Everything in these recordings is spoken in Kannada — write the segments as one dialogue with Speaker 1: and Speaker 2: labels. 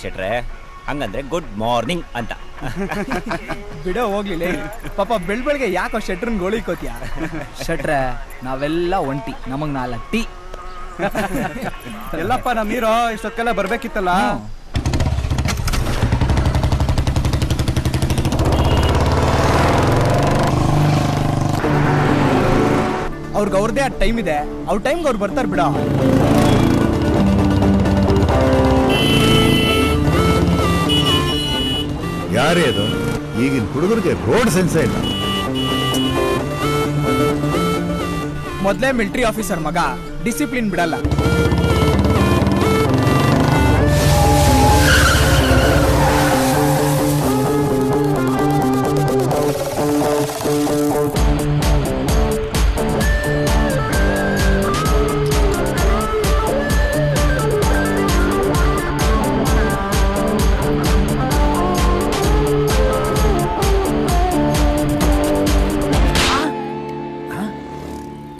Speaker 1: ಶೆಟ್ರೆ ಹಂಗಂದ್ರೆ ಗುಡ್ ಮಾರ್ನಿಂಗ್ ಅಂತ.
Speaker 2: ಬಿಡೋ ಹೋಗ್ಲಿಲ್ಲ ಪಾಪ ಬೆಳ್ಬೆಳ್ಗೆ ಯಾಕೋ ಶೆಟ್ರನ್ ಗೋಳಿಕೋತಿಯ.
Speaker 3: ಶೆಟ್ರೆ ನಾವೆಲ್ಲ ಒಂಟಿ, ನಮಗ್ 4 ಟೀ.
Speaker 2: ಎಲ್ಲಪ್ಪ ನಮ್ ನೀರೋ ಇಷ್ಟೊತ್ತೆಲ್ಲ ಬರ್ಬೇಕಿತ್ತಲ್ಲ. ಅವ್ರಿಗೆ ಅವ್ರದೇ ಆ ಟೈಮ್ ಇದೆ, ಅವ್ರ ಟೈಮ್ಗೆ ಅವ್ರು ಬರ್ತಾರೆ ಬಿಡ.
Speaker 4: ಯಾರೇ ಅದು? ಈಗಿನ ಹುಡುಗರಿಗೆ ರೋಡ್ ಸೆನ್ಸೇ ಇಲ್ಲ.
Speaker 2: ಮೊದ್ಲೇ ಮಿಲಿಟರಿ ಆಫೀಸರ್ ಮಗ, ಡಿಸಿಪ್ಲಿನ್ ಬಿಡಲ್ಲ.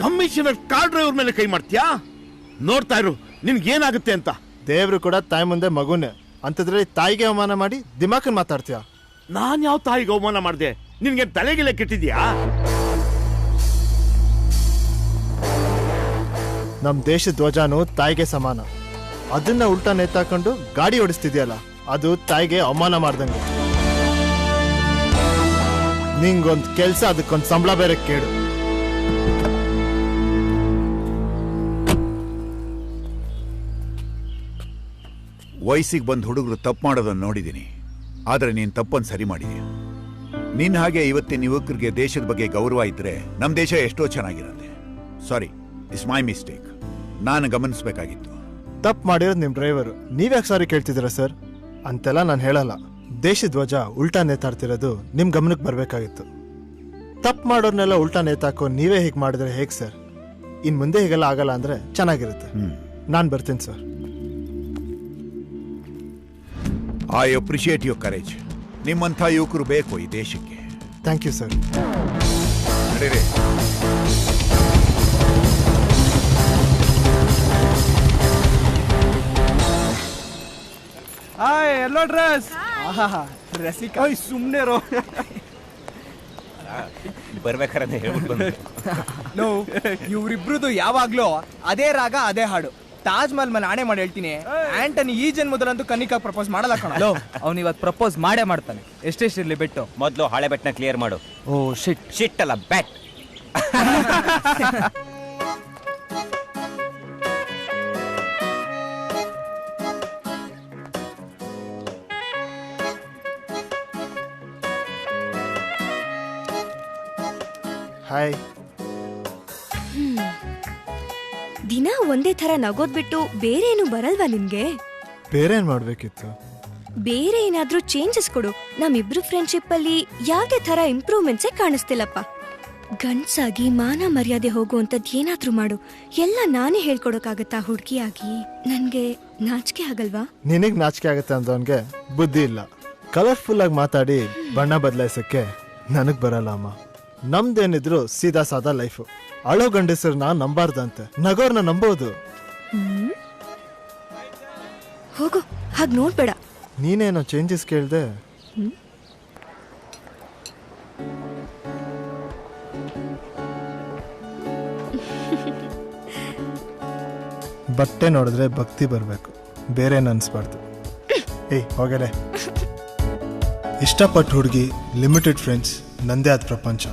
Speaker 5: ಕಮಿಷನರ್ ಕಾರ್ ಡ್ರೈವರ್ ಮೇಲೆ ಕೈ ಮಾಡ್ತೀಯಾ? ನೋಡ್ತಾ ಇರು ನಿನ್ಗೇನಾಗುತ್ತೆ ಅಂತ.
Speaker 6: ದೇವ್ರು ಕೂಡ ತಾಯಿ ಮುಂದೆ ಮಗುನೇ ಅಂತದ್ರಲ್ಲಿ ತಾಯಿಗೆ ಅವಮಾನ ಮಾಡಿ ದಿಮಾಕನ್ ಮಾತಾಡ್ತೀಯ.
Speaker 5: ನಾನ್ ಯಾವ ತಾಯಿಗೆ ಅವಮಾನ ಮಾಡಿದೆ? ನಿನ್ಗೆ ತಲೆಗಿಲೆ ಕೆಟ್ಟಿದ್ಯಾ?
Speaker 6: ನಮ್ ದೇಶದ ಧ್ವಜಾನು ತಾಯಿಗೆ ಸಮಾನ. ಅದನ್ನ ಉಲ್ಟಾ ನೇತಾಕೊಂಡು ಗಾಡಿ ಓಡಿಸ್ತಿದ್ಯಲ್ಲ, ಅದು ತಾಯಿಗೆ ಅವಮಾನ ಮಾಡ್ದಂಗೆ. ನಿಂಗೊಂದ್ ಕೆಲ್ಸ, ಅದಕ್ಕೊಂದ್ ಸಂಬಳ ಬೇರೆ ಕೇಳು.
Speaker 4: ವಯಸ್ಸಿಗೆ ಬಂದ ಹುಡುಗರು ತಪ್ಪು ಮಾಡೋದನ್ನು ನೋಡಿದ್ದೀನಿ, ಆದರೆ ನೀನು ತಪ್ಪನ್ನು ಸರಿ ಮಾಡಿದೀಯ. ನಿನ್ನ ಹಾಗೆ ಇವತ್ತಿನ ಯುವಕರಿಗೆ ದೇಶದ ಬಗ್ಗೆ ಗೌರವ ಇದ್ರೆ ನಮ್ಮ ದೇಶ ಎಷ್ಟೋ ಚೆನ್ನಾಗಿರುತ್ತೆ. ಸಾರಿ, ಇಟ್ಸ್ ಮೈ ಮಿಸ್ಟೇಕ್. ನಾನು ಗಮನಿಸಬೇಕಾಗಿತ್ತು.
Speaker 6: ತಪ್ಪು ಮಾಡಿರೋದು ನಿಮ್ ಡ್ರೈವರು, ನೀವ್ಯಾಕೆ ಸಾರಿ ಕೇಳ್ತಿದ್ದೀರಾ ಸರ್? ಅಂತೆಲ್ಲ ನಾನು ಹೇಳಲ್ಲ. ದೇಶದ ಧ್ವಜ ಉಲ್ಟಾ ನೇತಾಡ್ತಿರೋದು ನಿಮ್ ಗಮನಕ್ಕೆ ಬರ್ಬೇಕಾಗಿತ್ತು. ತಪ್ಪು ಮಾಡೋರ್ನೆಲ್ಲ ಉಲ್ಟಾ ನೇತಾಕೋ ನೀವೇ ಹೀಗೆ ಮಾಡಿದ್ರೆ ಹೇಗೆ ಸರ್? ಇನ್ ಮುಂದೆ ಹೀಗೆಲ್ಲ ಆಗಲ್ಲ ಅಂದ್ರೆ ಚೆನ್ನಾಗಿರುತ್ತೆ. ನಾನು ಬರ್ತೀನಿ sir.
Speaker 4: I appreciate your courage. ನಿಮ್ಮಂಥ ಯುವಕರು ಬೇಕು ಈ ದೇಶಕ್ಕೆ.
Speaker 6: Thank you sir.
Speaker 4: ನಡೀರಿ.
Speaker 2: Hi, yellow dress. ರಸಿಕಾ ಸುಮ್ಮನೆ ರೋ.
Speaker 1: ಬರ್ಬೇಕಾರೆ ಹೇಳ್ಬಿಟ್ಟು ಬಂದೆ.
Speaker 2: ಇವ್ರಿಬ್ರದ್ದು ಯಾವಾಗ್ಲೂ ಅದೇ ರಾಗ ಅದೇ ಹಾಡು. ತಾಜ್ ಮಹಲ್ ಮೇಲೆ ಆಣೆ ಮಾಡಿ ಹೇಳ್ತೀನಿ, ಆಂಟನಿ ಈ ಜನ್ಮದಲ್ಲಂತೂ ಕನಿಕಾ ಪ್ರಪೋಸ್ ಮಾಡಲ್ಲ ಕಣೋ.
Speaker 3: ಅವ್ನು ಇವತ್ತು ಪ್ರಪೋಸ್ ಮಾಡೇ ಮಾಡ್ತಾನೆ, ಎಷ್ಟೆಷ್ಟಿರ್ಲಿ ಬೆಟ್ಟು.
Speaker 1: ಮೊದಲು ಹಳೆ ಬೆಟ್ಟನ ಕ್ಲಿಯರ್ ಮಾಡು.
Speaker 3: ಓ ಶಿಟ್.
Speaker 1: ಶಿಟ್ ಅಲ್ಲ, ಬ್ಯಾಟ್.
Speaker 6: ಹಾಯ್.
Speaker 7: ದಿನ ಒಂದೇ ತರ ನಗೋದ್ ಬಿಟ್ಟು ಬೇರೆ ಏನು ಬರಲ್ವಾ ನಿಮ್ಗೆ?
Speaker 6: ಬೇರೆ ಏನ್ ಮಾಡ್ಬೇಕಿತ್ತು?
Speaker 7: ಬೇರೆ ಏನಾದ್ರೂ ಚೇಂಜಸ್ ಕೊಡು. ನಮ್ಮಿಬ್ರು ಫ್ರೆಂಡ್ಶಿಪ್ ಅಲ್ಲಿ ಯಾವ್ದೇ ತರ ಇಂಪ್ರೂವ್ಮೆಂಟ್ಸೇ ಕಾಣಿಸ್ತಿಲ್ಲಪ್ಪ. ಗಂಡ್ಸಾಗಿ ಮಾನ ಮರ್ಯಾದೆ ಹೋಗುವಂತದ್ ಏನಾದ್ರೂ ಮಾಡು. ಎಲ್ಲ ನಾನೇ ಹೇಳ್ಕೊಡೋಕಾಗತ್ತಾ ಹುಡ್ಗಿಯಾಗಿ? ನನ್ಗೆ ನಾಚಿಕೆ ಆಗಲ್ವಾ?
Speaker 6: ನಿನಗ್ ನಾಚಿಕೆ ಆಗತ್ತೆ ಅಂದವನ್ಗೆ ಬುದ್ಧಿ ಇಲ್ಲ. ಕಲರ್ಫುಲ್ ಆಗಿ ಮಾತಾಡಿ ಬಣ್ಣ ಬದಲಾಯಿಸಕ್ಕೆ ನನಗ್ ಬರಲ್ಲ ಅಮ್ಮ. ನಮ್ದೇನಿದ್ರು ಸೀದಾ ಸಾದಾ ಲೈಫು. ಅಳೋ ಗಂಡಸರನ್ನ ನಂಬಾರ್ದಂತೆ, ನಗೋರ್ನ ನಂಬೋದು.
Speaker 7: ಹೋಗು, ಹಾಗ್ ನೋಡ್ಬೇಡ.
Speaker 6: ನೀನೇನೋ ಚೇಂಜಸ್ ಕೇಳ್ದೆ. ಬಟ್ಟೆ ನೋಡಿದ್ರೆ ಭಕ್ತಿ ಬರ್ಬೇಕು, ಬೇರೆ ಅನ್ಸ್ಬಾರ್ದು. ಏಯ್ ಹೋಗಲೇ. ಇಷ್ಟಪಟ್ಟು ಹುಡುಗಿ, ಲಿಮಿಟೆಡ್ ಫ್ರೆಂಡ್ಸ್, ನಂದೇ ಆದ ಪ್ರಪಂಚ.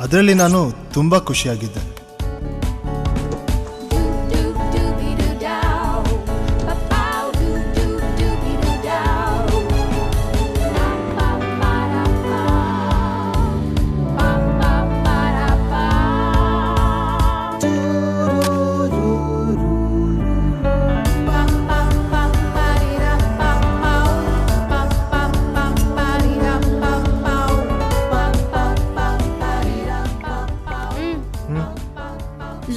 Speaker 6: ಅದರಲ್ಲಿ ನಾನು ತುಂಬಾ ಖುಷಿಯಾಗಿದ್ದೆ.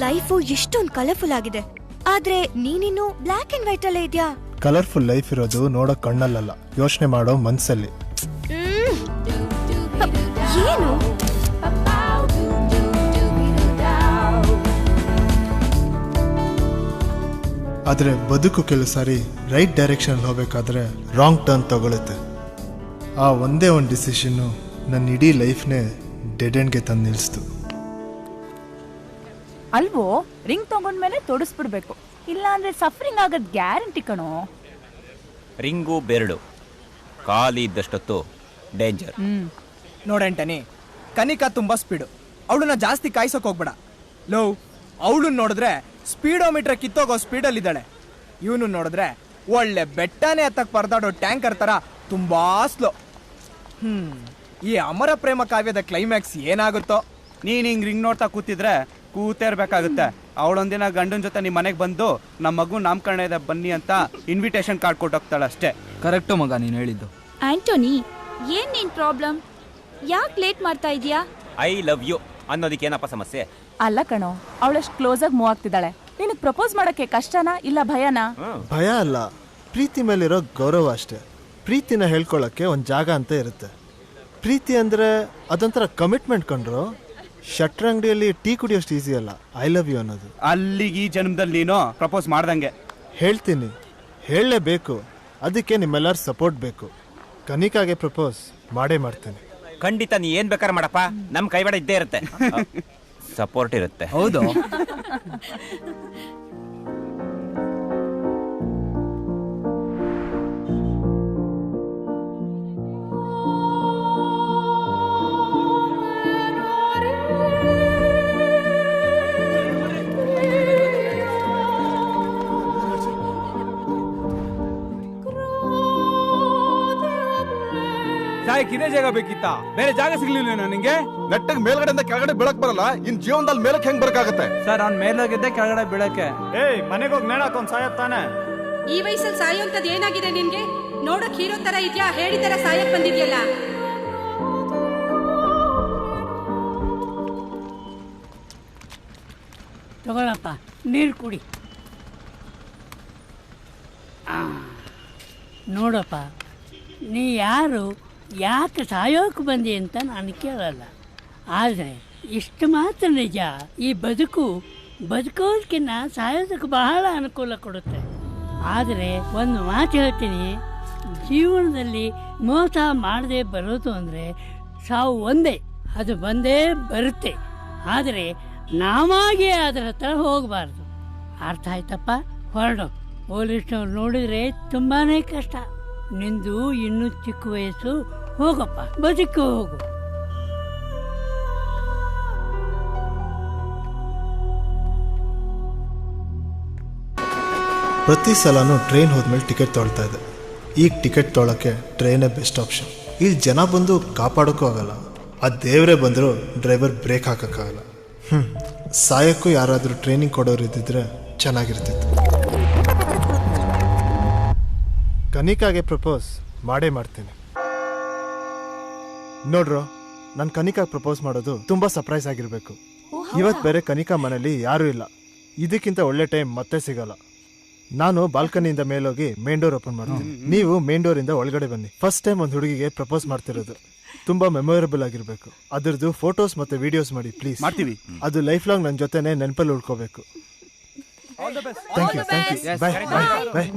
Speaker 7: ಲೈಫು ಎಷ್ಟೊಂದು ಕಲರ್ಫುಲ್ ಆಗಿದೆ, ಆದ್ರೆ ನೀನಿನ್ನು ಬ್ಲಾಕ್ ಅಂಡ್ ವೈಟ್ ಅಲ್ಲೇ ಇದ್ಯಾ.
Speaker 6: ಕಲರ್ಫುಲ್ ಲೈಫ್ ಇರೋದು ನೋಡೋ ಕಣ್ಣಲ್ಲ, ಯೋಚನೆ ಮಾಡೋ ಮನ್ಸಲ್ಲಿ.
Speaker 7: ಏನು
Speaker 6: ಆದರೆ ಬದುಕು ಕೆಲವು ಸಾರಿ ರೈಟ್ ಡೈರೆಕ್ಷನ್ ಹೋಗ್ಬೇಕಾದ್ರೆ ರಾಂಗ್ ಟರ್ನ್ ತಗೊಳುತ್ತೆ. ಆ ಒಂದೇ ಒಂದು ಡಿಸಿಷನ್ನು ನನ್ನ ಇಡೀ ಲೈಫ್ನೇ ಡೆಡ್ ಎಂಡ್ಗೆ ತಂದು ನಿಲ್ಲಿಸ್ತು.
Speaker 8: ಅಲ್ವೋ, ರಿಂಗ್ ತಗೊಂಡ್ಮೇಲೆ ತೊಡಸ್ಬಿಡ್ಬೇಕು, ಇಲ್ಲ ಅಂದ್ರೆ ಸಫರಿಂಗ್ ಆಗೋದ್ ಗ್ಯಾರಂಟಿ ಕಣೋ.
Speaker 1: ರಿಂಗು ಬೆರಳು ಖಾಲಿ ಇದ್ದಷ್ಟೊತ್ತು ಡೇಂಜರ್.
Speaker 2: ನೋಡಂಟನಿ, ಕನಿಕಾ ತುಂಬಾ ಸ್ಪೀಡು, ಅವಳನ್ನ ಜಾಸ್ತಿ ಕಾಯ್ಸೋಕ್ ಹೋಗ್ಬೇಡ. ಲೋ, ಅವಳನ್ನ ನೋಡಿದ್ರೆ ಸ್ಪೀಡೋಮೀಟರ್ ಕಿತ್ತೋಗೋ ಸ್ಪೀಡಲ್ಲಿದ್ದಾಳೆ. ಇವನು ನೋಡಿದ್ರೆ ಒಳ್ಳೆ ಬೆಟ್ಟನೇ ಹತ್ತಕ್ ಪರದಾಡೋ ಟ್ಯಾಂಕರ್ ತರ ತುಂಬಾ ಸ್ಲೋ. ಈ ಅಮರ ಪ್ರೇಮ ಕಾವ್ಯದ ಕ್ಲೈಮ್ಯಾಕ್ಸ್ ಏನಾಗುತ್ತೋ.
Speaker 9: ನೀನ್ ಹಿಂಗ್ ರಿಂಗ್ ನೋಡ್ತಾ ಕೂತಿದ್ರೆ ಕೂತೇ ಇರ್ಬೇಕಾಗುತ್ತೆ. ಅವಳೊಂದಿನ ಗಂಡನ ಜೊತೆ ನಿಮ್ಮ ಮನೆಗೆ ಬಂದು ನಮ್ಮ ಮಗು ನಾಮಕರಣ ಇದೆ ಬನ್ನಿ ಅಂತ ಇನ್ವಿಟೇಷನ್ ಕಾರ್ಡ್ ಕೊಟ್ಟೋಗ್ತಾಳೆ ಅಷ್ಟೇ.
Speaker 3: ಕರೆಕ್ಟು ಮಗ ನೀನು ಹೇಳಿದ್ದು.
Speaker 10: ಆಂಟೋನಿ, ಏನ್ ನಿನ್ ಪ್ರಾಬ್ಲಮ್? ಯಾಕೆ ಲೇಟ್ ಮಾಡ್ತಾ ಇದೀಯಾ?
Speaker 1: ಐ ಲವ್ ಯು ಅನ್ನೋದಕ್ಕೇನಪ್ಪ ಸಮಸ್ಯೆ?
Speaker 8: ಅಲ್ಲ ಕಣೋ, ಅವಳಷ್ಟು ಕ್ಲೋಸ್ ಆಗಿ ಮೂವ್ ಆಗ್ತಿದ್ದಾಳೆ. ನಿನಗ್ ಪ್ರಪೋಸ್ ಮಾಡಕ್ಕೆ ಕಷ್ಟನಾ ಇಲ್ಲ ಭಯನಾ?
Speaker 6: ಭಯ ಅಲ್ಲ, ಪ್ರೀತಿ ಮೇಲಿರೋ ಗೌರವ ಅಷ್ಟೇ. ಪ್ರೀತಿನ ಹೇಳ್ಕೊಳ್ಳೋಕ್ಕೆ ಒಂದು ಜಾಗ ಅಂತ ಇರುತ್ತೆ. ಪ್ರೀತಿ ಅಂದರೆ ಅದೊಂಥರ ಕಮಿಟ್ಮೆಂಟ್ ಕಂಡ್ರು. ಶಟ್ರ್ ಅಂಗಡಿಯಲ್ಲಿ ಟೀ ಕುಡಿಯೋಷ್ಟು ಈಸಿ ಅಲ್ಲ ಐ ಲವ್ ಯು ಅನ್ನೋದು.
Speaker 9: ಅಲ್ಲಿಗೆ ಈ ಜನ್ಮದಲ್ಲಿ ನೀನು ಪ್ರಪೋಸ್ ಮಾಡ್ದಂಗೆ.
Speaker 6: ಹೇಳ್ತೀನಿ, ಹೇಳಲೇಬೇಕು. ಅದಕ್ಕೆ ನಿಮ್ಮೆಲ್ಲರ ಸಪೋರ್ಟ್ ಬೇಕು. ಕನಿಕಾಗೆ ಪ್ರಪೋಸ್ ಮಾಡೇ ಮಾಡ್ತೇನೆ.
Speaker 1: ಖಂಡಿತ ನೀ ಏನ್ ಬೇಕಾದ್ರೆ ಮಾಡಪ್ಪ, ನಮ್ ಕೈವಾಡ ಇದ್ದೇ ಇರುತ್ತೆ, ಸಪೋರ್ಟ್ ಇರುತ್ತೆ.
Speaker 3: ಹೌದು.
Speaker 9: ಇದೇ ಜಾಗ ಬೇಕಿತ್ತ, ಬೇರೆ ಜಾಗ ಸಿಗ್ಲಿಲ್ಲ ನನಗೆ.
Speaker 5: ನೆಟ್ಟಗ್ ಮೇಲ್ಗಡೆಯಿಂದ ಕೆಳಗಡೆ ಬೀಳಕ್ ಬರಲ್ಲ, ಇನ್ ಜೀವನದಲ್ಲಿ ಮೇಲಕ್ಕೆ ಹೆಂಗ್ ಬರಕಾಗತ್ತೆ?
Speaker 9: ಸರ್, ಅವ್ನ್ ಮೇಲೋಗಿದ್ದೆ ಕೆಳಗಡೆ ಬೀಳಕ್ಕೆ.
Speaker 2: ಮನೆಗೆ ಹೋಗಿ ನೇಣ ಹಾಕೊಂಡ್ ಸಾಯತ್ತಾನೆ.
Speaker 10: ಈ ವಯಸ್ಸಲ್ಲಿ ಸಾಯೋಂತದ್ ಏನಾಗಿದೆ ನಿನ್ಗೆ? ನೋಡಕ್ ಹೀರೋ ತರ ಇದ್ಯಾ, ಹೇಳಿ ತರ ಸಾಯಕ್ ಬಂದಿದ್ಯಲ್ಲ.
Speaker 11: ತಗೊಳಪ್ಪ, ನೀರು ಕುಡಿ. ನೋಡಪ್ಪ, ನೀ ಯಾರು, ಯಾಕೆ ಸಾಯೋಕೆ ಬಂದಿ ಅಂತ ನಾನು ಕೇಳಲ್ಲ. ಆದರೆ ಇಷ್ಟು ಮಾತ್ರ ನಿಜ, ಈ ಬದುಕೋದಕ್ಕಿಂತ ಸಾಯೋದಕ್ಕೆ ಬಹಳ ಅನುಕೂಲ ಕೊಡುತ್ತೆ. ಆದರೆ ಒಂದು ಮಾತು ಹೇಳ್ತೀನಿ, ಜೀವನದಲ್ಲಿ ಮೋಸ ಮಾಡದೆ ಬರೋದು ಅಂದರೆ ಸಾವು ಒಂದೇ, ಅದು ಬಂದೇ ಬರುತ್ತೆ. ಆದರೆ ನಾವಾಗೇ ಅದರ ಹತ್ರ ಹೋಗಬಾರ್ದು. ಅರ್ಥ ಆಯ್ತಪ್ಪ? ಹೊರಡು. ಪೊಲೀಸ್ನವ್ರು ನೋಡಿದರೆ ತುಂಬಾ ಕಷ್ಟ. ನಿಂದು ಇನ್ನೂ ಚಿಕ್ಕ ವಯಸ್ಸು, ಹೋಗಪ್ಪ, ಬದುಕು ಹೋಗು.
Speaker 6: ಪ್ರತಿ ಸಲನೂ ಟ್ರೈನ್ ಹೋದ್ಮೇಲೆ ಟಿಕೆಟ್ ತೊಗೊಳ್ತಾ ಇದ್ದೆ. ಈಗ ಟಿಕೆಟ್ ತೊಗೊಳಕ್ಕೆ ಟ್ರೈನೇ ಬೆಸ್ಟ್ ಆಪ್ಷನ್. ಇಲ್ಲಿ ಜನ ಬಂದು ಕಾಪಾಡೋಕ್ಕೂ ಆಗಲ್ಲ, ಆ ದೇವರೇ ಬಂದರೂ ಡ್ರೈವರ್ ಬ್ರೇಕ್ ಹಾಕೋಕ್ಕಾಗಲ್ಲ. ಸಾಯಕ್ಕೂ ಯಾರಾದರೂ ಟ್ರೈನಿಂಗ್ ಕೊಡೋರು ಇದ್ದಿದ್ರೆ ಚೆನ್ನಾಗಿರ್ತಿತ್ತು. ಕನಿಕಾಗೆ ಪ್ರಪೋಸ್ ಮಾಡೇ ಮಾಡ್ತೀನಿ. ನೋಡ್ರೋ, ನಾನು ಕನಿಕಾಗೆ ಪ್ರಪೋಸ್ ಮಾಡೋದು ತುಂಬ ಸರ್ಪ್ರೈಸ್ ಆಗಿರಬೇಕು. ಇವತ್ತು ಬೇರೆ ಕನಿಕಾ ಮನೇಲಿ ಯಾರೂ ಇಲ್ಲ. ಇದಕ್ಕಿಂತ ಒಳ್ಳೆ ಟೈಮ್ ಮತ್ತೆ ಸಿಗಲ್ಲ. ನಾನು ಬಾಲ್ಕನಿಯಿಂದ ಮೇಲೋಗಿ ಮೇನ್ ಡೋರ್ ಓಪನ್ ಮಾಡ್ತೀನಿ, ನೀವು ಮೇನ್ ಡೋರಿಂದ ಒಳಗಡೆ ಬನ್ನಿ. ಫಸ್ಟ್ ಟೈಮ್ ಒಂದು ಹುಡುಗಿಗೆ ಪ್ರಪೋಸ್ ಮಾಡ್ತಿರೋದು, ತುಂಬಾ ಮೆಮೊರೇಬಲ್ ಆಗಿರಬೇಕು. ಅದರದ್ದು ಫೋಟೋಸ್ ಮತ್ತೆ ವಿಡಿಯೋಸ್ ಮಾಡಿ ಪ್ಲೀಸ್.
Speaker 9: ಮಾಡ್ತೀವಿ.
Speaker 6: ಅದು ಲೈಫ್ ಲಾಂಗ್ ನನ್ನ ಜೊತೆನೆ ನೆನಪಲ್ಲಿ ಉಳ್ಕೋಬೇಕು. ಥ್ಯಾಂಕ್ ಯು, ಬಾಯ್ ಬಾಯ್ ಬಾಯ್.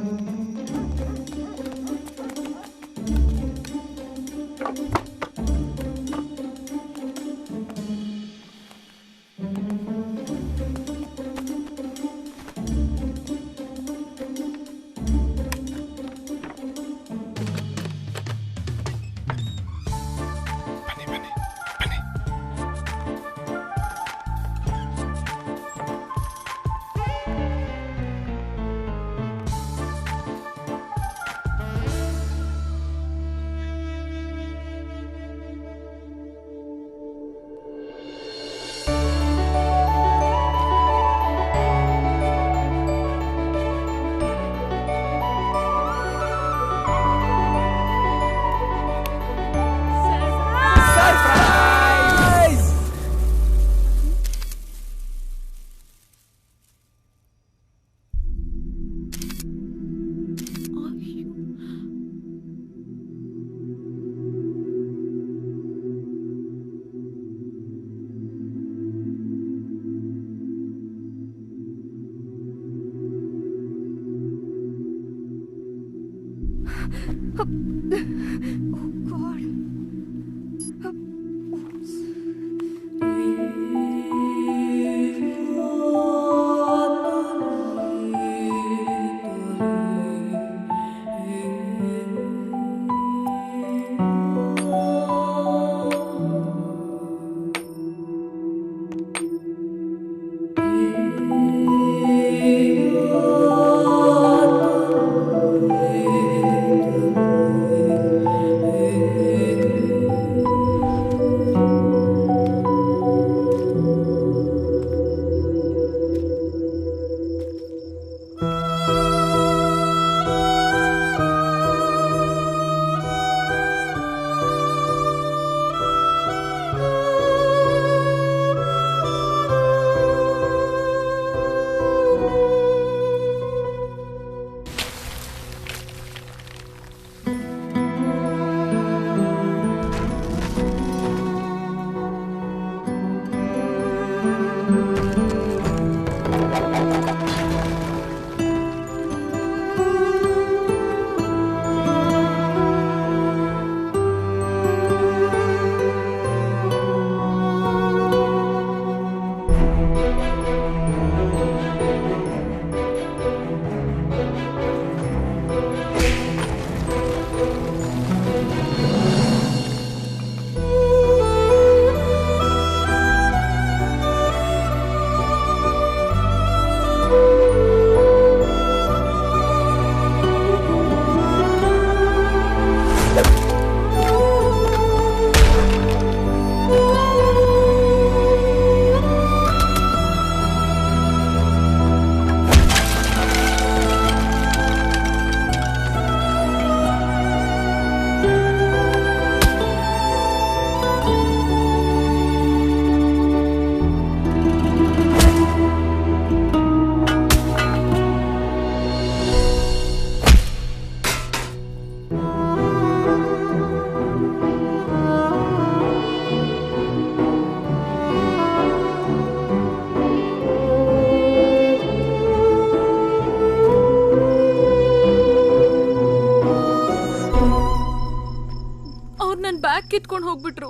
Speaker 12: ಕಿತ್ಕೊಂಡು ಹೋಗ್ಬಿಟ್ರು.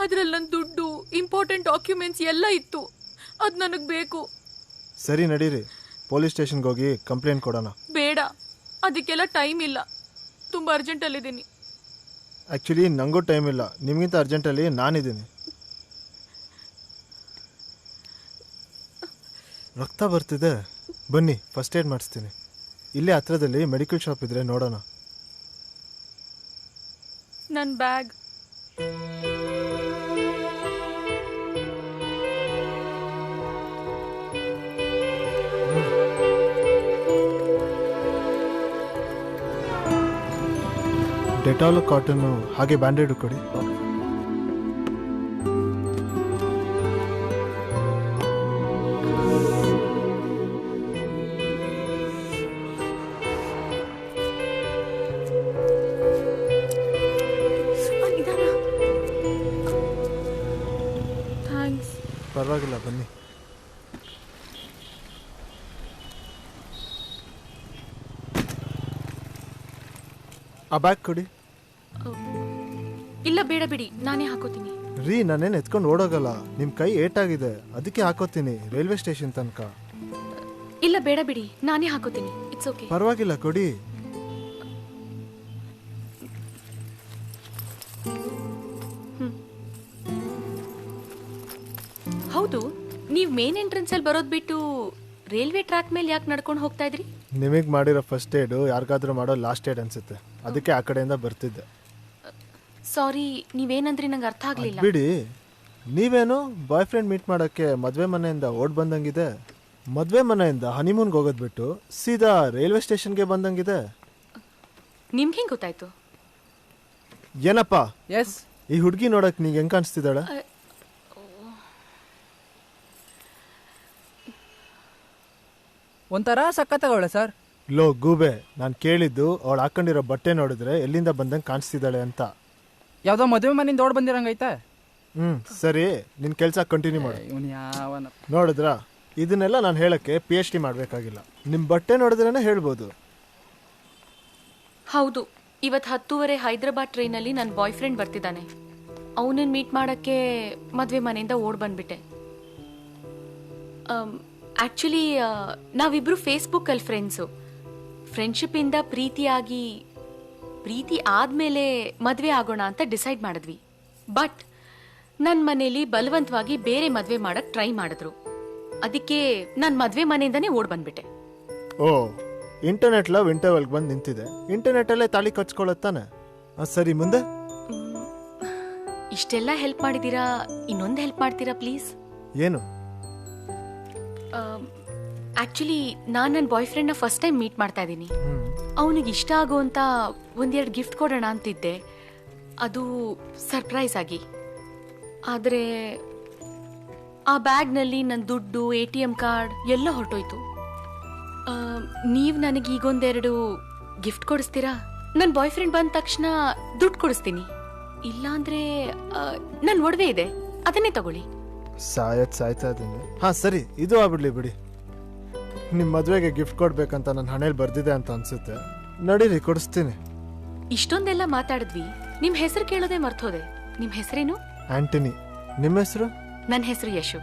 Speaker 12: ಅದ್ರಲ್ಲಿ ನನ್ನ ದುಡ್ಡು, ಇಂಪಾರ್ಟೆಂಟ್ ಡಾಕ್ಯುಮೆಂಟ್ಸ್ ಎಲ್ಲ ಇತ್ತು. ಅದು ನನಗೆ ಬೇಕು.
Speaker 6: ಸರಿ ನಡೀರಿ, ಪೊಲೀಸ್ ಸ್ಟೇಷನ್ಗೆ ಹೋಗಿ ಕಂಪ್ಲೇಂಟ್ ಕೊಡೋಣ.
Speaker 12: ಬೇಡ, ಅದಕ್ಕೆಲ್ಲ ಟೈಮ್ ಇಲ್ಲ. ತುಂಬ ಅರ್ಜೆಂಟಲ್ಲಿದ್ದೀನಿ.
Speaker 6: ಆ್ಯಕ್ಚುಲಿ ನನಗೂ ಟೈಮ್ ಇಲ್ಲ, ನಿಮಗಿಂತ ಅರ್ಜೆಂಟಲ್ಲಿ ನಾನಿದ್ದೀನಿ. ರಕ್ತ ಬರ್ತಿದೆ, ಬನ್ನಿ ಫಸ್ಟ್ ಏಡ್ ಮಾಡಿಸ್ತೀನಿ. ಇಲ್ಲೇ ಹತ್ರದಲ್ಲಿ ಮೆಡಿಕಲ್ ಶಾಪ್ ಇದ್ರೆ ನೋಡೋಣ.
Speaker 12: ನನ್ನ ಬ್ಯಾಗ್.
Speaker 6: ಡೆಟಾಲು, ಕಾಟನ್ನು ಹಾಗೆ ಬ್ಯಾಂಡೇಡು ಕೊಡಿ. ಪರವಾಗಿಲ್ಲ, ಬನ್ನಿ. ಆ ಬ್ಯಾಗ್ ಕೊಡಿ.
Speaker 12: ಇಲ್ಲ ಬೇಡ ಬಿಡಿ, ನಾನೇ ಹಾಕೋತೀನಿ.
Speaker 6: ರೀ, ನಾನೇನು ಎತ್ಕೊಂಡು ಓಡೋಗಲ್ಲ, ನಿಮ್ಮ ಕೈ ಏಟಾಗಿದೆ, ಅದಕ್ಕೆ ಹಾಕೋತೀನಿ ರೈಲ್ವೆ ಸ್ಟೇಷನ್ ತನಕ.
Speaker 12: ಇಲ್ಲ ಬೇಡ ಬಿಡಿ, ನಾನೇ ಹಾಕೋತೀನಿ. It's okay.
Speaker 6: ಪರವಾಗಿಲ್ಲ, ಕೊಡಿ.
Speaker 12: ಹೌದು, ನೀವು ಮೇನ್ ಎಂಟ್ರೆನ್ಸ್ ಅಲ್ಲಿ ಬರೋದು ಬಿಟ್ಟು ರೈಲ್ವೆ ಟ್ರ್ಯಾಕ್ ಮೇಲೆ ಯಾಕೆ ನಡ್ಕೊಂಡು ಹೋಗ್ತಾ ಇದ್ರಿ?
Speaker 6: ನಿಮಗೆ ಮಾಡಿರೋ ಫಸ್ಟ್ ಏಡು ಯಾರಿಗಾದ್ರೂ ಮಾಡೋ ಲಾಸ್ಟ್ ಏಡ್ ಅನ್ಸುತ್ತೆ, ಅದಕ್ಕೆ ಆ ಕಡೆಯಿಂದ ಬರ್ತಿದ್ದೆ.
Speaker 12: ಸಾರಿ, ನೀವೇನಂದ್ರಿ ನಂಗೆ ಅರ್ಥ ಆಗ್ಲಿಲ್ಲ.
Speaker 6: ಬಿಡಿ, ನೀವೇನು ಬಾಯ್ ಫ್ರೆಂಡ್ ಮೀಟ್ ಮಾಡೋಕ್ಕೆ ಮದುವೆ ಮನೆಯಿಂದ ಓಡ್ ಬಂದಂಗಿದೆ. ಮದುವೆ ಮನೆಯಿಂದ ಹನಿಮೂನ್ಗೆ ಹೋಗೋದು ಬಿಟ್ಟು ಸೀದಾ ರೈಲ್ವೆ ಸ್ಟೇಷನ್ಗೆ ಬಂದಂಗಿದೆ.
Speaker 12: ನಿಮ್ಗೆ ಹೆಂಗೆ ಗೊತ್ತಾಯ್ತು?
Speaker 6: ಏನಪ್ಪ,
Speaker 3: ಎಸ್,
Speaker 6: ಈ ಹುಡುಗಿ ನೋಡಕ್ ನೀಗೆ ಹೆಂಗ್ ಕಾಣಿಸ್ತಿದ್ದಾಳೆ?
Speaker 3: ಒಂಥರ ಸಖತ್ತಾಗವಳೆ ಸರ್.
Speaker 6: ಲೋ ಗೂಬೆ, ನಾನು ಕೇಳಿದ್ದು ಅವಳು ಹಾಕೊಂಡಿರೋ ಬಟ್ಟೆ ನೋಡಿದ್ರೆ ಎಲ್ಲಿಂದ ಬಂದಂಗೆ ಕಾಣಿಸ್ತಿದ್ದಾಳೆ ಅಂತ.
Speaker 3: ಯಾವುದೋ ಮದುವೆ ಮನೆಯಿಂದ ಓಡ್ ಬಂದಿರಂಗೈತೆ.
Speaker 6: ಸರಿ, ನಿನ್ನ ಕೆಲಸ ಕಂಟಿನ್ಯೂ ಮಾಡು.
Speaker 3: ಇವನು ಯಾವನ
Speaker 6: ನೋಡಿದ್ರಾ, ಇದನ್ನೆಲ್ಲ ನಾನು ಹೇಳಕ್ಕೆ PhD ಮಾಡಬೇಕಾಗಿಲ್ಲ, ನಿಮ್ಮ ಬಟ್ಟೆ ನೋಡಿದ್ರೇನೆ ಹೇಳ್ಬೋದು.
Speaker 12: ಹೌದು, ಇವತ್ತು 10:30 ಹೈದರಾಬಾದ್ ಟ್ರೈನಲ್ಲಿ ನನ್ನ ಬಾಯ್ ಫ್ರೆಂಡ್ ಬರ್ತಿದ್ದಾನೆ. ಅವನನ್ನು ಮೀಟ್ ಮಾಡೋಕ್ಕೆ ಮದುವೆ ಮನೆಯಿಂದ ಓಡ್ ಬಂದ್ಬಿಟ್ಟೆ. ಆ್ಯಕ್ಚುಲಿ ನಾವಿಬ್ರು ಫೇಸ್ಬುಕ್ಕಲ್ಲಿ ಫ್ರೆಂಡ್ಸು. ಫ್ರೆಂಡ್ಶಿಪ್ಪಿಂದ ಪ್ರೀತಿ ಆದಮೇಲೆ ಮದುವೆ ಆಗೋಣ ಅಂತ ಡಿಸೈಡ್ ಮಾಡಿದ್ವಿ. ಬಟ್ ನನ್ನ ಮನೇಲಿ ಬಲವಂತವಾಗಿ ಬೇರೆ ಮದುವೆ ಮಾಡೋಕ್ಕೆ ಟ್ರೈ ಮಾಡಿದ್ರು. ಅದಕ್ಕೆ ನಾನು ಮದುವೆ ಮನೆಯಿಂದನೇ ಓಡ್ ಬಂದ್ಬಿಟ್ಟೆ.
Speaker 6: ಓ, ಇಂಟರ್ನೆಟ್ ಲವ್ ಇಂಟರ್ವಲ್ಗೆ ಬಂದು ನಿಂತಿದೆ. ಇಂಟರ್ನೆಟ್ಟಲ್ಲೇ ತಾಳಿ ಕಚ್ಕೊಳ್ಳುತ್ತಾನೆ. ಸರಿ, ಮುಂದೆ?
Speaker 12: ಇಷ್ಟೆಲ್ಲ ಹೆಲ್ಪ್ ಮಾಡಿದ್ದೀರಾ, ಇನ್ನೊಂದು ಹೆಲ್ಪ್ ಮಾಡ್ತೀರಾ ಪ್ಲೀಸ್?
Speaker 6: ಏನು?
Speaker 12: ಆ್ಯಕ್ಚುಲಿ ನಾನು ನನ್ನ ಬಾಯ್ ಫ್ರೆಂಡ್ನ ಫಸ್ಟ್ ಟೈಮ್ ಮೀಟ್ ಮಾಡ್ತಾ ಇದ್ದೀನಿ. ಅವನಿಗೆ ಇಷ್ಟ ಆಗೋಂಥ ಒಂದೆರಡು ಗಿಫ್ಟ್ ಕೊಡೋಣ ಅಂತಿದ್ದೆ, ಅದು ಸರ್ಪ್ರೈಸ್ ಆಗಿ. ಆದರೆ ಆ ಬ್ಯಾಗ್ನಲ್ಲಿ ನನ್ನ ದುಡ್ಡು, ATM ಕಾರ್ಡ್ ಎಲ್ಲ ಹೊರಟೋಯ್ತು. ನೀವು ನನಗೆ ಈಗೊಂದೆರಡು ಗಿಫ್ಟ್ ಕೊಡಿಸ್ತೀರಾ? ನನ್ನ ಬಾಯ್ ಫ್ರೆಂಡ್ ಬಂದ ತಕ್ಷಣ ದುಡ್ಡು ಕೊಡಿಸ್ತೀನಿ. ಇಲ್ಲಾಂದ್ರೆ ನನ್ನ ಒಡವೆ ಇದೆ, ಅದನ್ನೇ ತಗೊಳ್ಳಿ.
Speaker 6: ಸಾಯ್ತಾ ಇದ್ದೀನಿ. ಹಾ ಸರಿ, ಇದು ಆಗ್ಬಿಡ್ಲಿ ಬಿಡಿ. ನಿಮ್ಮ ಮದುವೆಗೆ ಗಿಫ್ಟ್ ಕೊಡ್ಬೇಕಂತ ನನ್ನ ಹಣೆಯಲ್ಲಿ ಬರ್ದಿದೆ ಅಂತ ಅನ್ಸುತ್ತೆ. ನಡೀರಿ, ಕೊಡಿಸ್ತೀನಿ.
Speaker 12: ಇಷ್ಟೊಂದೆಲ್ಲ ಮಾತಾಡಿದ್ವಿ, ನಿಮ್ಮ ಹೆಸರು ಕೇಳೋದೇ ಮರ್ತೋದೆ. ನಿಮ್ಮ ಹೆಸರೇನು?
Speaker 6: ಆಂಟನಿ. ನಿಮ್ಮ ಹೆಸರು?
Speaker 12: ನನ್ನ ಹೆಸರು ಯಶು.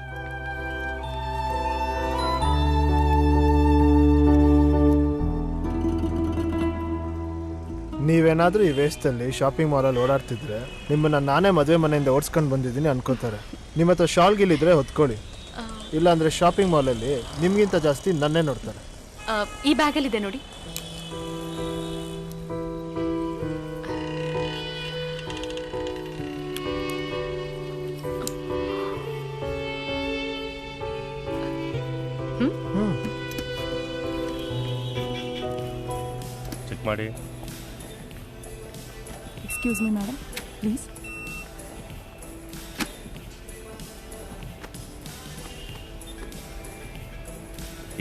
Speaker 6: ನೀವೇನಾದ್ರೂ ಈ ವೇಸ್ಟಲ್ಲಿ ಶಾಪಿಂಗ್ ಮಾಲಲ್ಲಿ ಓಡಾಡ್ತಿದ್ರೆ ನಿಮ್ಮನ್ನ ನಾನೇ ಮದುವೆ ಮನೆಯಿಂದ ಓಡಿಸ್ಕೊಂಡು ಬಂದಿದ್ದೀನಿ ಅನ್ಕೋತಾರೆ. ನಿಮ್ಮ ಹತ್ರ ಶಾಲ್ ಗಿಲ್ಲಿದ್ರೆ ಹೊತ್ಕೊಳ್ಳಿ, ಇಲ್ಲಾಂದ್ರೆ ಶಾಪಿಂಗ್ ಮಾಲಲ್ಲಿ ನಿಮ್ಗಿಂತ ಜಾಸ್ತಿ ನನ್ನೇ ನೋಡ್ತಾರೆ.
Speaker 12: ಈ ಬ್ಯಾಗಲ್ಲಿದೆ ನೋಡಿ.
Speaker 13: ಚೆಕ್ ಮಾಡಿ.
Speaker 8: Excuse me madam, please.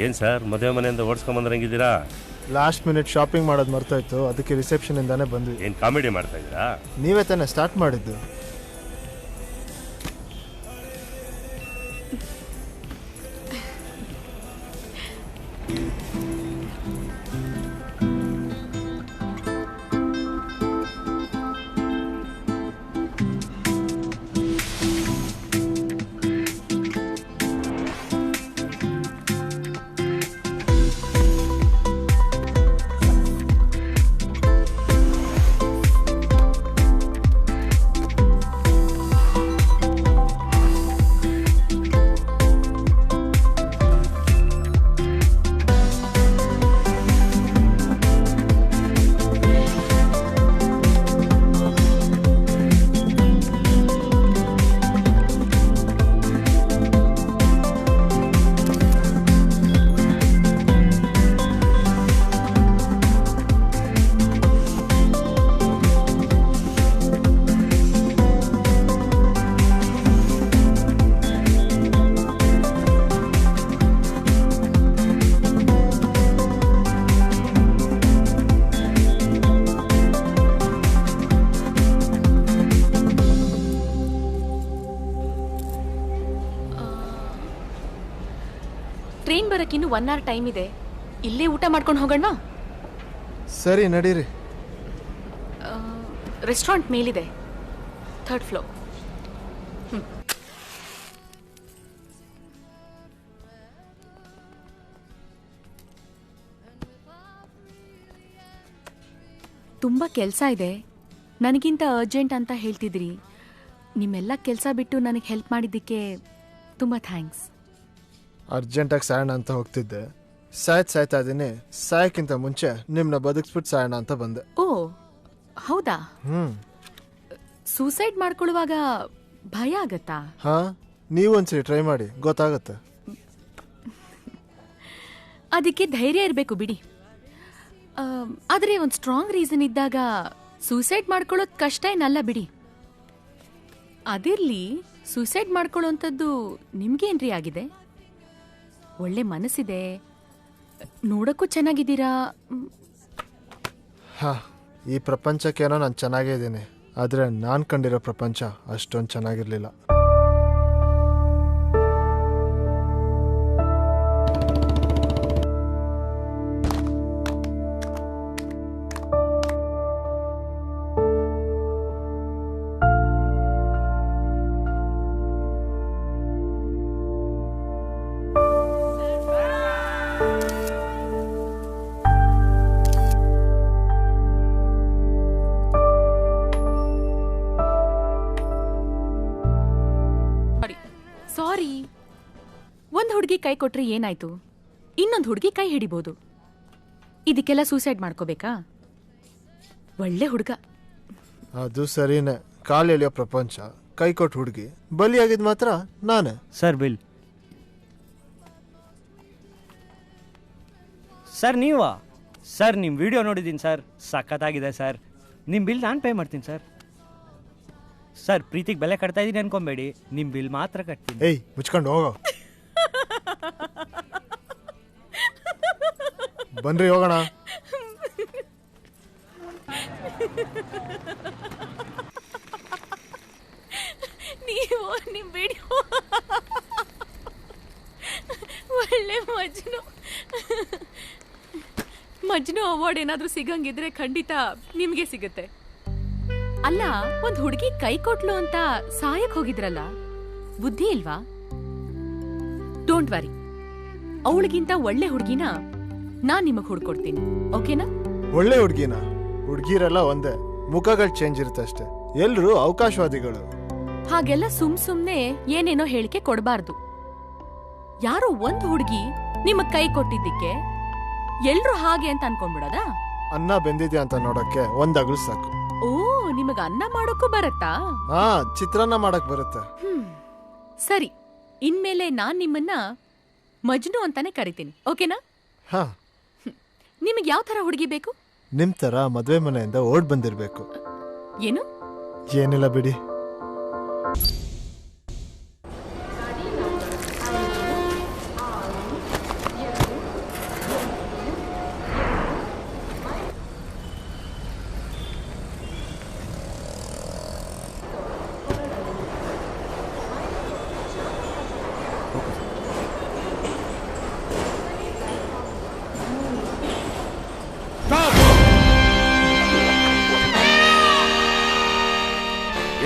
Speaker 13: ಏನು ಸರ್, ಮದುವೆ ಮನೆಯಿಂದ ಓಡಿಸ್ಕೊಂಬಂದ್ರಂಗಿದ್ದೀರಾ?
Speaker 6: ಲಾಸ್ಟ್ ಮಿನಿಟ್ ಶಾಪಿಂಗ್ ಮಾಡೋದು ಮರ್ತೋಯ್ತು, ಅದಕ್ಕೆ ರಿಸೆಪ್ಷನ್ ಇಂದಾನೆ ಬಂದ್ವಿ.
Speaker 13: ಏನು ಕಾಮಿಡಿ ಮಾಡ್ತಾ ಇದ್ದೀರಾ?
Speaker 6: ನೀವೇ ತಾನೇ ಸ್ಟಾರ್ಟ್ ಮಾಡಿದ್ದು.
Speaker 12: ಟ್ರೈನ್ ಬರೋಕ್ಕಿನ್ನು 1 hour ಟೈಮ್ ಇದೆ. ಇಲ್ಲೇ ಊಟ ಮಾಡ್ಕೊಂಡು ಹೋಗೋಣ?
Speaker 6: ಸರಿ, ನಡೀರಿ.
Speaker 12: ರೆಸ್ಟೋರೆಂಟ್ ಮೇಲಿದೆ, 3rd floor. ತುಂಬ ಕೆಲಸ ಇದೆ, ನನಗಿಂತ ಅರ್ಜೆಂಟ್ ಅಂತ ಹೇಳ್ತಿದ್ರಿ. ನಿಮ್ಮೆಲ್ಲ ಕೆಲಸ ಬಿಟ್ಟು ನನಗೆ ಹೆಲ್ಪ್ ಮಾಡಿದ್ದಕ್ಕೆ ತುಂಬ ಥ್ಯಾಂಕ್ಸ್.
Speaker 6: ಅರ್ಜೆಂಟಾಗಿ ಸಾಯೋಣ ಅಂತ ಹೋಗ್ತಿದ್ದೆ, ಸಾಯ್ತಾ ಇದ್ದೀನಿ. ಸಾಯಕ್ಕಿಂತ ಮುಂಚೆ ನಿಮ್ಮನ್ನ ಬದುಕಿಸ್ಬಿಟ್ಟು ಸಾಯೋಣ ಅಂತ ಬಂದೆ.
Speaker 12: ಓ ಹೌದಾ? ಸೂಸೈಡ್ ಮಾಡ್ಕೊಳ್ಳುವಾಗ ಭಯ ಆಗತ್ತಾ?
Speaker 6: ಹಾ, ನೀವು ಒಂದ್ಸರಿ ಟ್ರೈ ಮಾಡಿ, ಗೊತ್ತಾಗತ್ತೆ.
Speaker 12: ಅದಕ್ಕೆ ಧೈರ್ಯ ಇರಬೇಕು ಬಿಡಿ. ಆದರೆ ಒಂದು ಸ್ಟ್ರಾಂಗ್ ರೀಸನ್ ಇದ್ದಾಗ ಸೂಸೈಡ್ ಮಾಡ್ಕೊಳ್ಳೋದು ಕಷ್ಟ ಏನಲ್ಲ ಬಿಡಿ. ಅದಿರ್ಲಿ, ಸೂಸೈಡ್ ಮಾಡ್ಕೊಳ್ಳೋಂಥದ್ದು ನಿಮ್ಗೇನ್ರಿ ಆಗಿದೆ? ಒಳ್ಳೆ ಮನಸ್ಸಿದೆ, ನೋಡಕ್ಕೂ ಚೆನ್ನಾಗಿದ್ದೀರಾ.
Speaker 6: ಹಾ, ಈ ಪ್ರಪಂಚಕ್ಕೇನೋ ನಾನು ಚೆನ್ನಾಗೇ ಇದ್ದೀನಿ, ಆದರೆ ನಾನು ಕಂಡಿರೋ ಪ್ರಪಂಚ ಅಷ್ಟೊಂದು ಚೆನ್ನಾಗಿರಲಿಲ್ಲ.
Speaker 12: ಹುಡುಗಿ ಕೈ ಕೊಟ್ರೆ ಏನಾಯ್ತು? ಇನ್ನೊಂದು ಹುಡುಗಿ ಕೈ ಹಿಡಿಬಹುದು. ಇದಕ್ಕೆಲ್ಲ ಸೂಸೈಡ್ ಮಾಡ್ಕೋಬೇಕಾ? ಒಳ್ಳೆ ಹುಡುಗ.
Speaker 6: ಅದು ಸರಿನೇ. ಕಾಲು ಎಳೆಯೋ ಪ್ರಪಂಚ, ಕೈ ಕೊಟ್ಟು ಹುಡುಗಿ, ಬಲಿಯಾಗಿದ್ ಮಾತ್ರ ನಾನೇ.
Speaker 3: Sir bill. ಸರ್ ನೀವಾ? ಸರ್ ನಿಮ್ಮ ವಿಡಿಯೋ ನೋಡಿದ್ದೀನಿ ಸರ್, ಸಖತ್ತಾಗಿದೆ ಸರ್. ನಿಮ್ಮ ಬಿಲ್ ನಾನು ಪೇ ಮಾಡ್ತೀನಿ ಸರ್. ಸರ್ ಪ್ರೀತಿಗೆ ಬೆಲೆ ಕಟ್ತಾ ಇದ್ದೀನಿ ಅನ್ಕೊಂಬೇಡಿ, ನಿಮ್ಮ ಬಿಲ್ ಮಾತ್ರ ಕಟ್ತೀನಿ.
Speaker 6: ಏಯ್ ಮುಚ್ಕೊಂಡು ಹೋಗೋ. ಬನ್ರಿ ಹೋಗೋಣ.
Speaker 12: ನೀವು ನಿಮ್ಮ ವಿಡಿಯೋ ಒಳ್ಳೆ ಮಜ್ನು ಅವಾರ್ಡ್ ಏನಾದ್ರೂ ಸಿಗಂಗಿದ್ರೆ ಖಂಡಿತ ನಿಮ್ಗೆ ಸಿಗುತ್ತೆ. ಅಲ್ಲ, ಒಂದ್ ಹುಡುಗಿ ಕೈ ಕೊಟ್ಲು ಅಂತ ಸಾಯಕ್ ಹೋಗಿದ್ರಲ್ಲ, ಬುದ್ಧಿ ಇಲ್ವಾ? ಡೋಂಟ್ ವರಿ, ಅವಳಿಗಿಂತ ಒಳ್ಳೆ ಹುಡುಗಿನ ನಾನ್ ನಿಮಗ್ ಹುಡ್ಕೊಡ್ತೀನಿ, ಓಕೆನಾ?
Speaker 6: ಒಳ್ಳೆ ಹುಡುಗಿನ? ಹುಡುಗಿರೆಲ್ಲ ಒಂದೇ, ಮುಖಗಳು ಚೇಂಜ್ ಇರುತ್ತೆ ಅಷ್ಟೇ. ಎಲ್ರು ಅವಕಾಶವಾದಿಗಳು.
Speaker 12: ಹಾಗೆಲ್ಲ ಸುಮ್ನೆ ಏನೇನೋ ಹೇಳಿಕೆ ಕೊಡಬಾರ್ದು. ಯಾರೋ ಒಂದ್ ಹುಡುಗಿ ನಿಮಗ್ ಕೈ ಕೊಟ್ಟಿದ್ದಕ್ಕೆ ಎಲ್ರು ಹಾಗೆ ಅಂತ ಅನ್ಕೊಂಡ್ಬಿಡೋದಾ?
Speaker 6: ಅನ್ನ ಬೆಂದಿದ್ಯಾ ಅಂತ ನೋಡಕ್ಕೆ ಒಂದ್ ಅಗಲು ಸಾಕು.
Speaker 12: ಓ, ನಿಮಗ ಅನ್ನ ಮಾಡೋಕ್ಕೂ ಬರತ್ತಾ?
Speaker 6: ಹಾ, ಚಿತ್ರಾನ್ನ ಮಾಡಕ್ ಬರುತ್ತೆ.
Speaker 12: ಸರಿ, ಇನ್ಮೇಲೆ ನಾನ್ ನಿಮ್ಮನ್ನ ಮಜ್ನು ಅಂತಾನೆ ಕರಿತೀನಿ, ಓಕೆನಾ?
Speaker 6: ಹಾ.
Speaker 12: ನಿಮಗ್ ಯಾವ ತರ ಹುಡುಗಿ ಬೇಕು?
Speaker 6: ನಿಮ್ ತರ ಮದ್ವೆ ಮನೆಯಿಂದ ಓಡ್ ಬಂದಿರ್ಬೇಕು.
Speaker 12: ಏನು?
Speaker 6: ಏನಿಲ್ಲ ಬಿಡಿ.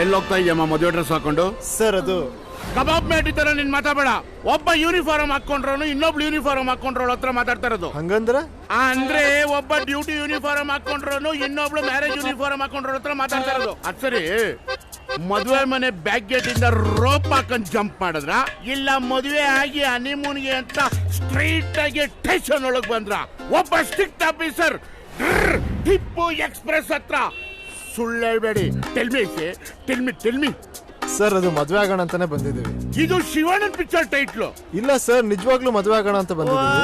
Speaker 5: ಎಲ್ಲೋಗ್ತಾ ಇದೆಯಮ್ಮ ಮದುವೆ ಡ್ರೆಸ್ ಹಾಕೊಂಡು?
Speaker 6: ಸರ್ ಅದು
Speaker 5: ಕಬಾಬ್ ಮೇಟಿ ತರ ನಿನ್ ಮಾತಾಡಬೇಡ. ಒಬ್ಬ ಯೂನಿಫಾರ್ಮ್ ಹಾಕೊಂಡ್ರೋನು ಇನ್ನೊಬ್ಳು ಯೂನಿಫಾರ್ಮ್ ಹಾಕೊಂಡ್ರೋಳು ಹತ್ರ ಮಾತಾಡ್ತಾ ಇರೋದು.
Speaker 6: ಹಂಗಂದ್ರೆ
Speaker 5: ಅಂದ್ರೆ ಒಬ್ಬ ಡ್ಯೂಟಿ ಯೂನಿಫಾರ್ಮ್ ಹಾಕೊಂಡ್ರೋನು ಇನ್ನೊಬ್ಳು ಮ್ಯಾರೇಜ್ ಯೂನಿಫಾರ್ಮ್ ಹಾಕೊಂಡ್ರೋಳ ಹತ್ರ ಮಾತಾಡ್ತಾ ಇರೋದು. ಅದ್ ಸರಿ, ಮದುವೆ ಮನೆ ಬ್ಯಾಕ್ ಗೇಟ್ ಇಂದ ರೋಪ್ ಹಾಕೊಂಡ್ ಜಂಪ್ ಮಾಡಿದ್ರ, ಇಲ್ಲ ಮದುವೆ ಆಗಿ ಹನಿಮೂನ್ಗೆ ಅಂತ ಸ್ಟ್ರೈಟ್ ಆಗಿ ಸ್ಟೇಷನ್ ಒಳಗ್ ಬಂದ್ರ? ಒಬ್ಬ ಸ್ಟ್ರಿಕ್ಟ್ ಆಫೀಸರ್ ಟಿಪ್ಪು ಎಕ್ಸ್ಪ್ರೆಸ್ ಹತ್ರ ಸುಳ್ಳು ಹೇಳ್ಬೇಡಿ. ಟೆಲ್ಮಿ.
Speaker 6: ಸರ್ ಅದು ಮದ್ವೆ ಆಗೋಣ ಅಂತಾನೆ ಬಂದಿದ್ದೀವಿ.
Speaker 5: ಇದು ಶಿವಣ್ಣನ್ ಪಿಕ್ಚರ್ ಟೈಟ್ಲು.
Speaker 6: ಇಲ್ಲ ಸರ್, ನಿಜವಾಗ್ಲೂ ಮದ್ವೆ ಆಗೋಣ ಅಂತ ಬಂದಿದ್ದೀವಿ.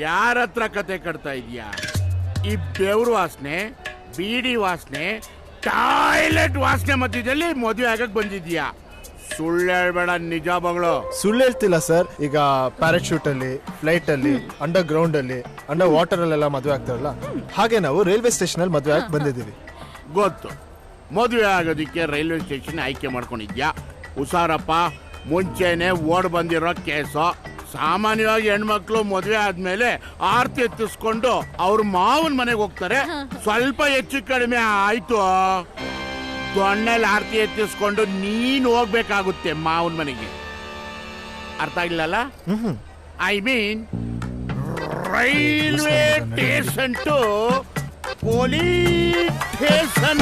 Speaker 5: ಯಾರ ಹತ್ರ ಕತೆ ಕಟ್ತಾ ಇದೀಯಾ? ಈ ಬೆವ್ರು ವಾಸನೆ, ಬೀಡಿ ವಾಸನೆ, ಟಾಯ್ಲೆಟ್ ವಾಸನೆ ಮಧ್ಯದಲ್ಲಿ ಮದುವೆ ಆಗಕ್ ಬಂದಿದ್ಯಾ? ಸುಳ್ಳು ಹೇಳ್ಬೇಡ, ನಿಜ ಮಗಳು.
Speaker 6: ಸುಳ್ಳು ಹೇಳ್ತಿಲ್ಲ ಸರ್. ಈಗ ಪ್ಯಾರಾಶೂಟ್ ಅಲ್ಲಿ, ಫ್ಲೈಟ್ ಅಲ್ಲಿ, ಅಂಡರ್ ಗ್ರೌಂಡ್ ಅಲ್ಲಿ, ಅಂಡರ್ ವಾಟರ್ ಅಲ್ಲೆಲ್ಲ ಮದುವೆ ಆಗ್ತಾರಲ್ಲ, ಹಾಗೆ ನಾವು ರೈಲ್ವೆ ಸ್ಟೇಷನ್ ಅಲ್ಲಿ ಮದುವೆ ಆಗಿ ಬಂದಿದ್ದೀವಿ.
Speaker 5: ಗೊತ್ತು, ಮದುವೆ ಆಗೋದಿಕ್ಕೆ ರೈಲ್ವೆ ಸ್ಟೇಷನ್ ಆಯ್ಕೆ ಮಾಡ್ಕೊಂಡಿದ್ಯಾ? ಹುಷಾರಪ್ಪ, ಮುಂಚೆನೆ ಓಡ್ ಬಂದಿರೋ ಕೇಸು. ಸಾಮಾನ್ಯವಾಗಿ ಹೆಣ್ಮಕ್ಳು ಮದುವೆ ಆದ್ಮೇಲೆ ಆರ್ತಿ ಎತ್ತಿಸ್ಕೊಂಡು ಅವ್ರ ಮಾವನ್ ಮನೆಗೆ ಹೋಗ್ತಾರೆ. ಸ್ವಲ್ಪ ಹೆಚ್ಚು ಕಡಿಮೆ ಆಯ್ತು, ದೊಣ್ಣೆಲ್ ಆರ್ತಿ ಎತ್ತಿಸ್ಕೊಂಡು ನೀನ್ ಹೋಗ್ಬೇಕಾಗುತ್ತೆ ಮಾವನ್ ಮನೆಗೆ. ಅರ್ಥ ಆಗಿಲ್ಲಲ್ಲ? I mean railway station to police station.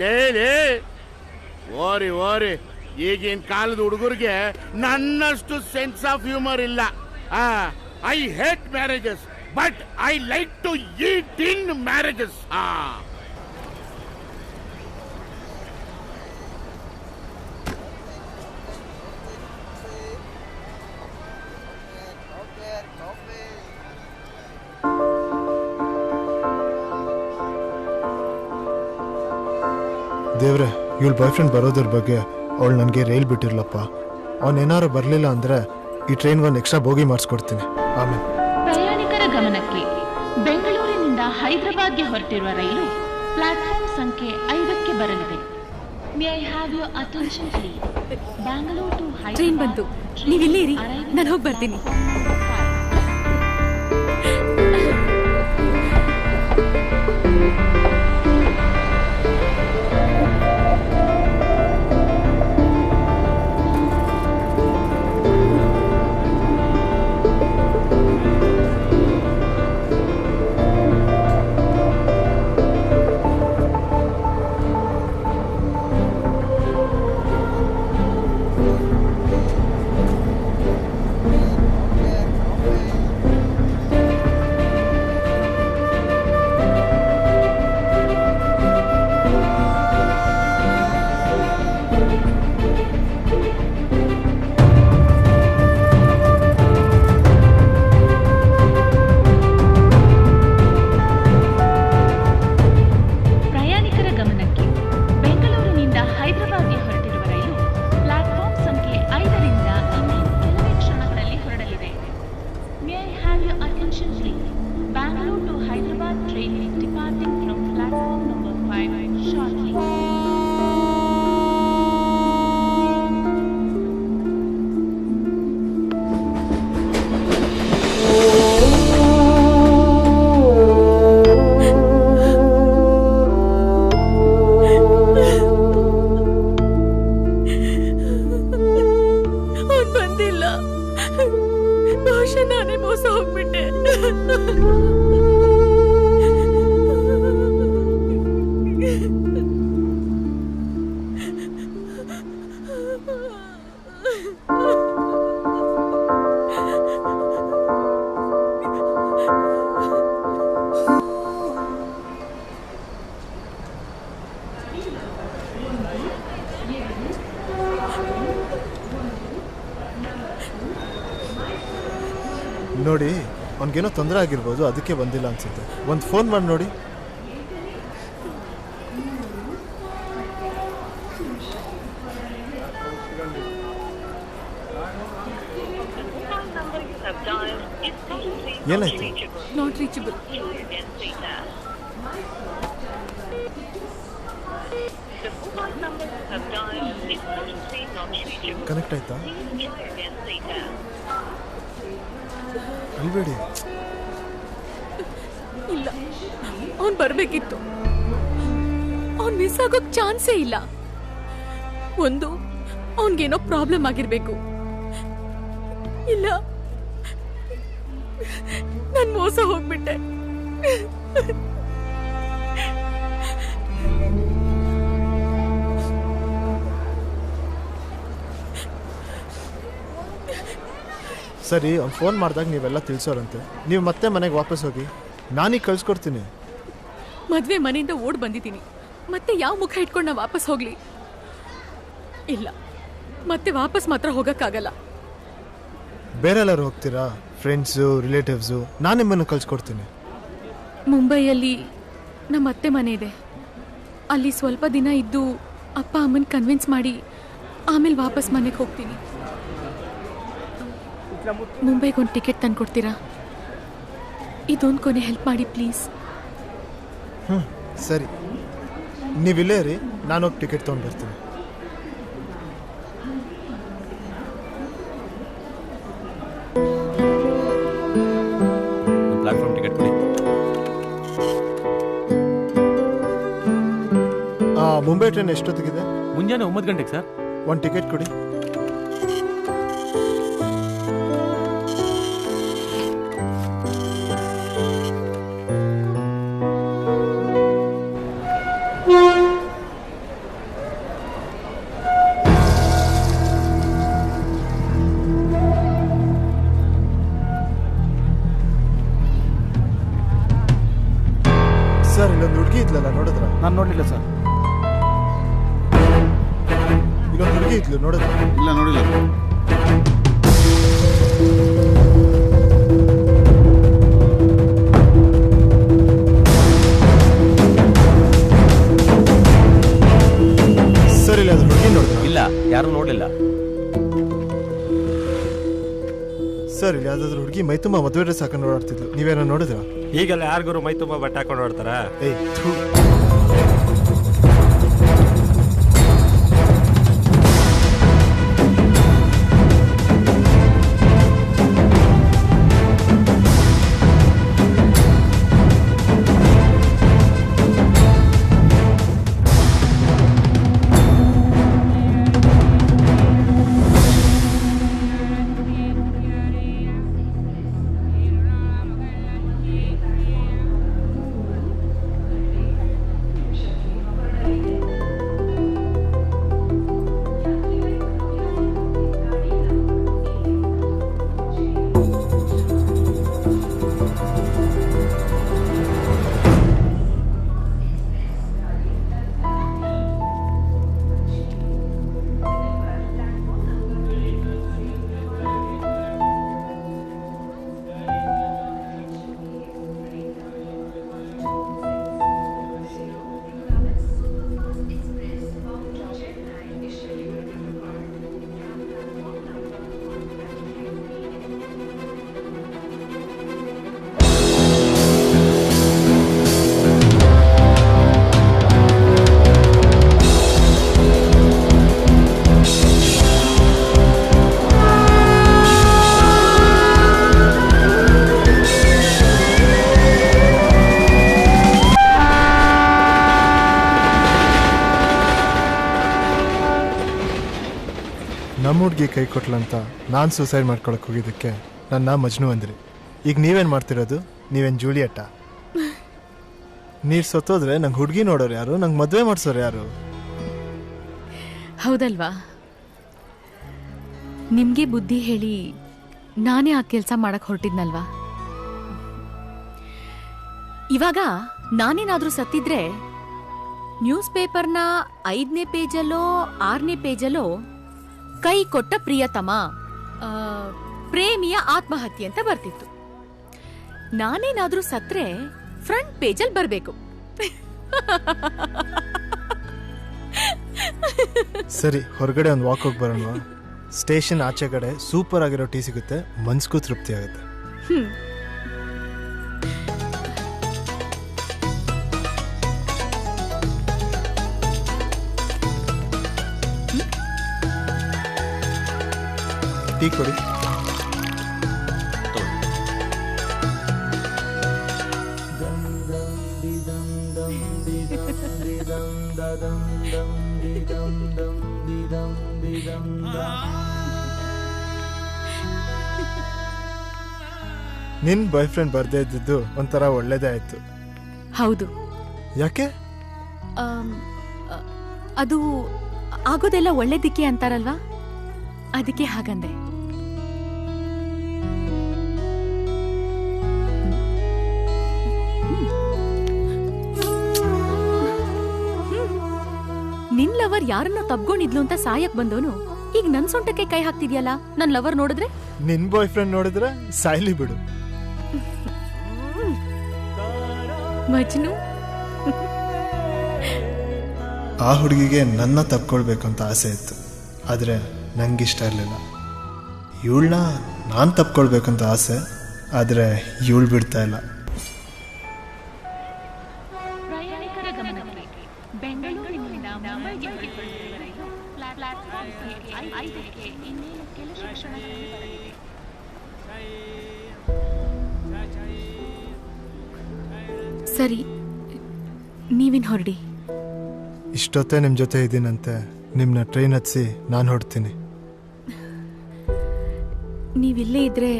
Speaker 5: ಲೇ ಓರಿ ಈಗಿನ ಕಾಲದ ಹುಡುಗರಿಗೆ ನನ್ನಷ್ಟು ಸೆನ್ಸ್ ಆಫ್ ಹ್ಯೂಮರ್ ಇಲ್ಲ. I hate marriages but I like to eat in marriages.
Speaker 6: ದೇವ್ರೆ, ಇವಳು ಬಾಯ್ ಫ್ರೆಂಡ್ ಬರೋದ್ರ ಬಗ್ಗೆ ಅವಳು ನನಗೆ ರೈಲ್ ಬಿಟ್ಟಿರ್ಲಪ್ಪ. ಅವನೇನಾರು ಬರಲಿಲ್ಲ ಅಂದರೆ ಈ ಟ್ರೈನ್ಗೆ ಒಂದು ಎಕ್ಸ್ಟ್ರಾ ಬೋಗಿ ಮಾಡಿಸ್ಕೊಡ್ತೀನಿ. ಆಮೇಲೆ
Speaker 14: ಪ್ರಯಾಣಿಕರ ಗಮನಕ್ಕೆ, ಬೆಂಗಳೂರಿನಿಂದ ಹೈದರಾಬಾದ್ಗೆ ಹೊರಟಿರುವ ರೈಲು ಪ್ಲಾಟ್ಫಾರ್ಮ್ ಸಂಖ್ಯೆ 5ಕ್ಕೆ ಬರಲಿದೆ. May I have your attention please. Bangalore to Hyderabad
Speaker 12: train ಬಂತು, ನೀವಿಲ್ಲೇ ಇರಿ, ನಾನು ಹೋಗಿ ಬರ್ತೀನಿ.
Speaker 14: May I have your attention please? Bangalore to Hyderabad train is departing from platform number 5 shortly.
Speaker 12: ಅವ್ನು ಬಂದಿಲ್ಲ. ಬಹುಶಃ ನಾನೇ ಮೋಸ ಹೋಗ್ಬಿಟ್ಟೆ.
Speaker 6: ನೋಡಿ, ಅವ್ನಿಗೇನೋ ತೊಂದರೆ ಆಗಿರ್ಬೋದು, ಅದಕ್ಕೆ ಬಂದಿಲ್ಲ ಅನ್ಸುತ್ತೆ. ಒಂದು ಫೋನ್ ಮಾಡಿ ನೋಡಿ. ಏನಾಯ್ತು?
Speaker 12: Not reachable.
Speaker 6: ಕನೆಕ್ಟ್ ಆಯ್ತಾ? ಅಲ್ಬೇಡಿ.
Speaker 12: ಇಲ್ಲ, ಅವ್ನು ಬರ್ಬೇಕಿತ್ತು. ಅವ್ನು ಮಿಸ್ ಆಗೋಕ್ ಚಾನ್ಸೇ ಇಲ್ಲ. ಒಂದು, ಅವನ್ಗೇನೋ ಪ್ರಾಬ್ಲಮ್ ಆಗಿರ್ಬೇಕು. ಇಲ್ಲ, ನಾನು ಮೋಸ ಹೋಗ್ಬಿಟ್ಟೆ.
Speaker 6: ಸರಿ, ಅವ್ನು ಫೋನ್ ಮಾಡಿದಾಗ ನೀವೆಲ್ಲ ತಿಳಿಸೋರಂತೆ. ನೀವು ಮತ್ತೆ ಮನೆಗೆ ವಾಪಸ್ ಹೋಗಿ, ನಾನೀಗ ಕಳ್ಸ್ಕೊಡ್ತೀನಿ.
Speaker 12: ಮದ್ವೆ ಮನೆಯಿಂದ ಓಡ್ ಬಂದಿದ್ದೀನಿ, ಮತ್ತೆ ಯಾವ ಮುಖ ಇಟ್ಕೊಂಡು ನಾ ವಾಪಸ್ ಹೋಗ್ಲಿ? ಇಲ್ಲ, ಮತ್ತೆ ವಾಪಸ್ ಮಾತ್ರ ಹೋಗಕ್ಕಾಗಲ್ಲ.
Speaker 6: ಬೇರೆ ಎಲ್ಲರೂ ಹೋಗ್ತೀರಾ? Friends, relatives? ನಾನು ನಿಮ್ಮನ್ನು ಕಳ್ಸ್ಕೊಡ್ತೀನಿ.
Speaker 12: ಮುಂಬೈಯಲ್ಲಿ ನಮ್ಮ ಅತ್ತೆ ಮನೆ ಇದೆ. ಅಲ್ಲಿ ಸ್ವಲ್ಪ ದಿನ ಇದ್ದು ಅಪ್ಪ ಅಮ್ಮನ ಕನ್ವಿನ್ಸ್ ಮಾಡಿ ಆಮೇಲೆ ವಾಪಸ್ ಮನೆಗೆ ಹೋಗ್ತೀನಿ. ಮುಂಬೈಗೆ ಒಂದು ಟಿಕೆಟ್ ತಂದು ಕೊಡ್ತೀರಾ? ಇದೊಂದು ಕೊನೆ ಹೆಲ್ಪ್ ಮಾಡಿ ಪ್ಲೀಸ್.
Speaker 6: ಸರಿ, ನೀವಿಲ್ಲೇ ರೀ, ನಾನು ಹೋಗಿ ಟಿಕೆಟ್ ತೊಗೊಂಡು ಬರ್ತೀನಿ.
Speaker 1: ಪ್ಲಾಟ್ಫಾರ್ಮ್ ಟಿಕೆಟ್ ಕೊಡಿ.
Speaker 6: ಮುಂಬೈ ಟ್ರೈನ್ ಎಷ್ಟೊತ್ತಿಗಿದೆ?
Speaker 1: ಮುಂಜಾನೆ 9 ಗಂಟೆಗೆ ಸರ್.
Speaker 6: ಒಂದು ಟಿಕೆಟ್ ಕೊಡಿ. ಸರ್, ಇಲ್ಲೊಂದು ಹುಡುಗಿ ಇದ್ಲಲ್ಲ, ನೋಡಿದ್ರ?
Speaker 9: ನಾನು ನೋಡಲಿಲ್ಲ ಸರ್.
Speaker 6: ಇಲ್ಲೊಂದು ಹುಡುಗಿ ಇದ್ಲು, ನೋಡಿದ್ರ?
Speaker 5: ಇಲ್ಲ, ನೋಡಿಲ್ಲ.
Speaker 6: ಸರ್, ಇಲ್ಲ, ಅದು ಹುಡುಗಿ ನೋಡಿದ್ರ?
Speaker 1: ಇಲ್ಲ, ಯಾರು ನೋಡಲಿಲ್ಲ
Speaker 6: ಸರ್. ಇಲ್ಲಿ ಯಾವ್ದಾದ್ರು ಹುಡುಗಿ ಮೈ ತುಂಬ ಮದುವೆ ಡ್ರೆಸ್ ಹಾಕೊಂಡು ಓಡಾಡ್ತಿದ್ಲು, ನೀವೇನೋ ನೋಡಿದ್ರ?
Speaker 13: ಈಗೆಲ್ಲ ಯಾರಿಗೂ ಮೈ ತುಂಬ ಬಟ್ಟೆ ಹಾಕೊಂಡು ಓಡ್ತಾರ?
Speaker 6: ಏಯ್, ಥೂ. ಹುಡುಗಿ ಕೈ ಕೊಟ್ಲಂತ ನಾನು ಸೂಸೈಡ್ ಮಾಡ್ಕೊಳಕ್ಕೆ ಹೋಗಿದ್ದಕ್ಕೆ ನನ್ನ ಮಜ್ನು ಅಂದ್ರಿ. ಈಗ ನೀವೇನು ಮಾಡ್ತಿರೋದು? ನೀವೇನು ಜೂಲಿಯಟ್ಟಾ? ನೀರು ಸತ್ತೋದ್ರೆ ನಂಗೆ ಹುಡುಗಿ ನೋಡೋರು ಯಾರು? ನಂಗೆ ಮದುವೆ ಮಾಡಿಸೋರು ಯಾರು?
Speaker 12: ಹೌದಲ್ವಾ? ನಿಮ್ಗೆ ಬುದ್ಧಿ ಹೇಳಿ ನಾನೇ ಆ ಕೆಲಸ ಮಾಡಕ್ ಹೊರಟಿದ್ನಲ್ವಾ? ಇವಾಗ ನಾನೇನಾದ್ರೂ ಸತ್ತಿದ್ರೆ ನ್ಯೂಸ್ ಪೇಪರ್ನ 5ನೇ ಪೇಜಲ್ಲೋ 6ನೇ ಪೇಜಲ್ಲೋ ಕೈ ಕೊಟ್ಟ ಪ್ರಿಯತಮ ಪ್ರೇಮಿಯ ಆತ್ಮಹತ್ಯೆ ಅಂತ ಬರ್ತಿತ್ತು. ನಾನೇನಾದ್ರೂ ಸತ್ರೆ ಫ್ರಂಟ್ ಪೇಜಲ್ಲಿ ಬರ್ಬೇಕು.
Speaker 6: ಸರಿ, ಹೊರಗಡೆ ಒಂದು ವಾಕ್ ಹೋಗಿ ಬರೋಣ. ಸ್ಟೇಷನ್ ಆಚೆ ಕಡೆ ಸೂಪರ್ ಆಗಿರೋ ಟೀ ಸಿಗುತ್ತೆ, ಮನ್ಸ್ಗೂ ತೃಪ್ತಿ ಆಗುತ್ತೆ. ಟೀ ಕೊಡಿ. ನಿನ್ ಬಾಯ್ ಫ್ರೆಂಡ್ ಬರ್ದೇ ಇದ್ದಿದ್ದು ಒಂಥರ ಒಳ್ಳೇದೇ ಆಯ್ತು.
Speaker 12: ಹೌದು.
Speaker 6: ಯಾಕೆ?
Speaker 12: ಅದು ಆಗೋದೆಲ್ಲ ಒಳ್ಳೇದಿಕ್ಕೆ ಅಂತಾರಲ್ವಾ, ಅದಕ್ಕೆ ಹಾಗಂದೆ. ನಿನ್ ಲವರ್ ಯಾರನ್ನ ತಬ್ಕೊಂಡಿದ್ಲು ಅಂತ ಸಾಯಕ್ ಬಂದವನು ಈಗ ನನ್ ಸೊಂಟಕ್ಕೆ ಕೈ ಹಾಕ್ತಿದ್ಯಲ್ಲ. ನನ್ ಲವರ್ ನೋಡಿದ್ರೆ?
Speaker 6: ನಿನ್ ಬಾಯ್ ಫ್ರೆಂಡ್ ನೋಡಿದ್ರೆ ಸಾಯ್ಲಿ ಬಿಡು.
Speaker 12: ಮಜ್ನು,
Speaker 6: ಆ ಹುಡುಗಿಗೆ ನನ್ನ ತಪ್ಕೊಳ್ಬೇಕಂತ ಆಸೆ ಇತ್ತು, ಆದರೆ ನಂಗಿಷ್ಟ ಇರಲಿಲ್ಲ. ಇವಳನ್ನ ನಾನು ತಪ್ಕೊಳ್ಬೇಕಂತ ಆಸೆ, ಆದರೆ ಇವಳು ಬಿಡ್ತಾ ಇಲ್ಲ.
Speaker 14: ಪ್ರಯಾಣಿಕರ ಗಮನಕ್ಕೆ ಬೆಂಗಳೂರಿನಿಂದ ಮುಂಬೈಗೆ ಹೊರಟಿರುವ ರೈಲು ಪ್ಲಾಟ್ಫಾರ್ಮ್ ಸಂಖ್ಯೆ 5ಕ್ಕೆ ಇನ್ನೇನು ಕೆಲ ಕ್ಷಣಗಳಲ್ಲಿ ಬರಲಿದೆ.
Speaker 12: ಸರಿ, ನೀವಿನ್ ಹೊರಡಿ.
Speaker 6: ಇಷ್ಟೊತ್ತೇ ನಿಮ್ಮ ಜೊತೆ ಇದ್ದೀನಂತೆ ನಿಮ್ಮನ್ನ ಟ್ರೈನ್ ಹತ್ಸಿ ನಾನು ಹೊಡ್ತೀನಿ.
Speaker 12: ನೀವಿಲ್ಲೇ ಇದ್ರೆ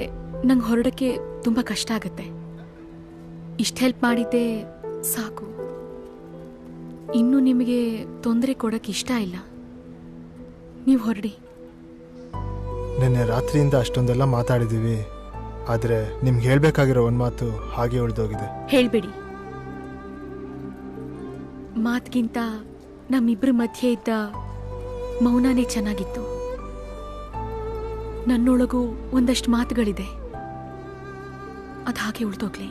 Speaker 12: ನಂಗೆ ಹೊರಡಕ್ಕೆ ತುಂಬ ಕಷ್ಟ ಆಗುತ್ತೆ. ಇಷ್ಟು ಹೆಲ್ಪ್ ಮಾಡಿದ್ದೆ ಸಾಕು. ಇನ್ನು ನಿಮಗೆ ತೊಂದರೆ ಕೊಡಕ್ಕೆ ಇಷ್ಟ ಇಲ್ಲ. ನೀವು ಹೊರಡಿ.
Speaker 6: ನಿನ್ನೆ ರಾತ್ರಿಯಿಂದ ಅಷ್ಟೊಂದೆಲ್ಲ ಮಾತಾಡಿದ್ದೀವಿ, ಆದರೆ ನಿಮ್ಗೆ ಹೇಳಬೇಕಾಗಿರೋ ಒಂದು ಮಾತು ಹಾಗೆ ಉಳಿದೋಗಿದೆ.
Speaker 12: ಹೇಳ್ಬೇಡಿ. ಮಾತ್ಗಿಂತ ನಮ್ಮಿಬ್ರ ಮಧ್ಯೆ ಇದ್ದ ಮೌನನೇ ಚೆನ್ನಾಗಿತ್ತು. ನನ್ನೊಳಗೂ ಒಂದಷ್ಟು ಮಾತುಗಳಿದೆ, ಅದು ಹಾಗೆ ಉಳಿದೋಗ್ಲಿ.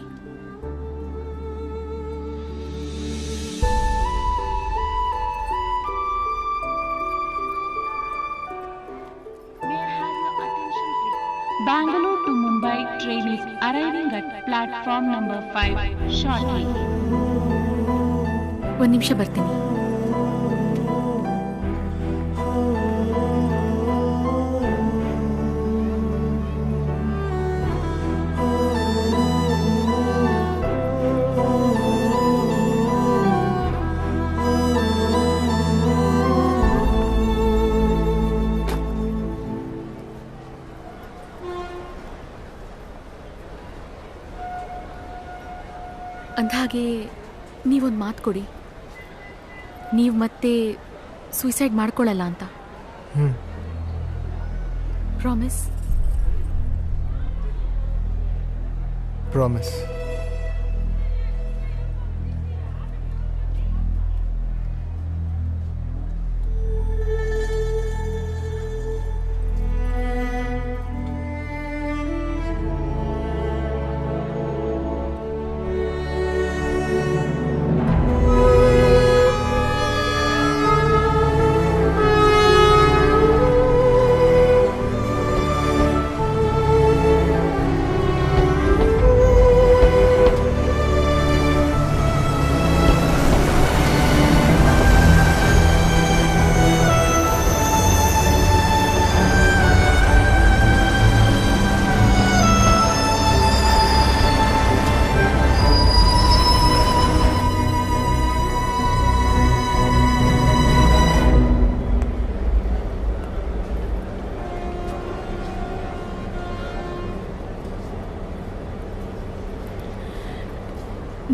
Speaker 14: Bangalore to Mumbai train is arriving at platform number 5 shortly.
Speaker 12: ಒಂದು ನಿಮಿಷ ಬರ್ತೀನಿ. ಅಂದ್ಹಾಗೆ ನೀವೊಂದು ಮಾತು ಕೊಡಿ, ನೀವು ಮತ್ತೆ ಸೂಸೈಡ್ ಮಾಡ್ಕೊಳ್ಳಲ್ಲ ಅಂತ. ಪ್ರಾಮಿಸ್?
Speaker 6: ಪ್ರಾಮಿಸ್.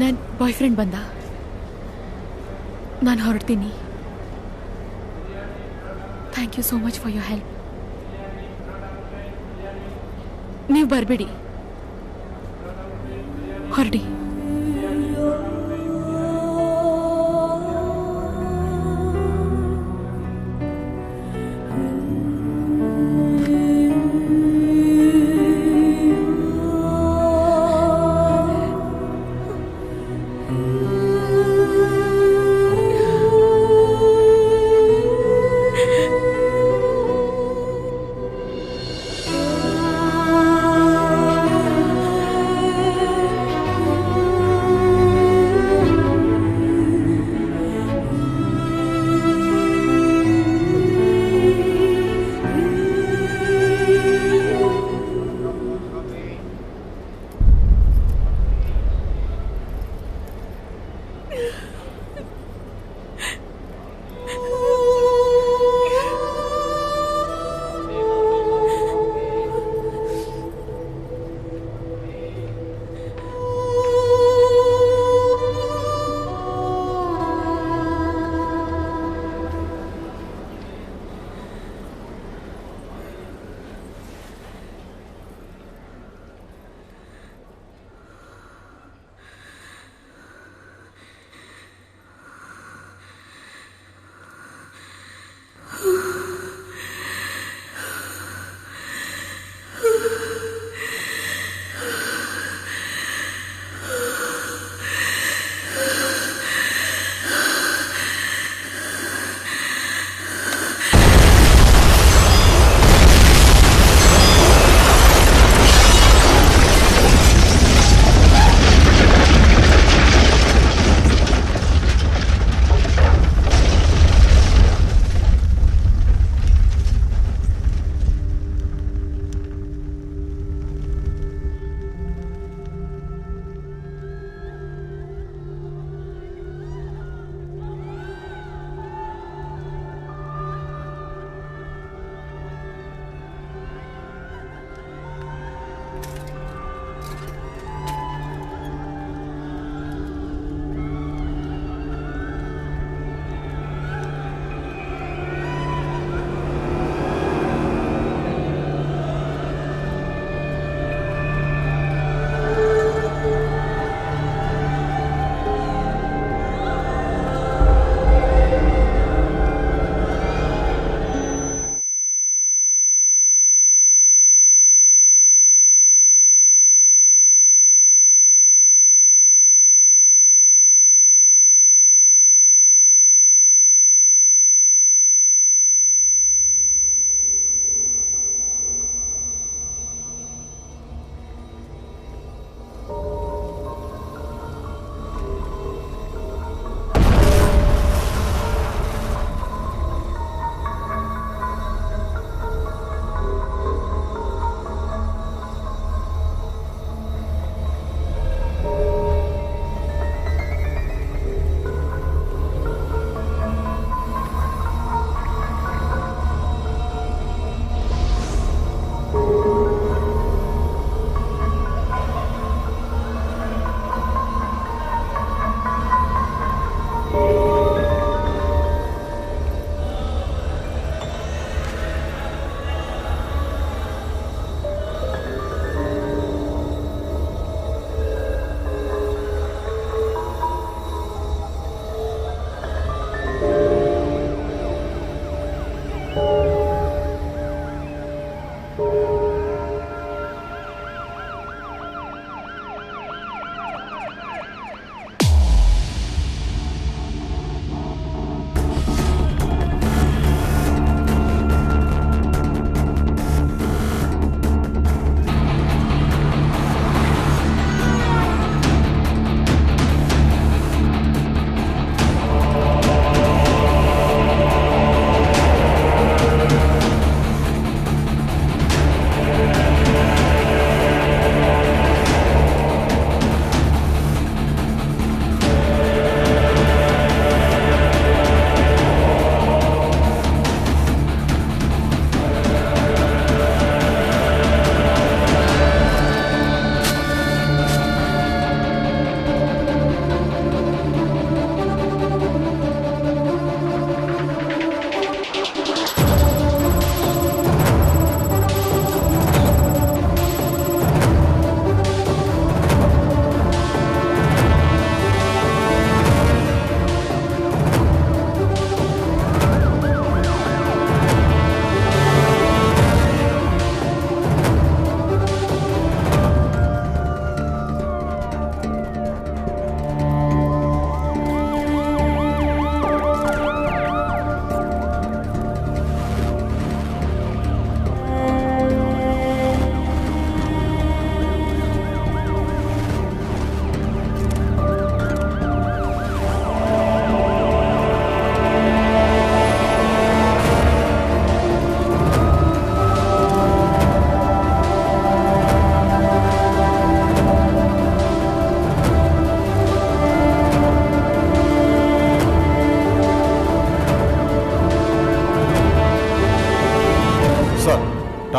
Speaker 12: ನನ್ನ ಬಾಯ್ ಫ್ರೆಂಡ್ ಬಂದ. ನಾನು ಹೊರಡ್ತೀನಿ. Thank you so much for your help. ನೀವು ಬರಬೇಡಿ, ಹೊರಡಿ.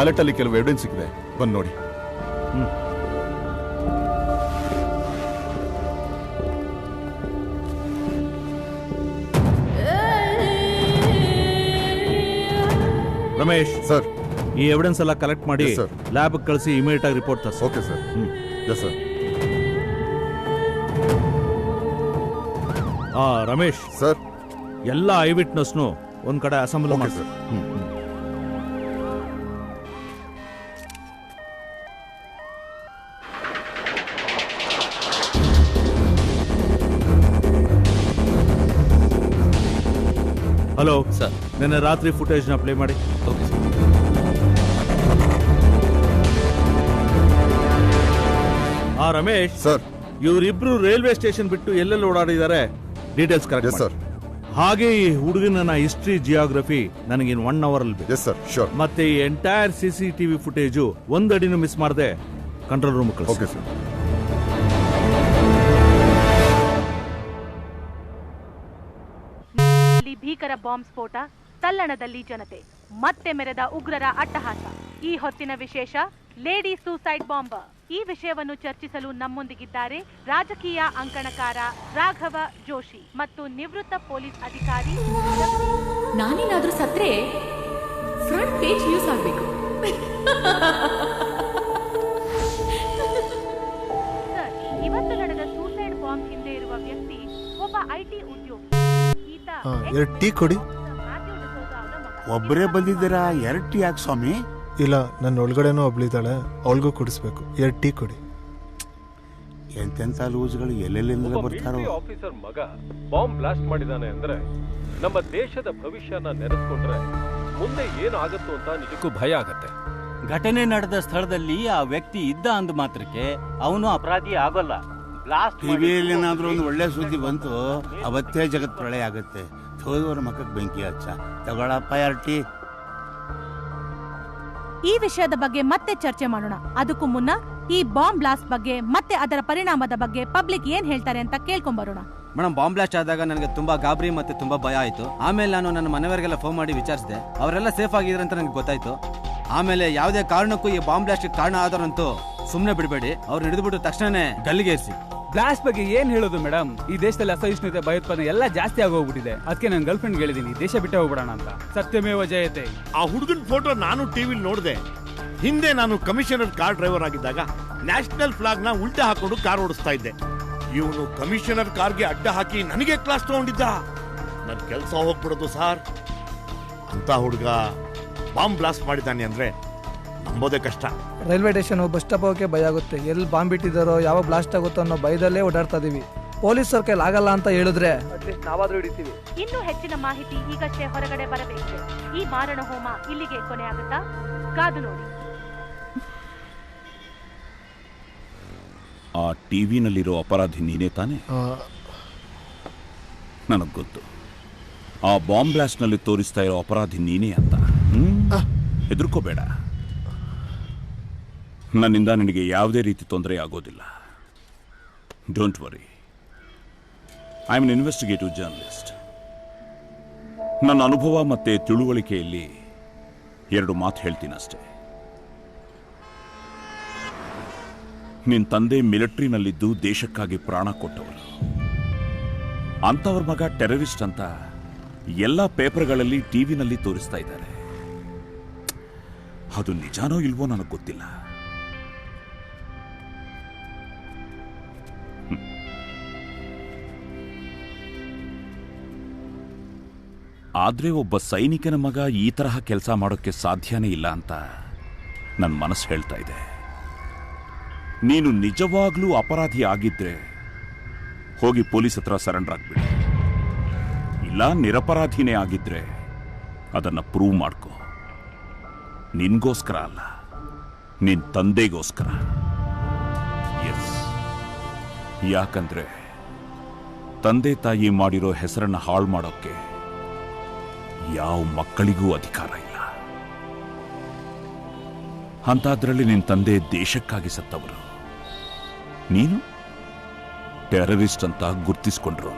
Speaker 15: ವ್ಯಾಲೆಟ್ ಅಲ್ಲಿ ಕೆಲವು ಎವಿಡೆನ್ಸ್ ಸಿಕ್ಕಿದೆ, ಬಂದು ನೋಡಿ.
Speaker 16: ರಮೇಶ್
Speaker 15: ಸರ್,
Speaker 16: ಈ ಎವಿಡೆನ್ಸ್ ಎಲ್ಲ ಕಲೆಕ್ಟ್ ಮಾಡಿ
Speaker 15: Yes, sir.
Speaker 16: ಲ್ಯಾಬ್ ಕಳಿಸಿ ಇಮಿಡಿಯೇಟ್ ಆಗಿ ರಿಪೋರ್ಟ್ ತರ್ಸಿ.
Speaker 15: Okay sir. Yes sir.
Speaker 16: Ramesh
Speaker 15: sir,
Speaker 16: ಎಲ್ಲ ಐ ವಿಟ್ನೆಸ್ನು ಒಂದ್ ಕಡೆ ಅಸೆಂಬಲ್ ಮಾಡಿ
Speaker 15: ಸರ್.
Speaker 16: ಹಲೋ ಸರ್, ನಿನ್ನೆ ರಾತ್ರಿ ಫುಟೇಜ್ ನ ಪ್ಲೇ ಮಾಡಿ.
Speaker 17: Okay sir.
Speaker 16: ರಮೇಶ್
Speaker 15: ಸರ್,
Speaker 16: ಇವರಿಬ್ರು ರೈಲ್ವೆ ಸ್ಟೇಷನ್ ಬಿಟ್ಟು ಎಲ್ಲೆಲ್ಲಿ ಓಡಾಡಿದ್ದಾರೆ ಡೀಟೇಲ್ಸ್ ಕರೆಕ್ಟ್
Speaker 15: ಸರ್.
Speaker 16: ಹಾಗೆ ಈ ಹುಡುಗನ ಹಿಸ್ಟ್ರಿ ಜಿಯೋಗ್ರಫಿ ನನಗೆ ಇನ್ 1 hour ಅಲ್ಲಿ ಬೇಕು.
Speaker 15: Yes sir, sure.
Speaker 16: ಮತ್ತೆ ಈ ಎಂಟೈರ್ CCTV ಫುಟೇಜು ಒಂದಡಿನೂ ಮಿಸ್ ಮಾಡದೆ ಕಂಟ್ರೋಲ್ ರೂಮ್ ಕಳಿಸಿ.
Speaker 15: Okay sir.
Speaker 18: ಭೀಕರ ಬಾಂಬ್ ಸ್ಫೋಟ, ತಲ್ಲಣದಲ್ಲಿ ಜನತೆ, ಮತ್ತೆ ಮೆರೆದ ಉಗ್ರರ ಅಟ್ಟಹಾಸ. ಈ ಹೊತ್ತಿನ ವಿಶೇಷ ಲೇಡಿ ಸೂಸೈಡ್ ಬಾಂಬರ್. ಈ ವಿಷಯವನ್ನು ಚರ್ಚಿಸಲು ನಮ್ಮೊಂದಿಗಿದ್ದಾರೆ ರಾಜಕೀಯ ಅಂಕಣಕಾರ ರಾಘವ ಜೋಶಿ ಮತ್ತು ನಿವೃತ್ತ ಪೊಲೀಸ್ ಅಧಿಕಾರಿ.
Speaker 12: ನಾನೇನಾದ್ರೂ ಸತ್ರೆ ಫ್ರಂಟ್ ಪೇಜ್ ಯೂಸ್ ಆಗ್ಬೇಕು.
Speaker 18: ಸರ್, ಇವತ್ತು ನಡೆದ ಸೂಸೈಡ್ ಬಾಂಬ್ ಹಿಂದೆ ಇರುವ ವ್ಯಕ್ತಿ ಒಬ್ಬ IT ಉದ್ಯೋಗಿ. ಈತ
Speaker 6: 2 ಟೀ ಕೊಡಿ.
Speaker 5: ಒಬ್ಬರೇ ಬಂದಿದ್ದೀರಾ? 2 ಟೀ ಯಾಕೆ ಸ್ವಾಮಿ?
Speaker 6: ಇಲ್ಲ, ನನ್ನ ಒಳಗಡೆನೂ ಒಬ್ಳಿದ್ದಾಳೆ, ಅವಳಿಗೂ ಕುಡಿಸ್ಬೇಕು. 2 ಟೀ ಕೊಡಿ.
Speaker 5: ಎಂತೆಂಥ ಲೂಸ್ಗಳು ಎಲ್ಲೆಲ್ಲಿಂದ ಬರ್ತಾರೋ.
Speaker 19: ಆಫೀಸರ್ ಮಗ ಬಾಂಬ್ ಬ್ಲಾಸ್ಟ್ ಮಾಡಿದಾನೆ ಅಂದ್ರೆ ನಮ್ಮ ದೇಶದ ಭವಿಷ್ಯನ ನೆನೆಸ್ಕೊಂಡ್ರೆ ಮುಂದೆ ಏನಾಗುತ್ತೋ ಅಂತ ನಿಜಕ್ಕೂ ಭಯ ಆಗತ್ತೆ.
Speaker 20: ಘಟನೆ ನಡೆದ ಸ್ಥಳದಲ್ಲಿ ಆ ವ್ಯಕ್ತಿ ಇದ್ದ ಅಂದ ಮಾತ್ರಕ್ಕೆ ಅವನು ಅಪರಾಧಿ ಆಗೋಲ್ಲ. ಬ್ಲಾಸ್ಟ್
Speaker 5: ಟಿವಿಯಲ್ಲಿ ಏನಾದ್ರೂ ಒಂದು ಒಳ್ಳೆ ಸುದ್ದಿ ಬಂತು, ಅವತ್ತೇ ಜಗತ್ ಪ್ರಳಯ ಆಗುತ್ತೆ. ಹೋದವರ ಮಕ್ಕಕ್ಕೆ ಬೆಂಕಿ ಹಚ್ಚ. ತಗೊಳಪ್ಪ 2 ಟೀ.
Speaker 18: ಈ ವಿಷಯದ ಬಗ್ಗೆ ಮತ್ತೆ ಚರ್ಚೆ ಮಾಡೋಣ. ಅದಕ್ಕೂ ಮುನ್ನ ಈ ಬಾಂಬ್ ಬ್ಲಾಸ್ಟ್ ಬಗ್ಗೆ ಮತ್ತೆ ಅದರ ಪರಿಣಾಮದ ಬಗ್ಗೆ ಪಬ್ಲಿಕ್ ಏನ್ ಹೇಳ್ತಾರೆ ಅಂತ ಕೇಳ್ಕೊಂಬರೋಣ.
Speaker 20: ಮೇಡಮ್, ಬಾಂಬ್ ಬ್ಲಾಸ್ಟ್ ಆದಾಗ ನನಗೆ ತುಂಬಾ ಗಾಬರಿ ಮತ್ತೆ ತುಂಬಾ ಭಯ ಆಯ್ತು. ಆಮೇಲೆ ನಾನು ನನ್ನ ಮನೆಯವರಿಗೆಲ್ಲ ಫೋನ್ ಮಾಡಿ ವಿಚಾರಿಸಿದೆ. ಅವರೆಲ್ಲ ಸೇಫ್ ಆಗಿದ್ರೆ ಅಂತ ನನಗೆ ಗೊತ್ತಾಯ್ತು. ಆಮೇಲೆ ಯಾವುದೇ ಕಾರಣಕ್ಕೂ ಈ ಬಾಂಬ್ ಬ್ಲಾಸ್ಟ್ ಕಾರಣ ಆದರಂತೂ ಸುಮ್ಮನೆ ಬಿಡಬೇಡಿ, ಅವ್ರು ಹಿಡಿದ್ಬಿಟ್ಟು ತಕ್ಷಣನೇ ಗಲ್ಲಿಗೇರಿಸಿ.
Speaker 9: ಬ್ಲಾಸ್ಟ್ ಬಗ್ಗೆ ಏನ್ ಹೇಳೋದು ಮೇಡಮ್? ಈ ದೇಶದಲ್ಲಿ ಅಸಹಿಷ್ಣುತೆ, ಭಯೋತ್ಪಾದನೆ ಎಲ್ಲ ಜಾಸ್ತಿ ಆಗೋಗ್ಬಿಟ್ಟಿದೆ. ಅದಕ್ಕೆ ನನ್ನ ಗರ್ಲ್ ಫ್ರೆಂಡ್ ಹೇಳಿದೀನಿ ದೇಶ ಬಿಟ್ಟೆ ಹೋಗ್ಬಿಡೋಣ ಅಂತ. ಸತ್ಯಮೇವ ಜಯತೆ.
Speaker 21: ಆ ಹುಡುಗನ ಫೋಟೋ ನಾನು ಟಿವಿಲಿ ನೋಡಿದೆ. ಹಿಂದೆ ನಾನು ಕಮಿಷನರ್ ಕಾರ್ ಡ್ರೈವರ್ ಆಗಿದ್ದಾಗ ನ್ಯಾಷನಲ್ ಫ್ಲಾಗ್ ನ ಉಲ್ಟಾ ಹಾಕೊಂಡು ಕಾರ್ ಓಡಿಸ್ತಾ ಇದ್ದೆ. ಇವನು ಕಮಿಷನರ್ ಕಾರ್ಗೆ ಅಡ್ಡ ಹಾಕಿ ನನಗೆ ಕ್ಲಾಸ್ ತಗೊಂಡಿದ್ದ. ನನ್ನ ಕೆಲಸ ಹೋಗ್ಬಿಡೋದು ಸಾರ್. ಅಂತ ಹುಡುಗ ಬಾಂಬ್ ಬ್ಲಾಸ್ಟ್ ಮಾಡಿದ್ದಾನೆ ಅಂದ್ರೆ ನಂಬೋದೇ ಕಷ್ಟ.
Speaker 2: ರೈಲ್ವೆ ಸ್ಟೇಷನ್ ಬಸ್ ಸ್ಟಾಪ್ ಹೋಗಕ್ಕೆ ಭಯ ಆಗುತ್ತೆ. ಎಲ್ಲಿ ಬಾಂಬ್ ಬಿಟ್ಟಿದ್ದಾರೋ, ಯಾವಾಗ ಬ್ಲಾಸ್ಟ್ ಆಗುತ್ತೋ ಅನ್ನೋ ಭಯದಲ್ಲೇ ಓಡಾಡ್ತಾ ಇದೀವಿ. ಪೊಲೀಸರ ಕೈಲಿ ಆಗಲ್ಲ ಅಂತ ಹೇಳಿದ್ರೆ ನಾವಾದ್ರೂ ಹಿಡಿತೀವಿ.
Speaker 18: ಇನ್ನೂ ಹೆಚ್ಚಿನ ಮಾಹಿತಿ ಈಗಷ್ಟೇ ಹೊರಗಡೆ ಬರಬೇಕಿದೆ. ಈ ಮಾರಣ ಹೋಮ ಇಲ್ಲಿಗೆ ಕೊನೆ ಆಗುತ್ತಾ? ಕಾದು ನೋಡಿ.
Speaker 22: ಆ ಟಿವಿನಲ್ಲಿರೋ ಅಪರಾಧಿ ನೀನೇ ತಾನೆ? ನನಗೆ ಗೊತ್ತು. ಆ ಬಾಂಬ್ ಬ್ಲಾಸ್ಟ್ನಲ್ಲಿ ತೋರಿಸ್ತಾ ಇರೋ ಅಪರಾಧಿ ನೀನೇ ಅಂತ. ಹೆದರ್ಕೋಬೇಡ, ನನ್ನಿಂದ ನಿನಗೆ ಯಾವುದೇ ರೀತಿ ತೊಂದರೆ ಆಗೋದಿಲ್ಲ. Don't worry, I am an investigative journalist. ನನ್ನ ಅನುಭವ ಮತ್ತೆ ತಿಳುವಳಿಕೆಯಲ್ಲಿ 2 ಮಾತು ಹೇಳ್ತೀನಷ್ಟೇ. ನಿನ್ನ ತಂದೆ ಮಿಲಿಟರಿನಲ್ಲಿದ್ದು ದೇಶಕ್ಕಾಗಿ ಪ್ರಾಣ ಕೊಟ್ಟವರು. ಅಂಥವ್ರ ಮಗ ಟೆರರಿಸ್ಟ್ ಅಂತ ಎಲ್ಲ ಪೇಪರ್ಗಳಲ್ಲಿ ಟಿವಿನಲ್ಲಿ ತೋರಿಸ್ತಾ ಇದ್ದಾರೆ. ಅದು ನಿಜಾನೋ ಇಲ್ವೋ ನನಗೆ ಗೊತ್ತಿಲ್ಲ. ಆದ್ರೆ ಒಬ್ಬ ಸೈನಿಕನ ಮಗ ಈ ತರಹ ಕೆಲಸ ಮಾಡೋಕ್ಕೆ ಸಾಧ್ಯನೇ ಇಲ್ಲ ಅಂತ ನನ್ನ ಮನಸ್ಸು ಹೇಳ್ತಾ ಇದೆ. ನೀನು ನಿಜವಾಗ್ಲೂ ಅಪರಾಧಿ ಆಗಿದ್ರೆ ಹೋಗಿ ಪೊಲೀಸ್ ಹತ್ರ ಸರೆಂಡರ್ ಆಗ್ಬಿಡು. ಇಲ್ಲ ನಿರಪರಾಧಿನೇ ಆಗಿದ್ರೆ ಅದನ್ನ ಪ್ರೂವ್ ಮಾಡ್ಕೋ. ನಿನ್ಗೋಸ್ಕರ ಅಲ್ಲ, ನಿನ್ ತಂದೆಗೋಸ್ಕರ. ಎಸ್, ಯಾಕಂದ್ರೆ ತಂದೆ ತಾಯಿ ಮಾಡಿರೋ ಹೆಸರನ್ನ ಹಾಳು ಮಾಡೋಕ್ಕೆ ಯಾವ ಮಕ್ಕಳಿಗೂ ಅಧಿಕಾರ ಇಲ್ಲ. ಅಂತಾದ್ರಲ್ಲಿ ನಿನ್ ತಂದೆ ದೇಶಕ್ಕಾಗಿ ಸತ್ತವರು, ನೀನು ಟೆರರಿಸ್ಟ್ ಅಂತ ಗುರ್ತಿಸ್ಕೊಂಡ್ರು.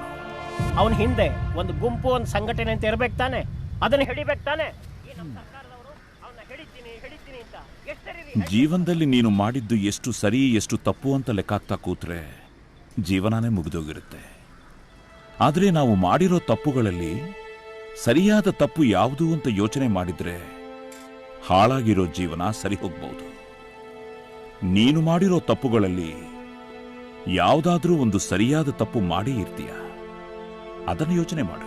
Speaker 23: ಅವನ ಹಿಂದೆ ಒಂದು ಗುಂಪು, ಒಂದು ಸಂಘಟನೆ ಅಂತ ಇರ್ಬೇಕು ತಾನೆ, ಅದನ್ನ ಹಿಡಿಬೇಕು ತಾನೆ. ಈ ನಮ್ಮ ಸರ್ಕಾರದವರು ಅವನ್ನ ಹಿಡಿತೀನಿ
Speaker 22: ಜೀವನದಲ್ಲಿ ನೀನು ಮಾಡಿದ್ದು ಎಷ್ಟು ಸರಿ ಎಷ್ಟು ತಪ್ಪು ಅಂತ ಲೆಕ್ಕಾಗ್ತಾ ಕೂತ್ರೆ ಜೀವನನೇ ಮುಗಿದೋಗಿರುತ್ತೆ. ಆದರೆ ನಾವು ಮಾಡಿರೋ ತಪ್ಪುಗಳಲ್ಲಿ ಸರಿಯಾದ ತಪ್ಪು ಯಾವುದು ಅಂತ ಯೋಚನೆ ಮಾಡಿದ್ರೆ ಹಾಳಾಗಿರೋ ಜೀವನ ಸರಿ ಹೋಗ್ಬಹುದು. ನೀನು ಮಾಡಿರೋ ತಪ್ಪುಗಳಲ್ಲಿ ಯಾವುದಾದ್ರೂ ಒಂದು ಸರಿಯಾದ ತಪ್ಪು ಮಾಡೇ ಇರ್ತೀಯ. ಅದನ್ನು ಯೋಚನೆ ಮಾಡು.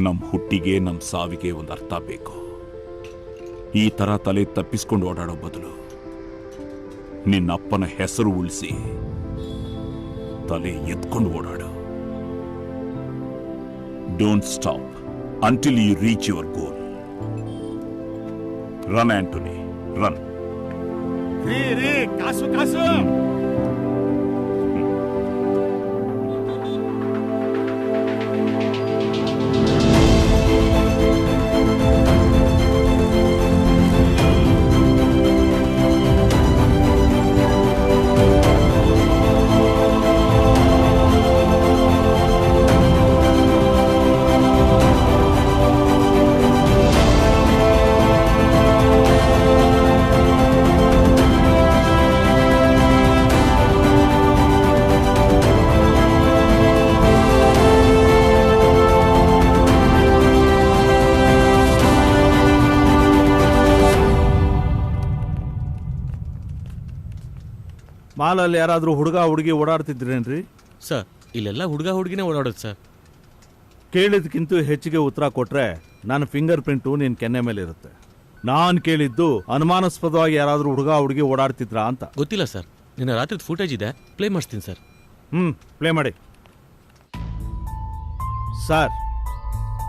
Speaker 22: ನಮ್ಮ ಹುಟ್ಟಿಗೆ ನಮ್ಮ ಸಾವಿಗೆ ಒಂದು ಅರ್ಥ ಬೇಕು. ಈ ತರ ತಲೆ ತಪ್ಪಿಸ್ಕೊಂಡು ಓಡಾಡೋ ಬದಲು ನಿನ್ನಪ್ಪನ ಹೆಸರು ಉಳಿಸಿ ತಲೆ ಎತ್ಕೊಂಡು ಓಡಾಡು. Don't stop until you reach your goal. Run Antony, run.
Speaker 21: ಕಾಸು ಕಾಸು.
Speaker 16: ಮಾಲಲ್ಲಿ ಯಾರಾದರೂ ಹುಡುಗ ಹುಡುಗಿ ಓಡಾಡ್ತಿದ್ರೇನ್ರಿ?
Speaker 4: ಸರ್, ಇಲ್ಲೆಲ್ಲ ಹುಡುಗ ಹುಡುಗಿನೇ ಓಡಾಡೋದು ಸರ್.
Speaker 16: ಕೇಳಿದ್ಕಿಂತ ಹೆಚ್ಚಿಗೆ ಉತ್ತರ ಕೊಟ್ರೆ ನನ್ನ ಫಿಂಗರ್ ಪ್ರಿಂಟು ನಿನ್ನ ಕೆನ್ನೆ ಮೇಲೆ ಇರುತ್ತೆ. ನಾನು ಕೇಳಿದ್ದು ಅನುಮಾನಾಸ್ಪದವಾಗಿ ಯಾರಾದರೂ ಹುಡುಗ ಹುಡುಗಿ ಓಡಾಡ್ತಿದ್ರಾ ಅಂತ.
Speaker 4: ಗೊತ್ತಿಲ್ಲ ಸರ್, ನಿನ್ನ ರಾತ್ರಿ ಫುಟೇಜ್ ಇದೆ, ಪ್ಲೇ ಮಾಡಿಸ್ತೀನಿ ಸರ್.
Speaker 16: ಪ್ಲೇ ಮಾಡಿ ಸರ್.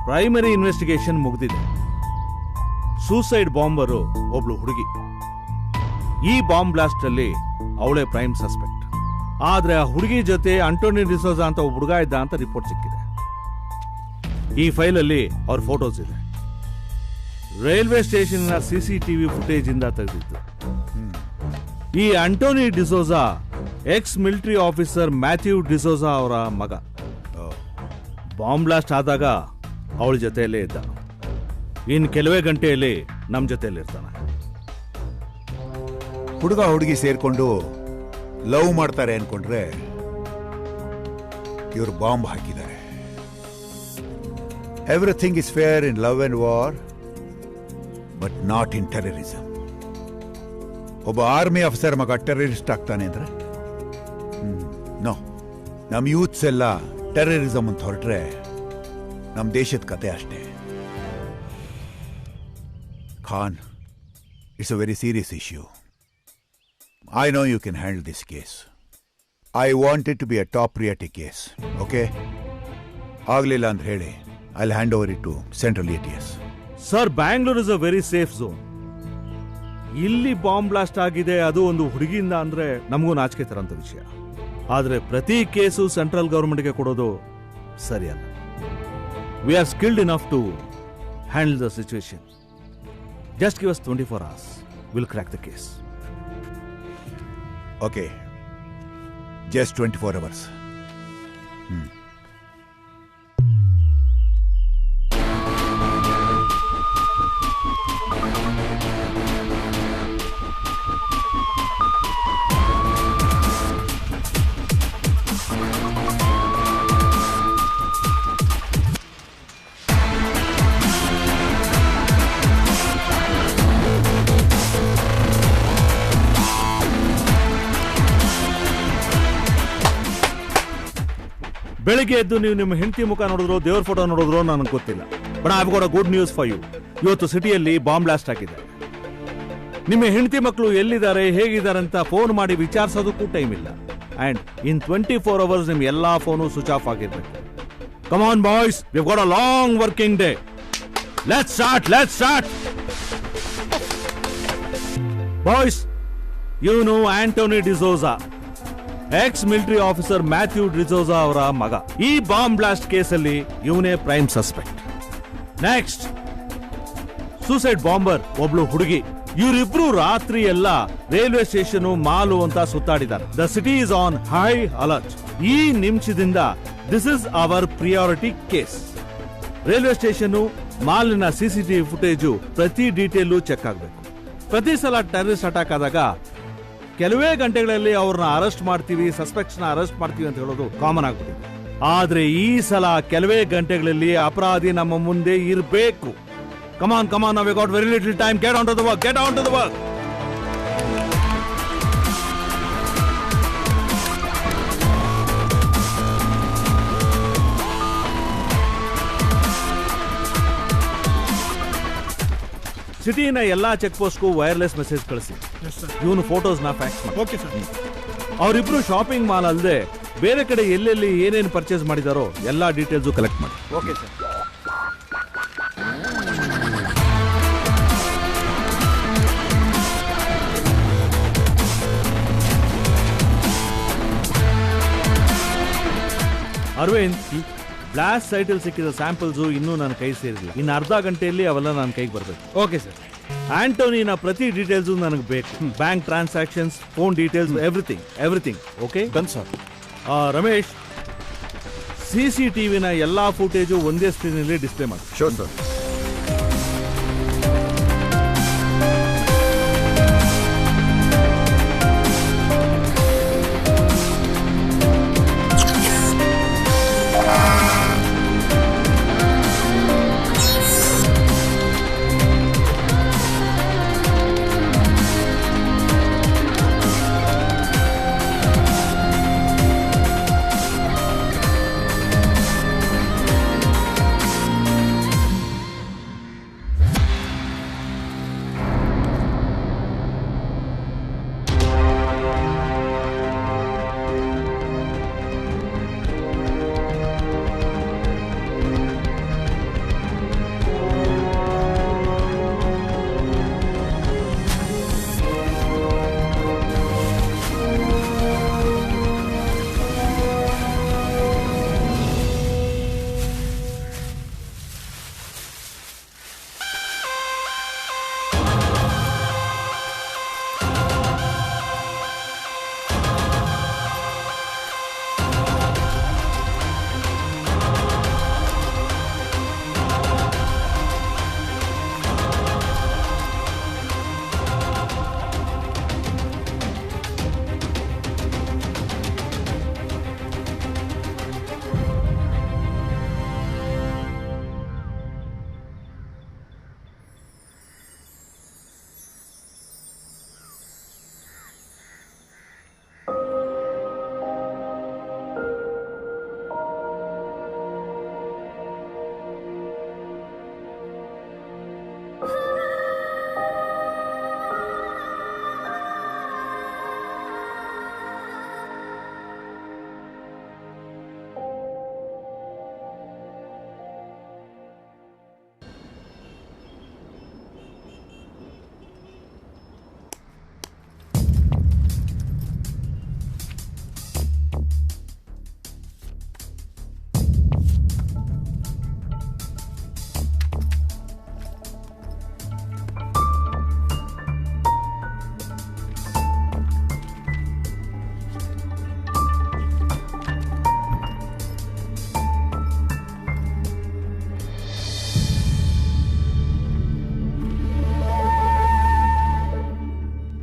Speaker 16: ಪ್ರೈಮರಿ ಇನ್ವೆಸ್ಟಿಗೇಷನ್ ಮುಗಿದಿದೆ. ಸೂಸೈಡ್ ಬಾಂಬರು ಒಬ್ಳು ಹುಡುಗಿ. ಈ ಬಾಂಬ್ ಬ್ಲಾಸ್ಟ್ ಅಲ್ಲಿ ಅವಳೇ ಪ್ರೈಮ್ ಸಸ್ಪೆಕ್ಟ್. ಆದ್ರೆ ಆ ಹುಡುಗಿ ಜೊತೆ ಆಂಟೋನಿ ಡಿಸೋಜಾ ಅಂತ ಒಬ್ಬ ಹುಡುಗ ಇದ್ದ ಅಂತ ರಿಪೋರ್ಟ್ ಸಿಕ್ಕಿದೆ. ಈ ಫೈಲಲ್ಲಿ ಅವ್ರ ಫೋಟೋಸ್ ಇದೆ. ರೈಲ್ವೆ ಸ್ಟೇಷನ್ CCTV ಫುಟೇಜ್ ಇಂದ ತೆಗೆದಿದ್ದು. ಈ Antony D'Souza ex military officer Matthew D'Souza ಅವರ ಮಗ. ಬಾಂಬ್ ಬ್ಲಾಸ್ಟ್ ಆದಾಗ ಅವಳ ಜೊತೆಯಲ್ಲೇ ಇದ್ದ. ಇನ್ನು ಕೆಲವೇ ಗಂಟೆಯಲ್ಲಿ ನಮ್ಮ ಜೊತೆಯಲ್ಲಿ ಇರ್ತಾನೆ.
Speaker 7: ಹುಡುಗ ಹುಡುಗಿ ಸೇರ್ಕೊಂಡು ಲವ್ ಮಾಡ್ತಾರೆ ಅನ್ಕೊಂಡ್ರೆ ಇವರು ಬಾಂಬ್ ಹಾಕಿದ್ದಾರೆ. Everything is fair in love and war, but not in terrorism. ಒಬ್ಬ ಆರ್ಮಿ ಆಫೀಸರ್ ಮಗ ಟೆರರಿಸ್ಟ್ ಆಗ್ತಾನೆ ಅಂದ್ರೆ ನೋ. ನಮ್ಮ ಯೂತ್ಸ್ ಎಲ್ಲ ಟೆರರಿಸಂ ಅಂತ ಹೊರಟ್ರೆ ನಮ್ಮ ದೇಶದ ಕತೆ ಅಷ್ಟೇ. Khan, it's a very serious issue. I know you can handle this case. I want it to be a top priority case. Okay? ಆಗ್ಲಿಲ್ಲ ಅಂತ ಹೇಳಿ I'll hand over it to Central ATS.
Speaker 16: Sir, Bangalore is a very safe zone. ಇಲ್ಲಿ ಬಾಂಬ್ ಬ್ಲಾಸ್ಟ್ ಆಗಿದೆ, ಅದು ಒಂದು ಹುಡುಗಿಯಿಂದ ಅಂದ್ರೆ ನಮಗೂ ನಾಚಿಕೆ ತರಂತ ವಿಷಯ. ಆದ್ರೆ ಪ್ರತಿ ಕೇಸು ಸೆಂಟ್ರಲ್ ಗವರ್ಮೆಂಟ್ಗೆ ಕೊಡೋದು ಸರಿಯಲ್ಲ. We are skilled enough to handle the situation. Just give us 24 hours. Will crack the case.
Speaker 7: Okay. Just 24 hours.
Speaker 16: ಬೆಳಿಗ್ಗೆ ಎದ್ದು ನೀವು ನಿಮ್ಮ ಹೆಂಡತಿ ಮುಖ ನೋಡಿದ್ರು, ದೇವ್ರ ಫೋಟೋ ನೋಡಿದ್ರು ನನಗೆ ಗೊತ್ತಿಲ್ಲ. But I have got a good news for you. ಇವತ್ತು ಸಿಟಿಯಲ್ಲಿ ಬಾಂಬ್ ಬ್ಲಾಸ್ಟ್ ಆಗಿದೆ. ನಿಮ್ಮ ಹೆಂಡತಿ ಮಕ್ಕಳು ಎಲ್ಲಿದ್ದಾರೆ, ಹೇಗಿದ್ದಾರೆ ಅಂತ ಫೋನ್ ಮಾಡಿ ವಿಚಾರಿಸೋದಕ್ಕೂ ಟೈಮ್ ಇಲ್ಲ. ಅಂಡ್ ಇನ್ 24 hours ನಿಮ್ ಎಲ್ಲಾ ಫೋನು ಸ್ವಿಚ್ ಆಫ್ ಆಗಿರ್ಬೇಕು. Come on boys, we have got a long working day. Let's start. Boys, you know Antony D'Souza, ex military officer Matthew D'Souza ಅವರ ಮಗ. ಈ ಬಾಂಬ್ ಬ್ಲಾಸ್ಟ್ ಕೇಸಲ್ಲಿ ಇವನೇ prime suspect. Next, suicide bomber ಒಬ್ಳು ಹುಡುಗಿ. ಇವರಿಬ್ರು ರಾತ್ರಿ ಎಲ್ಲ ರೈಲ್ವೆ ಸ್ಟೇಷನ್ ಮಾಲು ಅಂತ ಸುತ್ತಾಡಿದ್ದಾರೆ. The city is on high alert. ಈ ನಿಮಿಷದಿಂದ this is our priority case. Railway station ಮಾಲಿನ ಸಿಸಿಟಿವಿ ಫುಟೇಜು ಪ್ರತಿ ಡೀಟೇಲು ಚೆಕ್ ಆಗಬೇಕು. ಪ್ರತಿ ಸಲ ಟೆರರಿಸ್ಟ್ ಅಟ್ಯಾಕ್ ಆದಾಗ ಕೆಲವೇ ಗಂಟೆಗಳಲ್ಲಿ ಅವ್ರನ್ನ ಅರೆಸ್ಟ್ ಮಾಡ್ತೀವಿ, ಸಸ್ಪೆಕ್ಟ್ಸ್ನ ಅರೆಸ್ಟ್ ಮಾಡ್ತೀವಿ ಅಂತ ಹೇಳೋದು ಕಾಮನ್ ಆಗ್ಬಿಟ್ಟಿದೆ. ಆದ್ರೆ ಈ ಸಲ ಕೆಲವೇ ಗಂಟೆಗಳಲ್ಲಿ ಅಪರಾಧಿ ನಮ್ಮ ಮುಂದೆ ಇರಬೇಕು. ಕಮಾನ್ ಕಮಾನ್, ನಾವು got very little time. Get on to the work, get on to the work. ಸಿಟಿನ ಎಲ್ಲಾ ಚೆಕ್ ಪೋಸ್ಟ್ಗೂ ವೈರ್ಲೆಸ್ ಮೆಸೇಜ್ ಕಳಿಸಿ. ಇವನು ಫೋಟೋಸ್ನ ಫ್ಯಾಕ್ಸ್ ಮಾಡಿ.
Speaker 21: Okay sir.
Speaker 16: ಅವರಿಬ್ರು ಶಾಪಿಂಗ್ ಮಾಲ್ ಅಲ್ಲದೆ ಬೇರೆ ಕಡೆ ಎಲ್ಲೆಲ್ಲಿ ಏನೇನು ಪರ್ಚೇಸ್ ಮಾಡಿದಾರೋ ಎಲ್ಲಾ ಡೀಟೇಲ್ಸು ಕಲೆಕ್ಟ್ ಮಾಡಿ.
Speaker 21: Okay sir.
Speaker 16: ಅರವಿಂದ್, ಬ್ಲಾಸ್ಟ್ ಸೈಟಲ್ಲಿ ಸಿಕ್ಕಿದ ಸ್ಯಾಂಪಲ್ಸು ಇನ್ನೂ ನನ್ನ ಕೈ ಸೇರಿಲ್ಲ. ಇನ್ನು ಅರ್ಧ ಗಂಟೆಯಲ್ಲಿ ಅವೆಲ್ಲ ನನ್ನ ಕೈಗೆ ಬರಬೇಕು.
Speaker 21: Okay sir.
Speaker 16: ಆಂಟೋನಿನ ಪ್ರತಿ ಡೀಟೇಲ್ಸು ನನಗೆ ಬೇಕು. Bank transactions, phone details, everything. Okay
Speaker 15: done sir.
Speaker 16: Ramesh, CCTVನ ಎಲ್ಲಾ ಫುಟೇಜು ಒಂದೇ ಸ್ಕ್ರೀನಲ್ಲಿ ಡಿಸ್ಪ್ಲೇ ಮಾಡಿ.
Speaker 15: Sure sir.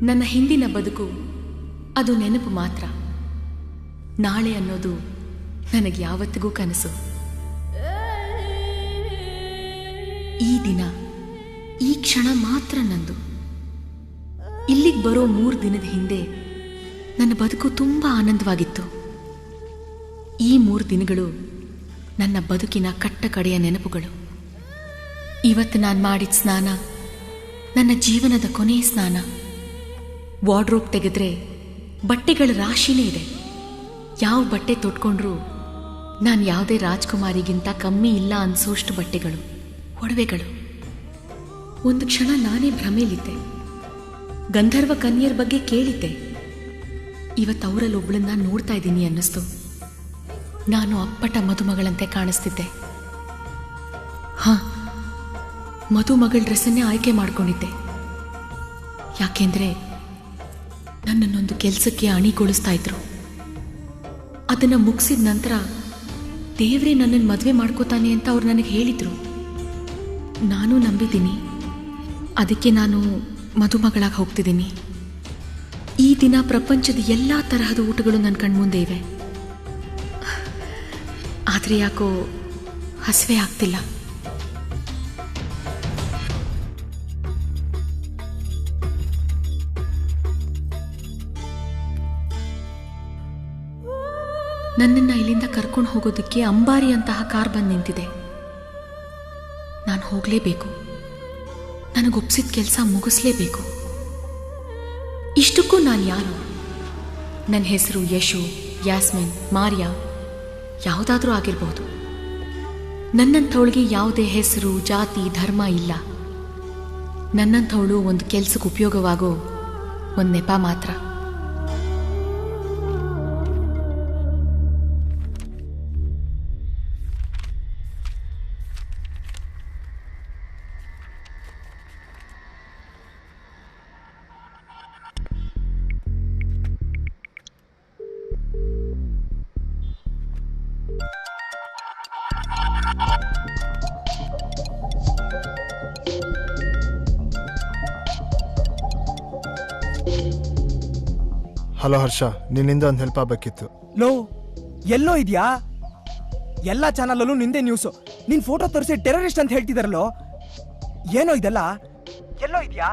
Speaker 12: ನನ್ನ ಹಿಂದಿನ ಬದುಕು ಅದು ನೆನಪು ಮಾತ್ರ. ನಾಳೆ ಅನ್ನೋದು ನನಗೆ ಯಾವತ್ತಿಗೂ ಕನಸು. ಈ ದಿನ, ಈ ಕ್ಷಣ ಮಾತ್ರ ನಂದು. ಇಲ್ಲಿಗೆ ಬರೋ 3 ದಿನದ ಹಿಂದೆ ನನ್ನ ಬದುಕು ತುಂಬ ಆನಂದವಾಗಿತ್ತು. ಈ 3 ದಿನಗಳು ನನ್ನ ಬದುಕಿನ ಕಟ್ಟ ಕಡೆಯ ನೆನಪುಗಳು. ಇವತ್ತು ನಾನು ಮಾಡಿದ ಸ್ನಾನ ನನ್ನ ಜೀವನದ ಕೊನೆಯ ಸ್ನಾನ. ವಾರ್ಡ್ರೋಬ್ ತೆಗೆದ್ರೆ ಬಟ್ಟೆಗಳ ರಾಶಿನೇ ಇದೆ. ಯಾವ ಬಟ್ಟೆ ತೊಟ್ಕೊಂಡ್ರೂ ನಾನು ಯಾವುದೇ ರಾಜ್ಕುಮಾರಿಗಿಂತ ಕಮ್ಮಿ ಇಲ್ಲ ಅನ್ಸೋಷ್ಟು ಬಟ್ಟೆಗಳು, ಒಡವೆಗಳು. ಒಂದು ಕ್ಷಣ ನಾನೇ ಭ್ರಮೇಲಿದ್ದೆ. ಗಂಧರ್ವ ಕನ್ಯರ ಬಗ್ಗೆ ಕೇಳಿದ್ದೆ. ಇವತ್ತು ಅವರಲ್ಲಿ ಒಬ್ಬಳನ್ನ ನೋಡ್ತಾ ಇದ್ದೀನಿ ಅನ್ನಿಸ್ತು. ನಾನು ಅಪ್ಪಟ ಮದುಮಗಳಂತೆ ಕಾಣಿಸ್ತಿದ್ದೆ. ಮದುಮಗಳ ಡ್ರೆಸ್ಸನ್ನೇ ಆಯ್ಕೆ ಮಾಡ್ಕೊಂಡಿದ್ದೆ. ಯಾಕೆಂದ್ರೆ ನನ್ನನ್ನೊಂದು ಕೆಲಸಕ್ಕೆ ಅಣಿಗೊಳಿಸ್ತಾ ಇದ್ರು. ಅದನ್ನ ಮುಗಿಸಿದ ನಂತರ ದೇವ್ರೇ ನನ್ನನ್ನು ಮದುವೆ ಮಾಡ್ಕೋತಾನೆ ಅಂತ ಅವ್ರು ನನಗೆ ಹೇಳಿದ್ರು. ನಾನು ನಂಬಿದ್ದೀನಿ. ಅದಕ್ಕೆ ನಾನು ಮದುಮಗಳಾಗಿ ಹೋಗ್ತಿದ್ದೀನಿ. ಈ ದಿನ ಪ್ರಪಂಚದ ಎಲ್ಲ ತರಹದ ಊಟಗಳು ನನ್ನ ಕಣ್ಮುಂದೆ ಇವೆ. ಆದರೆ ಯಾಕೋ ಹಸಿವೆ ಆಗ್ತಿಲ್ಲ. ನನ್ನನ್ನು ಇಲ್ಲಿಂದ ಕರ್ಕೊಂಡು ಹೋಗೋದಕ್ಕೆ ಅಂಬಾರಿ ಅಂತಹ ಕಾರ್ ಬಂದು ನಿಂತಿದೆ. ನಾನು ಹೋಗಲೇಬೇಕು. ನನಗೊಪ್ಸಿದ ಕೆಲಸ ಮುಗಿಸ್ಲೇಬೇಕು. ಇಷ್ಟಕ್ಕೂ ನಾನು ಯಾರು? ನನ್ನ ಹೆಸರು ಯಶು, ಯಾಸ್ಮಿನ್, ಮಾರಿಯಾ ಯಾವುದಾದ್ರೂ ಆಗಿರ್ಬೋದು. ನನ್ನಂಥವಳಿಗೆ ಯಾವುದೇ ಹೆಸರು, ಜಾತಿ, ಧರ್ಮ ಇಲ್ಲ. ನನ್ನಂಥವಳು ಒಂದು ಕೆಲಸಕ್ಕೆ ಉಪಯೋಗವಾಗೋ ಒಂದು ನೆಪ ಮಾತ್ರ.
Speaker 6: ಹಲೋ ಹರ್ಷ, ನಿನ್ನಿಂದ ಒಂದು ಹೆಲ್ಪ್ ಆಗಬೇಕಿತ್ತು.
Speaker 2: ಲೋ, ಎಲ್ಲೋ ಇದೆಯಾ? ಎಲ್ಲ ಚಾನಲಲ್ಲೂ ನಿಂದೆ ನ್ಯೂಸು. ನಿನ್ ಫೋಟೋ ತೋರಿಸಿ ಟೆರರಿಸ್ಟ್ ಅಂತ ಹೇಳ್ತಿದಾರಲ್ಲೋ, ಏನೋ ಇದೆಲ್ಲ? ಎಲ್ಲೋ ಇದೆಯಾ?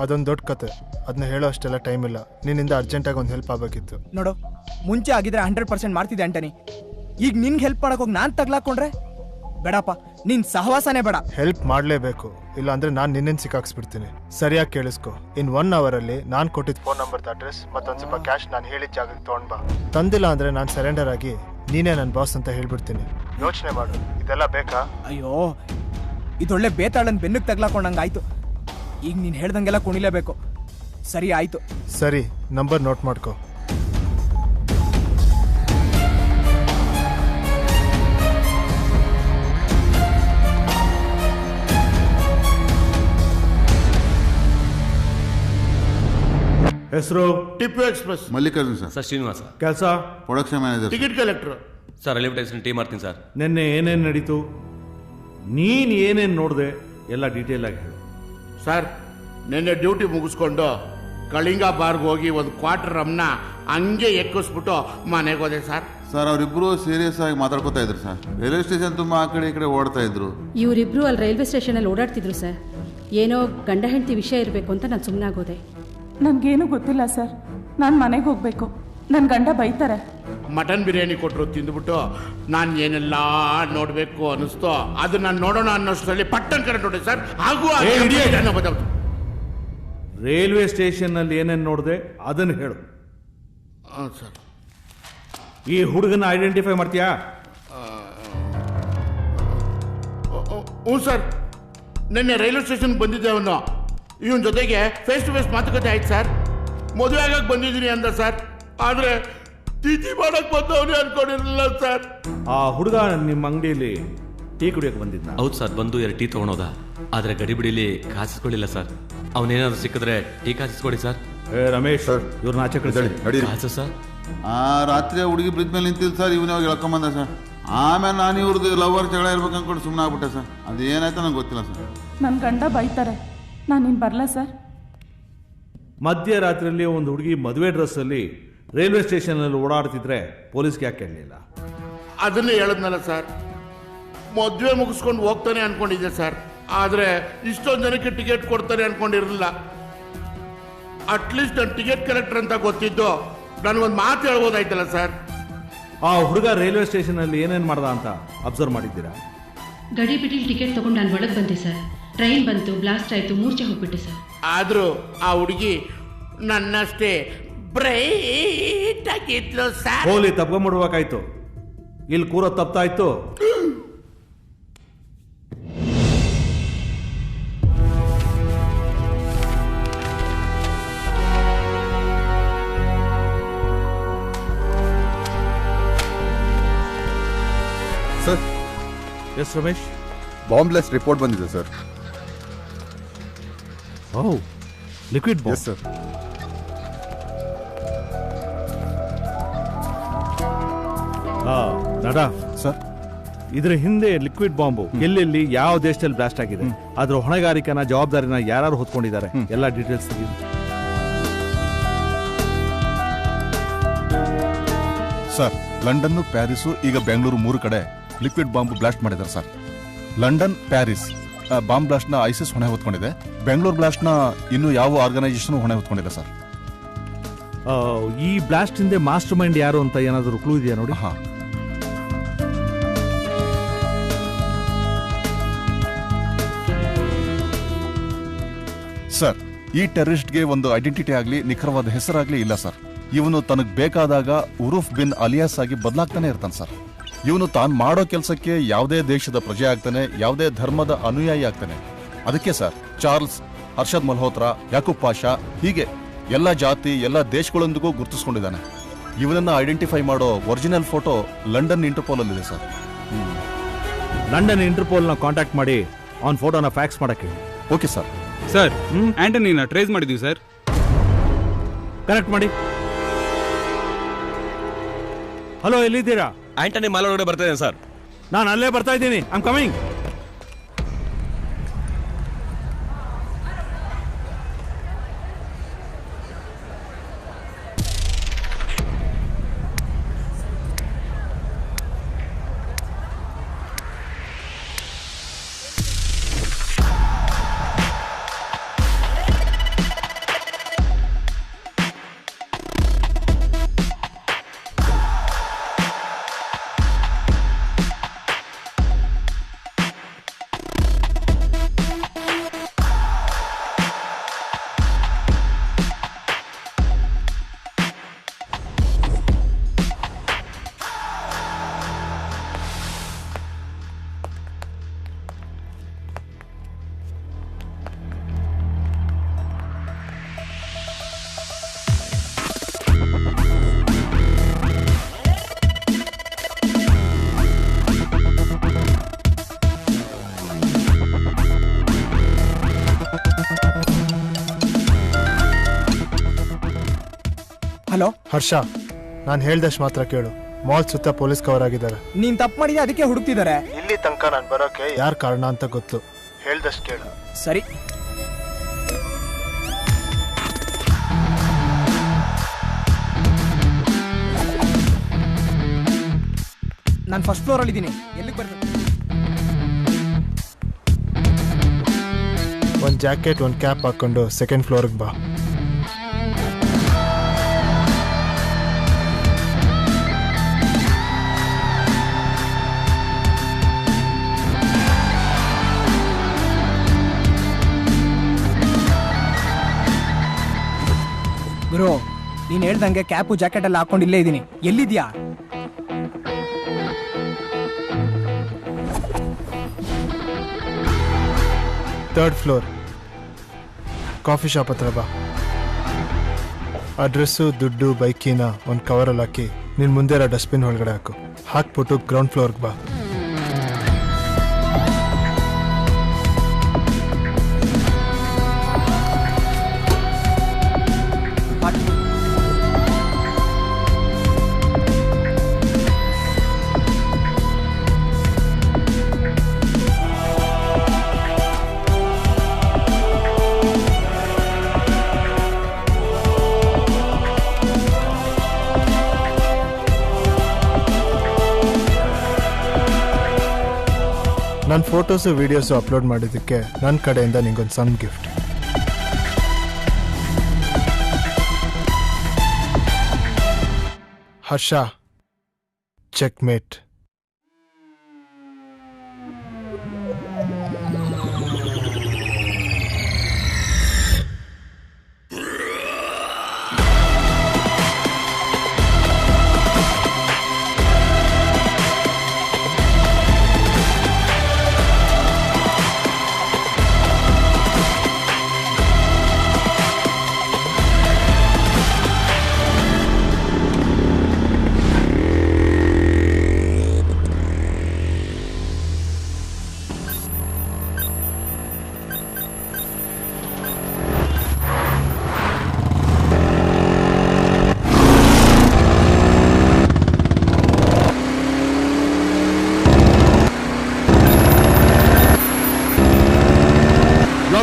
Speaker 6: ಅದೊಂದು ದೊಡ್ಡ ಕತೆ, ಅದನ್ನ ಹೇಳೋ ಅಷ್ಟೆಲ್ಲ ಟೈಮ್ ಇಲ್ಲ. ನಿನ್ನಿಂದ ಅರ್ಜೆಂಟಾಗಿ ಒಂದು ಹೆಲ್ಪ್ ಆಗಬೇಕಿತ್ತು.
Speaker 2: ನೋಡು, ಮುಂಚೆ ಆಗಿದ್ರೆ 100% ಮಾಡ್ತಿದ್ದೆ ಆಂಟನಿ. ಈಗ ನಿನ್ಗೆ ಹೆಲ್ಪ್ ಮಾಡಕ್ ಹೋಗಿ ನಾನು ತಗ್ಲಾಕೊಂಡ್ರೆ ಬೇಡಪ್ಪ, ನಿನ್ ಸಹವಾಸನೇ ಬೇಡ.
Speaker 6: ಹೆಲ್ಪ್ ಮಾಡಲೇಬೇಕು, ಇಲ್ಲ ಅಂದ್ರೆ ನಾನು ನಿನ್ನೇನು ಸಿಕ್ಕಾಕ್ಸ್ಬಿಡ್ತೀನಿ. ಸರಿಯಾಗಿ ಕೇಳಿಸ್ಕೊ. ಇನ್ 1 hour ಅಲ್ಲಿ ನಾನು ಕೊಟ್ಟಿದ್ದ ಫೋನ್ ನಂಬರ್ ಅಡ್ರೆಸ್ ಮತ್ತೊಂದು ಸ್ವಲ್ಪ ಕ್ಯಾಶ್ ನಾನು ಹೇಳಿದ ಜಾಗಕ್ಕೆ ತಗೊಂಡ್ ಬಾ. ತಂದಿಲ್ಲ ಅಂದ್ರೆ ನಾನು ಸರೆಂಡರ್ ಆಗಿ ನೀನೇ ನನ್ನ ಬಾಸ್ ಅಂತ ಹೇಳ್ಬಿಡ್ತೀನಿ. ಯೋಚನೆ ಮಾಡು, ಇದೆಲ್ಲ ಬೇಕಾ?
Speaker 2: ಅಯ್ಯೋ, ಇದೊಳ್ಳೆ ಬೇತಾಳನ್ ಬೆನ್ನಕ್ಕೆ ತಗ್ಲಾಕೊಂಡಂಗಾಯ್ತು. ಈಗ ನೀನ್ ಹೇಳ್ದಂಗೆಲ್ಲ ಕುಣಿಲೇಬೇಕು. ಸರಿ ಆಯ್ತು.
Speaker 6: ಸರಿ, ನಂಬರ್ ನೋಟ್ ಮಾಡ್ಕೊ.
Speaker 16: ಹೆಸರು?
Speaker 5: Tipu express.
Speaker 15: Mallikarjun sir.
Speaker 13: Sir Srinivasa.
Speaker 16: ಕೆಲಸ?
Speaker 15: Production manager.
Speaker 5: Ticket collector.
Speaker 13: Sir railway station tea ಮಾಡ್ತೀನಿ ಸರ್.
Speaker 16: ನಿನ್ನೆ ಏನೇನು ನಡೀತು, ನೀನು ಏನೇನು ನೋಡಿದೆ ಎಲ್ಲ ಡೀಟೇಲ್ ಆಗಿ ಹೇಳು.
Speaker 5: ಸರ್, ನಿನ್ನೆ ಡ್ಯೂಟಿ ಮುಗಿಸ್ಕೊಂಡು ಕಳಿಂಗ ಬಾರ್ಗೆ ಹೋಗಿ ಒಂದು ಕ್ವಾರ್ಟರ್ ರಮ್ನ ಹಂಗೆ ಎಕ್ಕಿಸ್ಬಿಟ್ಟು ಮನೆಗೆ ಹೋದೆ ಸರ್.
Speaker 15: ಸರ್ ಅವರಿಬ್ರು ಸೀರಿಯಸ್ ಆಗಿ ಮಾತಾಡ್ಕೋತಾ ಇದ್ರು ಸರ್. ರೈಲ್ವೆ ಸ್ಟೇಷನ್ ತುಂಬಾ ಆ ಕಡೆ ಈ ಕಡೆ ಓಡ್ತಾ ಇದ್ರು.
Speaker 10: ಇವರಿಬ್ರು ಅಲ್ಲಿ ರೈಲ್ವೆ ಸ್ಟೇಷನಲ್ಲಿ ಓಡಾಡ್ತಿದ್ರು ಸರ್. ಏನೋ ಗಂಡ ಹೆಂಡತಿ ವಿಷಯ ಇರಬೇಕು ಅಂತ ನಾನು ಸುಮ್ಮನಾಗೋದೆ.
Speaker 11: ನನಗೇನು ಗೊತ್ತಿಲ್ಲ ಸರ್. ನಾನು ಮನೆಗೆ ಹೋಗಬೇಕು. ನನ್ನ ಗಂಡ ಬೈತಾರೆ.
Speaker 5: ಮಟನ್ ಬಿರಿಯಾನಿ ಕೊಟ್ಟರು ತಿಂದ್ಬಿಟ್ಟು ನಾನು ಏನೆಲ್ಲ ನೋಡಬೇಕು ಅನ್ನಿಸ್ತೋ ಅದನ್ನ ನೋಡೋಣ ಅನ್ನೋಷ್ಟರಲ್ಲಿ ಪಟ್ಟನ್ ಕಡೆ ನೋಡಿ ಸರ್. ಹಾಗೂ
Speaker 16: ರೈಲ್ವೆ ಸ್ಟೇಷನ್ನಲ್ಲಿ ಏನೇನು ನೋಡಿದೆ ಅದನ್ನು ಹೇಳು.
Speaker 5: ಸರ್,
Speaker 16: ಈ ಹುಡುಗನ ಐಡೆಂಟಿಫೈ ಮಾಡ್ತೀಯಾ?
Speaker 5: ಹ್ಞೂ ಸರ್, ನಿನ್ನೆ ರೈಲ್ವೆ ಸ್ಟೇಷನ್ ಬಂದಿದ್ದೆ ಅವನು. ಇವನ್ ಜೊತೆಗೆ ಫೇಸ್ ಟು ಫೇಸ್ ಮಾತುಕತೆ ಆಯ್ತು ಸರ್. ಮದುವೆ ಆಗಕ್ಕೆ ಬಂದಿದ್ದೀನಿ ಅಂದ ಸರ್. ಆದ್ರೆ ತಿಥಿ ಮಾಡಕ್ ಬಂದವನೇ ಅನ್ಕೊಂಡಿರಲಿಲ್ಲ ಸರ್.
Speaker 16: ಆ ಹುಡುಗ ನಿಮ್ಮ ಅಂಗಡಿಯಲ್ಲಿ ಟೀ ಕುಡಿಯೋಕೆ ಬಂದಿದ್ದ?
Speaker 13: ಹೌದು ಸರ್, ಬಂದು 2 ಟೀ ತಗೊಂಡೋದ. ಆದ್ರೆ ಗಡಿಬಿಡಿಲಿ ಕಾಸಿಸ್ಕೊಳ್ಳಿಲ್ಲ ಸರ್. ಅವನೇನಾದ್ರು ಸಿಕ್ಕಿದ್ರೆ ಟೀ ಕಾಸಿಸ್ಕೊಡಿ ಸರ್.
Speaker 16: ರಮೇಶ್ ಸರ್, ಇವ್ರನ್ನ ಆಚೆ ಕಳಿಸಿ.
Speaker 13: ಕಾಸು ಸರ್?
Speaker 15: ರಾತ್ರಿ ಹುಡುಗಿ ಬ್ರಿಡ್ಜ್ ಮೇಲೆ ನಿಂತಿಲ್ಲ ಸರ್. ಇವನೇ ಹೋಗಿ ಹೇಳ್ಕೊಂಬಂದ ಸರ್. ಆಮೇಲೆ ನಾನು ಇವ್ರದ್ದು ಲವರ್ ಜಗಳ ಇರ್ಬೇಕು ಅನ್ಕೊಂಡು ಸುಮ್ಮನೆ ಆಗ್ಬಿಟ್ಟೆ ಸರ್. ಅದೇನಾಯ್ತು ನಂಗೆ ಗೊತ್ತಿಲ್ಲ ಸರ್.
Speaker 11: ನನ್ನ ಗಂಡ ಬೈತಾರೆ. ನಾನಿನ್ನು ಬರಲ್ಲ ಸರ್.
Speaker 16: ಮಧ್ಯರಾತ್ರಿಯಲ್ಲಿ ಒಂದು ಹುಡುಗಿ ಮದುವೆ ಡ್ರೆಸ್ಸಲ್ಲಿ ರೈಲ್ವೆ ಸ್ಟೇಷನಲ್ಲಿ ಓಡಾಡ್ತಿದ್ರೆ ಪೊಲೀಸ್ಗೆ ಯಾಕೆ ಹೇಳಲಿಲ್ಲ?
Speaker 5: ಅದನ್ನೇ ಹೇಳದ್ನಲ್ಲ ಸರ್. ಮದುವೆ ಮುಗಿಸ್ಕೊಂಡು ಹೋಗ್ತಾನೆ ಅನ್ಕೊಂಡಿದ್ದೆ ಸರ್. ಆದ್ರೆ ಇಷ್ಟೊಂದು ಜನಕ್ಕೆ ಟಿಕೆಟ್ ಕೊಡ್ತಾನೆ ಅನ್ಕೊಂಡಿರಲಿಲ್ಲ. ಅಟ್ಲೀಸ್ಟ್ ನಾನು ಟಿಕೆಟ್ ಕಲೆಕ್ಟರ್ ಅಂತ ಗೊತ್ತಿದ್ದು ನನಗೊಂದು ಮಾತು ಹೇಳ್ಬೋದಾಯ್ತಲ್ಲ ಸರ್.
Speaker 16: ಆ ಹುಡುಗ ರೈಲ್ವೆ ಸ್ಟೇಷನಲ್ಲಿ ಏನೇನು ಮಾಡ್ದ ಅಂತ ಅಬ್ಸರ್ವ್ ಮಾಡಿದ್ದೀರಾ?
Speaker 10: ಗಡಿಬಿಡಿಲಿ ಟಿಕೆಟ್ ತಗೊಂಡು ನಾನು ಒಳಗೆ ಬಂದೆ ಸರ್. ಟ್ರೈನ್ ಬಂತು, ಬ್ಲಾಸ್ಟ್ ಆಯಿತು, ಮೂರ್ಛೆ ಹೋಗ್ಬಿಟ್ಟೆ ಸರ್.
Speaker 5: ಆದರೂ ಆ ಹುಡುಗಿ ನನ್ನಷ್ಟೇ ಬ್ರೈಟ್ ಆಗಿದ್ಲು ಸರ್.
Speaker 16: ಹೋಲಿ ತಪ್ಕೊಂಡ್ಬಿಡ್ಬೇಕಾಯ್ತು. ಇಲ್ಲಿ ಕೂರೋ ತಪ್ಪಾಯ್ತು.
Speaker 15: Sir.
Speaker 16: Yes Ramesh?
Speaker 15: Bomb blast report ಬಂದಿದೆ sir.
Speaker 16: Oh, liquid bomb.
Speaker 15: Yes sir.
Speaker 16: Dada sir, ಇದ್ರ ಹಿಂದೆ ಲಿಕ್ವಿಡ್ ಬಾಂಬು ಎಲ್ಲೆಲ್ಲಿ ಯಾವ ದೇಶದಲ್ಲಿ ಬ್ಲಾಸ್ಟ್ ಆಗಿದೆ, ಅದ್ರ ಹೊಣೆಗಾರಿಕೆನ ಜವಾಬ್ದಾರಿನ ಯಾರು ಹೊತ್ಕೊಂಡಿದ್ದಾರೆ, ಎಲ್ಲ ಡೀಟೇಲ್ಸ್ ತೆಗೆದು.
Speaker 3: ಸರ್, ಲಂಡನ್ನು, ಪ್ಯಾರಿಸು, ಈಗ ಬೆಂಗಳೂರು 3 ಕಡೆ ಲಿಕ್ವಿಡ್ ಬಾಂಬ್ ಬ್ಲಾಸ್ಟ್ ಮಾಡಿದ್ದಾರೆ ಸರ್. ಲಂಡನ್, ಪ್ಯಾರಿಸ್ ಬಾಂಬ್ ಬ್ಲಾಸ್ಟ್ನ ಐಸಿಸ್ ಹೊಣೆ ಹೊತ್ಕೊಂಡಿದೆ. ಬೆಂಗಳೂರು ಬ್ಲಾಸ್ಟ್ನ ಇನ್ನೂ ಯಾವ ಆರ್ಗನೈಸೇಷನ್ ಹೊಣೆ ಹೊತ್ಕೊಂಡಿದೆ ಸರ್.
Speaker 16: ಈ ಬ್ಲಾಸ್ಟ್ ಹಿಂದೆ ಮಾಸ್ಟರ್ ಮೈಂಡ್ ಯಾರು ಅಂತ ಏನಾದರೂ ಕ್ಲೂ ಇದೆಯಾ ನೋಡಿ?
Speaker 3: ಹಾ, ಸರ್, ಈ ಟೆರರಿಸ್ಟ್ಗೆ ಒಂದು ಐಡೆಂಟಿಟಿ ಆಗಲಿ ನಿಖರವಾದ ಹೆಸರಾಗ್ಲಿ ಇಲ್ಲ ಸರ್. ಇವನು ತನಗೆ ಬೇಕಾದಾಗ ಉರುಫ್ ಬಿನ್ ಅಲಿಯಾಸ್ ಆಗಿ ಬದಲಾಗ್ತಾನೆ ಇರ್ತಾನೆ ಸರ್. ಇವನು ತಾನು ಮಾಡೋ ಕೆಲಸಕ್ಕೆ ಯಾವುದೇ ದೇಶದ ಪ್ರಜೆ ಆಗ್ತಾನೆ, ಯಾವುದೇ ಧರ್ಮದ ಅನುಯಾಯಿ ಆಗ್ತಾನೆ. ಅದಕ್ಕೆ ಸರ್ ಚಾರ್ಲ್ಸ್, ಹರ್ಷದ್ ಮಲ್ಹೋತ್ರಾ, ಯಾಕೂಬ್ ಪಾಷಾ, ಹೀಗೆ ಎಲ್ಲ ಜಾತಿ ಎಲ್ಲ ದೇಶಗಳೊಂದಿಗೂ ಗುರುತಿಸ್ಕೊಂಡಿದ್ದಾನೆ. ಇವನನ್ನ ಐಡೆಂಟಿಫೈ ಮಾಡೋ ಒರಿಜಿನಲ್ ಫೋಟೋ ಲಂಡನ್ ಇಂಟರ್ಪೋಲ್ ಅಲ್ಲಿದೆ ಸರ್.
Speaker 16: ಲಂಡನ್ ಇಂಟರ್ಪೋಲ್ನ ಕಾಂಟ್ಯಾಕ್ಟ್ ಮಾಡಿ ಅವನ ಫೋಟೋನ ಫ್ಯಾಕ್ಸ್ ಮಾಡಕ್ಕೆ.
Speaker 3: Okay sir.
Speaker 8: ಸರ್, ಆಂಟನಿನ ಟ್ರೇಸ್ ಮಾಡಿದೀವಿ ಸರ್.
Speaker 16: ಕನೆಕ್ಟ್ ಮಾಡಿ. ಹಲೋ, ಎಲ್ಲಿದ್ದೀರಾ?
Speaker 4: ಆಂಟನಿ ಮಾಲ್ ಒಳಗಡೆ ಬರ್ತಾ ಇದ್ದೇನೆ ಸರ್.
Speaker 16: ನಾನು ಅಲ್ಲೇ ಬರ್ತಾ ಇದ್ದೀನಿ. I am coming.
Speaker 2: ಹಲೋ
Speaker 6: ಹರ್ಷ, ನಾನು ಹೇಳ್ದಷ್ಟು ಮಾತ್ರ ಕೇಳು. ಮಾಲ್ ಸುತ್ತ ಪೊಲೀಸ್ ಕವರ್ ಆಗಿದ್ದಾರೆ.
Speaker 2: ನೀನ್ ತಪ್ಪು ಮಾಡಿದ್ಯಾ, ಅದಕ್ಕೆ ಹುಡುಕ್ತಿದ್ದಾರೆ.
Speaker 6: ಇಲ್ಲಿ ತನಕ ನಾನು ಬರೋಕೆ ಯಾರು ಕಾರಣ ಅಂತ ಗೊತ್ತು. ಹೇಳ್ದಷ್ಟು ಕೇಳು.
Speaker 2: ಸರಿ. ನಾನು ಫಸ್ಟ್ ಫ್ಲೋರ್ ಅಲ್ಲಿ ಇದ್ದೀನಿ. ಎಲ್ಲಿಗೆ ಬರ್ಬೇಕು?
Speaker 6: ಒಂದು ಜಾಕೆಟ್ ಒಂದು ಕ್ಯಾಪ್ ಹಾಕೊಂಡು ಸೆಕೆಂಡ್ ಫ್ಲೋರ್ಗೆ ಬಾ.
Speaker 2: ಗುರು, ನೀನ್ ಹೇಳ್ದಂಗೆ ಕ್ಯಾಪು ಜಾಕೆಟ್ ಎಲ್ಲ ಹಾಕೊಂಡು ಇಲ್ಲೇ ಇದ್ದೀನಿ. ಎಲ್ಲಿದ್ಯಾ?
Speaker 6: ಥರ್ಡ್ ಫ್ಲೋರ್ ಕಾಫಿ ಶಾಪ್ ಹತ್ರ ಬಾ. ಅಡ್ರೆಸ್ಸು, ದುಡ್ಡು, ಬೈಕಿನ ಒಂದು ಕವರಲ್ಲಿ ಹಾಕಿ ನಿನ್ನ ಮುಂದೆ ಇರೋ ಡಸ್ಟ್ಬಿನ್ ಒಳಗಡೆ ಹಾಕ್ಬಿಟ್ಟು ಗ್ರೌಂಡ್ ಫ್ಲೋರ್ಗೆ ಬಾ. ನನ್ನ ಫೋಟೋಸು ವಿಡಿಯೋಸು ಅಪ್ಲೋಡ್ ಮಾಡಿದ್ದಕ್ಕೆ ನನ್ನ ಕಡೆಯಿಂದ ನಿಂಗೊಂದು ಸಣ್ಣ gift. Harsha, checkmate.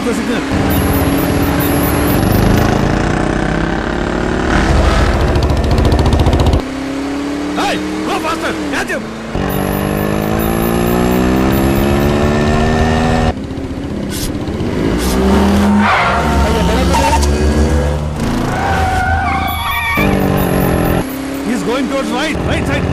Speaker 16: the signal. Hey, go faster! Catch him! He's going towards right side.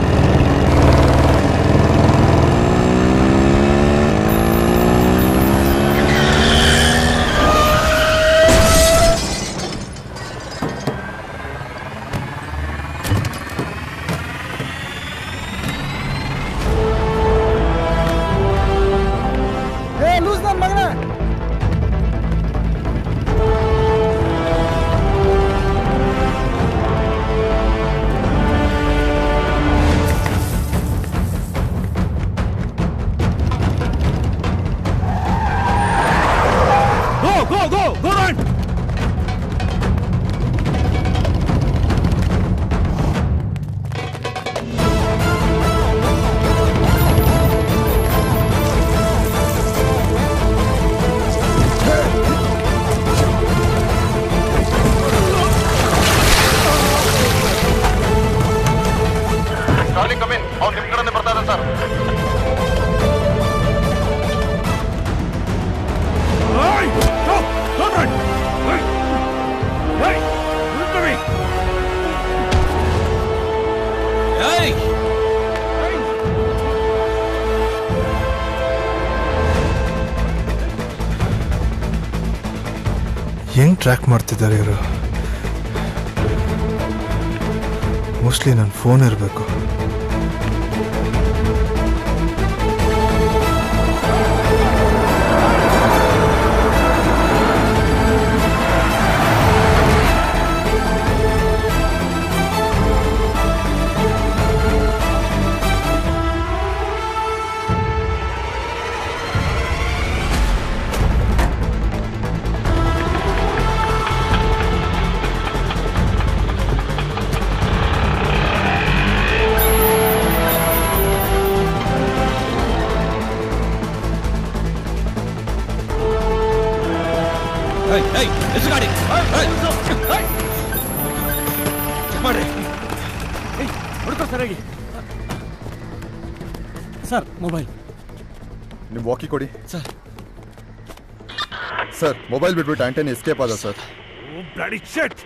Speaker 16: Go run!
Speaker 3: Charlie, come in. ಅವ್ನು ನಿಮ್ಮ ಕಡೆನೇ ಬರ್ತಾ ಇದ್ದಾನೆ sir.
Speaker 16: Don't run! Hey! Look at me!
Speaker 4: Hey!
Speaker 6: ಹೆಂಗ್ ಟ್ರ್ಯಾಕ್ ಮಾಡ್ತಿದ್ದಾರೆ ಇವರು? ಮೋಸ್ಟ್ಲಿ ನನ್ನ ಫೋನ್ ಇರಬೇಕು.
Speaker 4: Hey, ಎಷ್ಟು ಗಾಡಿ? ಚೆಕ್ ಮಾಡ್ರಿ.
Speaker 16: ಹುಡುಕೋ ಸರಿಯಾಗಿ. ಸರ್ ಮೊಬೈಲ್
Speaker 3: ನಿಮ್ಮ ವಾಕಿ ಕೊಡಿ
Speaker 4: ಸರ್.
Speaker 3: ಸರ್ ಮೊಬೈಲ್ ಬಿಟ್ಬಿಟ್ಟು ಆಂಟನಿ ಎಸ್ಕೇಪ್ ಆದ ಸರ್.
Speaker 16: ಬ್ಲಡಿ ಶಿಟ್.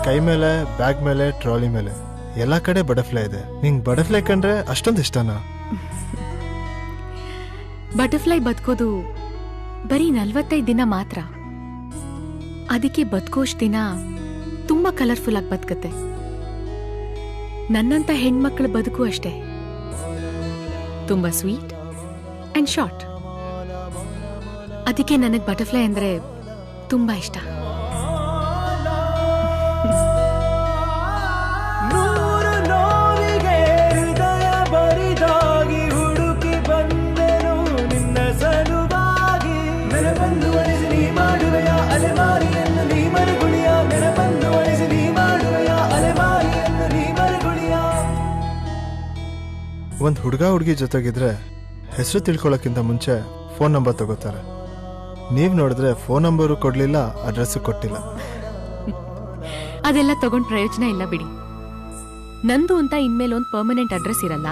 Speaker 6: ಕೈ ಮೇಲೆ, ಬ್ಯಾಗ್ ಮೇಲೆ, ಟ್ರಾಲಿ ಮೇಲೆ ಎಲ್ಲ ಕಡೆ ಬಟರ್ಫ್ಲೈ ಇದೆ. ನಿಂಗೆ ಬಟರ್ಫ್ಲೈ ಕಂಡ್ರೆ ಅಷ್ಟೊಂದು ಇಷ್ಟನಾ?
Speaker 12: ಬಟರ್ಫ್ಲೈ ಬದುಕೋದು ಬರೀ 45 ದಿನ ಮಾತ್ರ. ಅದಕ್ಕೆ ಬದುಕೋಷ್ಟು ದಿನ ತುಂಬಾ ಕಲರ್ಫುಲ್ ಆಗಿ ಬದುಕತ್ತೆ. ನನ್ನಂತ ಹೆಣ್ಮಕ್ಳ ಬದುಕು ಅಷ್ಟೇ, ತುಂಬಾ ಸ್ವೀಟ್ ಅಂಡ್ ಶಾರ್ಟ್. ಅದಕ್ಕೆ ನನಗೆ ಬಟರ್ಫ್ಲೈ ಅಂದ್ರೆ ತುಂಬಾ ಇಷ್ಟ.
Speaker 6: ಒಂದು ಹುಡುಗಿ ಜೊತೆಗಿದ್ರೆ ಹೆಸರು ತಿಳ್ಕೊಳ್ಳೋಕ್ಕಿಂತ ಮುಂಚೆ ಫೋನ್ ನಂಬರ್ ತಗೋತಾರೆ. ನೀವು ನೋಡಿದ್ರೆ ಫೋನ್ ನಂಬರು ಕೊಡಲಿಲ್ಲ, ಅಡ್ರೆಸ್ಸು ಕೊಟ್ಟಿಲ್ಲ.
Speaker 12: ಅದೆಲ್ಲ ತಗೊಂಡ್ ಪ್ರಯೋಜನ ಇಲ್ಲ ಬಿಡಿ. ನಂದು ಅಂತ ಇನ್ಮೇಲೆ ಒಂದು ಪರ್ಮನೆಂಟ್ ಅಡ್ರೆಸ್ ಇರಲ್ಲ.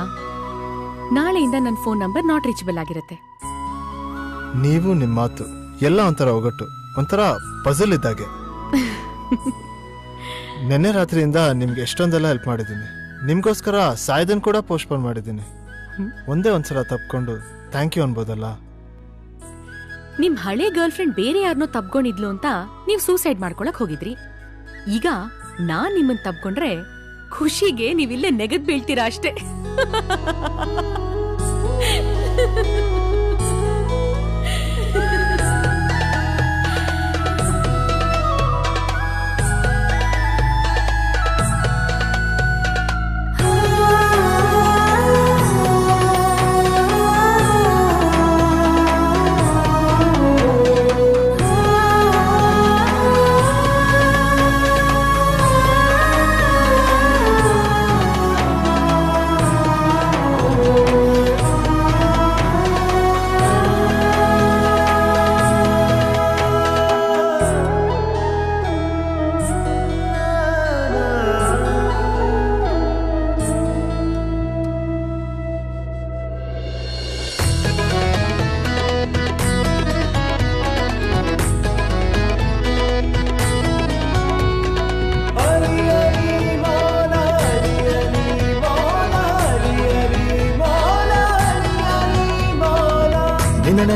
Speaker 12: ನಾಳೆಯಿಂದ ನನ್ನ ಫೋನ್ ನಂಬರ್ ನಾಟ್ ರೀಚಬಲ್ ಆಗಿರುತ್ತೆ.
Speaker 6: ನೀವು ನಿಮ್ಮ ಮಾತು ಎಲ್ಲ ಒಂಥರ ಒಗಟು, ಒಂಥರ ಪಜಲ್ ಇದ್ದಾಗೆ. ನೆನ್ನೆ ರಾತ್ರಿಯಿಂದ ನಿಮ್ಗೆ ಎಷ್ಟೊಂದೆಲ್ಲ ಹೆಲ್ಪ್ ಮಾಡಿದ್ದೀನಿ. ನಿಮ್ಗೋಸ್ಕರ ಸಾಯ್ದನ್ ಕೂಡ ಪೋಸ್ಟ್ಪೋನ್ ಮಾಡಿದ್ದೀನಿ. ಒಂದೇ ಒಂದ್ಸಲ ತಪ್ಕೊಂಡು ಥ್ಯಾಂಕ್ ಯು ಅನ್ಬೋದಲ್ಲ.
Speaker 12: ನಿಮ್ ಹಳೆ ಗರ್ಲ್ ಫ್ರೆಂಡ್ ಬೇರೆ ಯಾರನ್ನೋ ತಪ್ಕೊಂಡಿದ್ಲು ಅಂತ ನೀವ್ ಸೂಸೈಡ್ ಮಾಡ್ಕೊಳಕ್ ಹೋಗಿದ್ರಿ. ಈಗ ನಾನ್ ನಿಮ್ಮನ್ ತಪ್ಕೊಂಡ್ರೆ ಖುಷಿಗೆ ನೀವಿಲ್ಲೇ ನೆಗದ್ ಬೀಳ್ತೀರಾ ಅಷ್ಟೇ.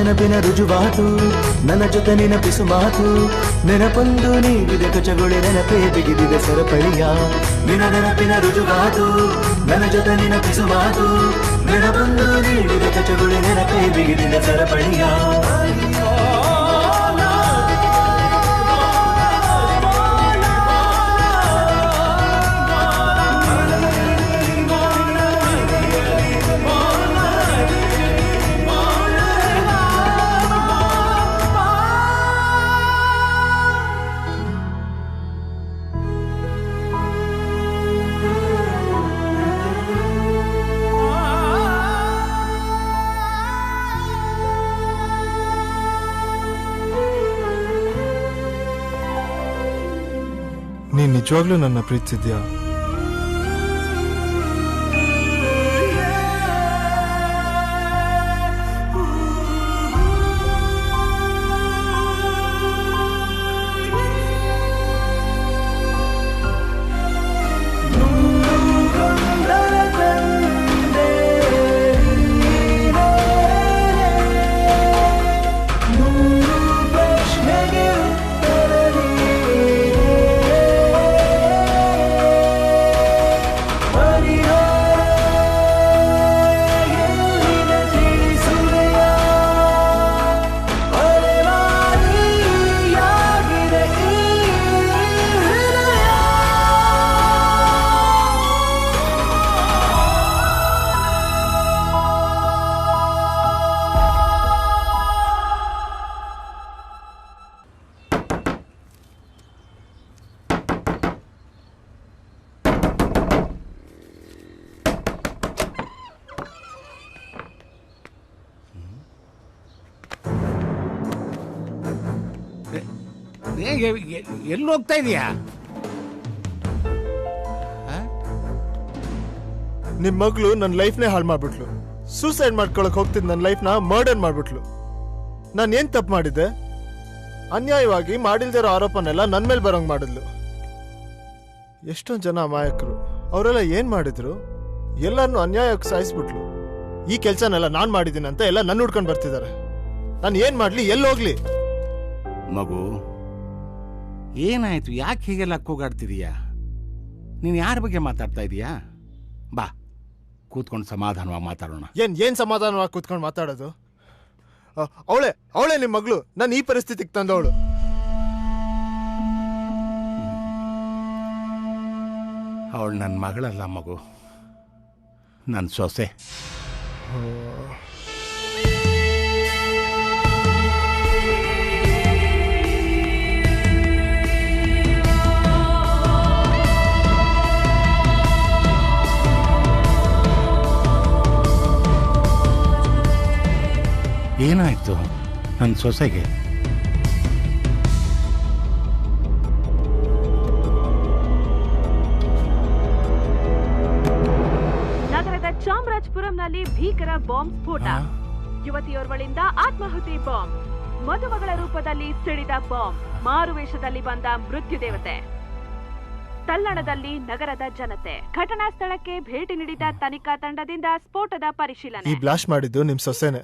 Speaker 1: ನೆನಪಿನ ರುಜುವಾತು ನನ್ನ ಜೊತೆ ನೆನಪಿಸು ಮಾತು ನೆನಪೊಂದು ನೀಡಿದೆ ಕಚಗುಳಿ ನೆನಪೇ ಬಿಗಿದಿದೆ ಸರಪಳಿಯ ನಿನ ನೆನಪಿನ ರುಜುವಾತು ನನ್ನ ಜೊತೆ ನೆನಪಿಸು ಮಾತು ನೆನಪೊಂದು ನೀಡಿದೆ ಕಚಗುಳಿ ನೆನಪೇ ಬಿಗಿದಿದೆ ಸರಪಳಿಯ
Speaker 6: ನೀನ್ ನಿಜವಾಗ್ಲೂ ನನ್ನ ಪ್ರೀತಿಸಿದ್ಯಾ?
Speaker 21: ಎಲ್ಲಿ ಹೋಗ್ತಾ ಇದೀಯಾ?
Speaker 6: ನಿಮ್ ಮಗಳು ನನ್ನ ಲೈಫ್ನೇ ಹಾಳು ಮಾಡ್ಬಿಟ್ಲು. ಸೂಸೈಡ್ ಮಾಡ್ಕೊಳಕ್ ಹೋಗ್ತಿದ್ ನನ್ನ ಲೈಫ್ನ ಮರ್ಡರ್ ಮಾಡ್ಬಿಟ್ಲು. ನಾನು ಏನ್ ತಪ್ಪು ಮಾಡಿದ್ದೆ? ಅನ್ಯಾಯವಾಗಿ ಮಾಡಿಲ್ದಿರೋ ಆರೋಪನೆಲ್ಲ ನನ್ನ ಮೇಲೆ ಬರೋಂಗ್ ಮಾಡಿದ್ಲು. ಎಷ್ಟೊಂದು ಜನ ಅಮಾಯಕರು, ಅವರೆಲ್ಲ ಏನ್ ಮಾಡಿದ್ರು? ಎಲ್ಲರನ್ನೂ ಅನ್ಯಾಯಕ್ಕೆ ಸಾಯಿಸ್ಬಿಟ್ಲು. ಈ ಕೆಲ್ಸನೆಲ್ಲ ನಾನ್ ಮಾಡಿದ್ದೀನಿ ಅಂತ ಎಲ್ಲ ನನ್ನ ಹುಡ್ಕೊಂಡು ಬರ್ತಿದ್ದಾರೆ. ನಾನು ಏನ್ ಮಾಡ್ಲಿ? ಎಲ್ಲಿ ಹೋಗ್ಲಿ?
Speaker 21: ಮಗು, ಏನಾಯ್ತು? ಯಾಕೆ ಹೀಗೆಲ್ಲ ಕೂಗಾಡ್ತಿದೀಯಾ? ನೀನು ಯಾರ ಬಗ್ಗೆ ಮಾತಾಡ್ತಾ ಇದೀಯಾ? ಬಾ, ಕೂತ್ಕೊಂಡು ಸಮಾಧಾನವಾಗಿ ಮಾತಾಡೋಣ.
Speaker 6: ಏನ್ ಸಮಾಧಾನವಾಗಿ ಕೂತ್ಕೊಂಡು ಮಾತಾಡೋದು? ಅವಳೇ ನಿಮ್ ಮಗಳು ನಾನು ಈ ಪರಿಸ್ಥಿತಿಗೆ ತಂದವಳು.
Speaker 21: ಅವಳು ನನ್ನ ಮಗಳಲ್ಲ ಮಗು, ನನ್ನ ಸೊಸೆ. ಏನಾಯ್ತು ನನ್ನ ಸೊಸೆಗೆ?
Speaker 18: ನಗರದ ಚಾಮರಾಜಪುರಂನಲ್ಲಿ ಭೀಕರ ಬಾಂಬ್ ಸ್ಫೋಟ. ಯುವತಿಯೋರ್ವಳಿಂದ ಆತ್ಮಾಹುತಿ ಬಾಂಬ್. ಮದುಮಗಳ ರೂಪದಲ್ಲಿ ಸಿಡಿದ ಬಾಂಬ್. ಮಾರುವೇಷದಲ್ಲಿ ಬಂದ ಮೃತ್ಯು ದೇವತೆ. ತಲ್ಲಣದಲ್ಲಿ ನಗರದ ಜನತೆ. ಘಟನಾ ಸ್ಥಳಕ್ಕೆ ಭೇಟಿ ನೀಡಿದ ತನಿಖಾ ತಂಡದಿಂದ ಸ್ಫೋಟದ ಪರಿಶೀಲನೆ.
Speaker 6: ಈ ಬ್ಲಾಸ್ಟ್ ಮಾಡಿದ್ದು ನಿಮ್ ಸೊಸೆನೆ.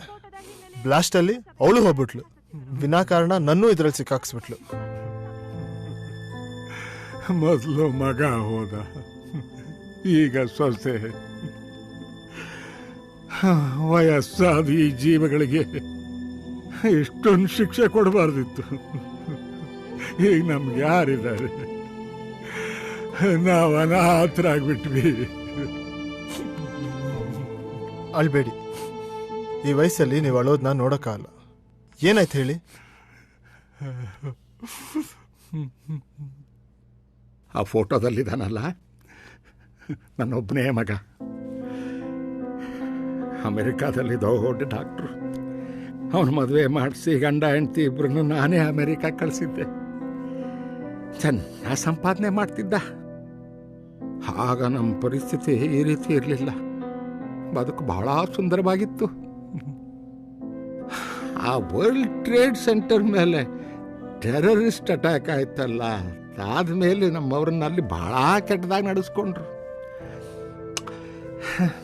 Speaker 6: ಬ್ಲಾಸ್ಟ್ ಅಲ್ಲಿ ಅವಳು ಹೋಗ್ಬಿಟ್ಲು. ವಿನಾಕಾರಣ ನನ್ನೂ ಇದ್ರಲ್ಲಿ ಸಿಕ್ಕಾಕ್ಸ್ಬಿಟ್ಲು.
Speaker 21: ಮೊದಲು ಮಗ ಹೋದ, ಈಗ ಸೊಸೆ. ವಯಸ್ಸಾದ ಈ ಜೀವಗಳಿಗೆ ಇಷ್ಟೊಂದು ಶಿಕ್ಷೆ ಕೊಡಬಾರ್ದಿತ್ತು. ಈಗ ನಮ್ಗೆ ಯಾರಿದ್ದಾರೆ? ನಾವು ಅನಾಥರಾಗ್ಬಿಟ್ವಿ.
Speaker 6: ಅಳ್ಬೇಡಿ, ಈ ವಯಸ್ಸಲ್ಲಿ ನೀವು ಅಳೋದನ್ನ ನೋಡೋಕ್ಕಾಗಲ್ಲ. ಏನಾಯ್ತು ಹೇಳಿ?
Speaker 21: ಆ ಫೋಟೋದಲ್ಲಿದ್ದಾನಲ್ಲ, ನನ್ನೊಬ್ಬನೇ ಮಗ. ಅಮೆರಿಕಾದಲ್ಲಿ ದೊಡ್ಡ ಡಾಕ್ಟ್ರು. ಅವನು ಮದುವೆ ಮಾಡಿಸಿ ಗಂಡ ಹೆಂಡತಿ ಇಬ್ಬರನ್ನು ನಾನೇ ಅಮೆರಿಕ ಕಳಿಸಿದ್ದೆ. ಚೆನ್ನಾಗಿ ಸಂಪಾದನೆ ಮಾಡ್ತಿದ್ದ. ಆಗ ನಮ್ಮ ಪರಿಸ್ಥಿತಿ ಈ ರೀತಿ ಇರಲಿಲ್ಲ. ಬದುಕು ಬಹಳ ಸುಂದರವಾಗಿತ್ತು. ಆ ವರ್ಲ್ಡ್ ಟ್ರೇಡ್ ಸೆಂಟರ್ ಮೇಲೆ ಟೆರರಿಸ್ಟ್ ಅಟ್ಯಾಕ್ ಆಯ್ತಲ್ಲ, ಅದಾದ್ಮೇಲೆ ನಮ್ಮವ್ರನ್ನ ಅಲ್ಲಿ ಬಹಳ ಕೆಟ್ಟದಾಗಿ ನಡೆಸ್ಕೊಂಡ್ರು.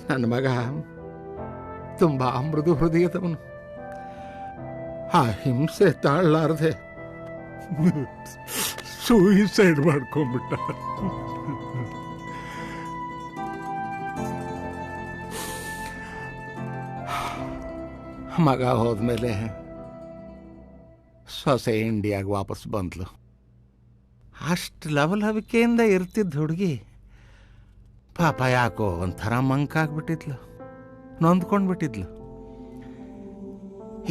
Speaker 21: ನನ್ನ ಮಗ ತುಂಬ ಮೃದು ಹೃದಯದವನು. ಆ ಹಿಂಸೆ ತಾಳಲಾರ್ದೆ ಸೂಯಿಸೈಡ್ ಮಾಡ್ಕೊಂಡ್ಬಿಟ್ಟ. ಮಗ ಹೋದ್ಮೇಲೆ ಸೊಸೆ ಇಂಡಿಯಾಗೆ ವಾಪಸ್ ಬಂದ್ಲು. ಅಷ್ಟು ಲವಲವಿಕೆಯಿಂದ ಇರ್ತಿದ್ದ ಹುಡುಗಿ ಪಾಪ ಯಾಕೋ ಒಂಥರ ಮಂಕಾಗ್ಬಿಟ್ಟಿದ್ಲು, ನೊಂದ್ಕೊಂಡ್ಬಿಟ್ಟಿದ್ಲು.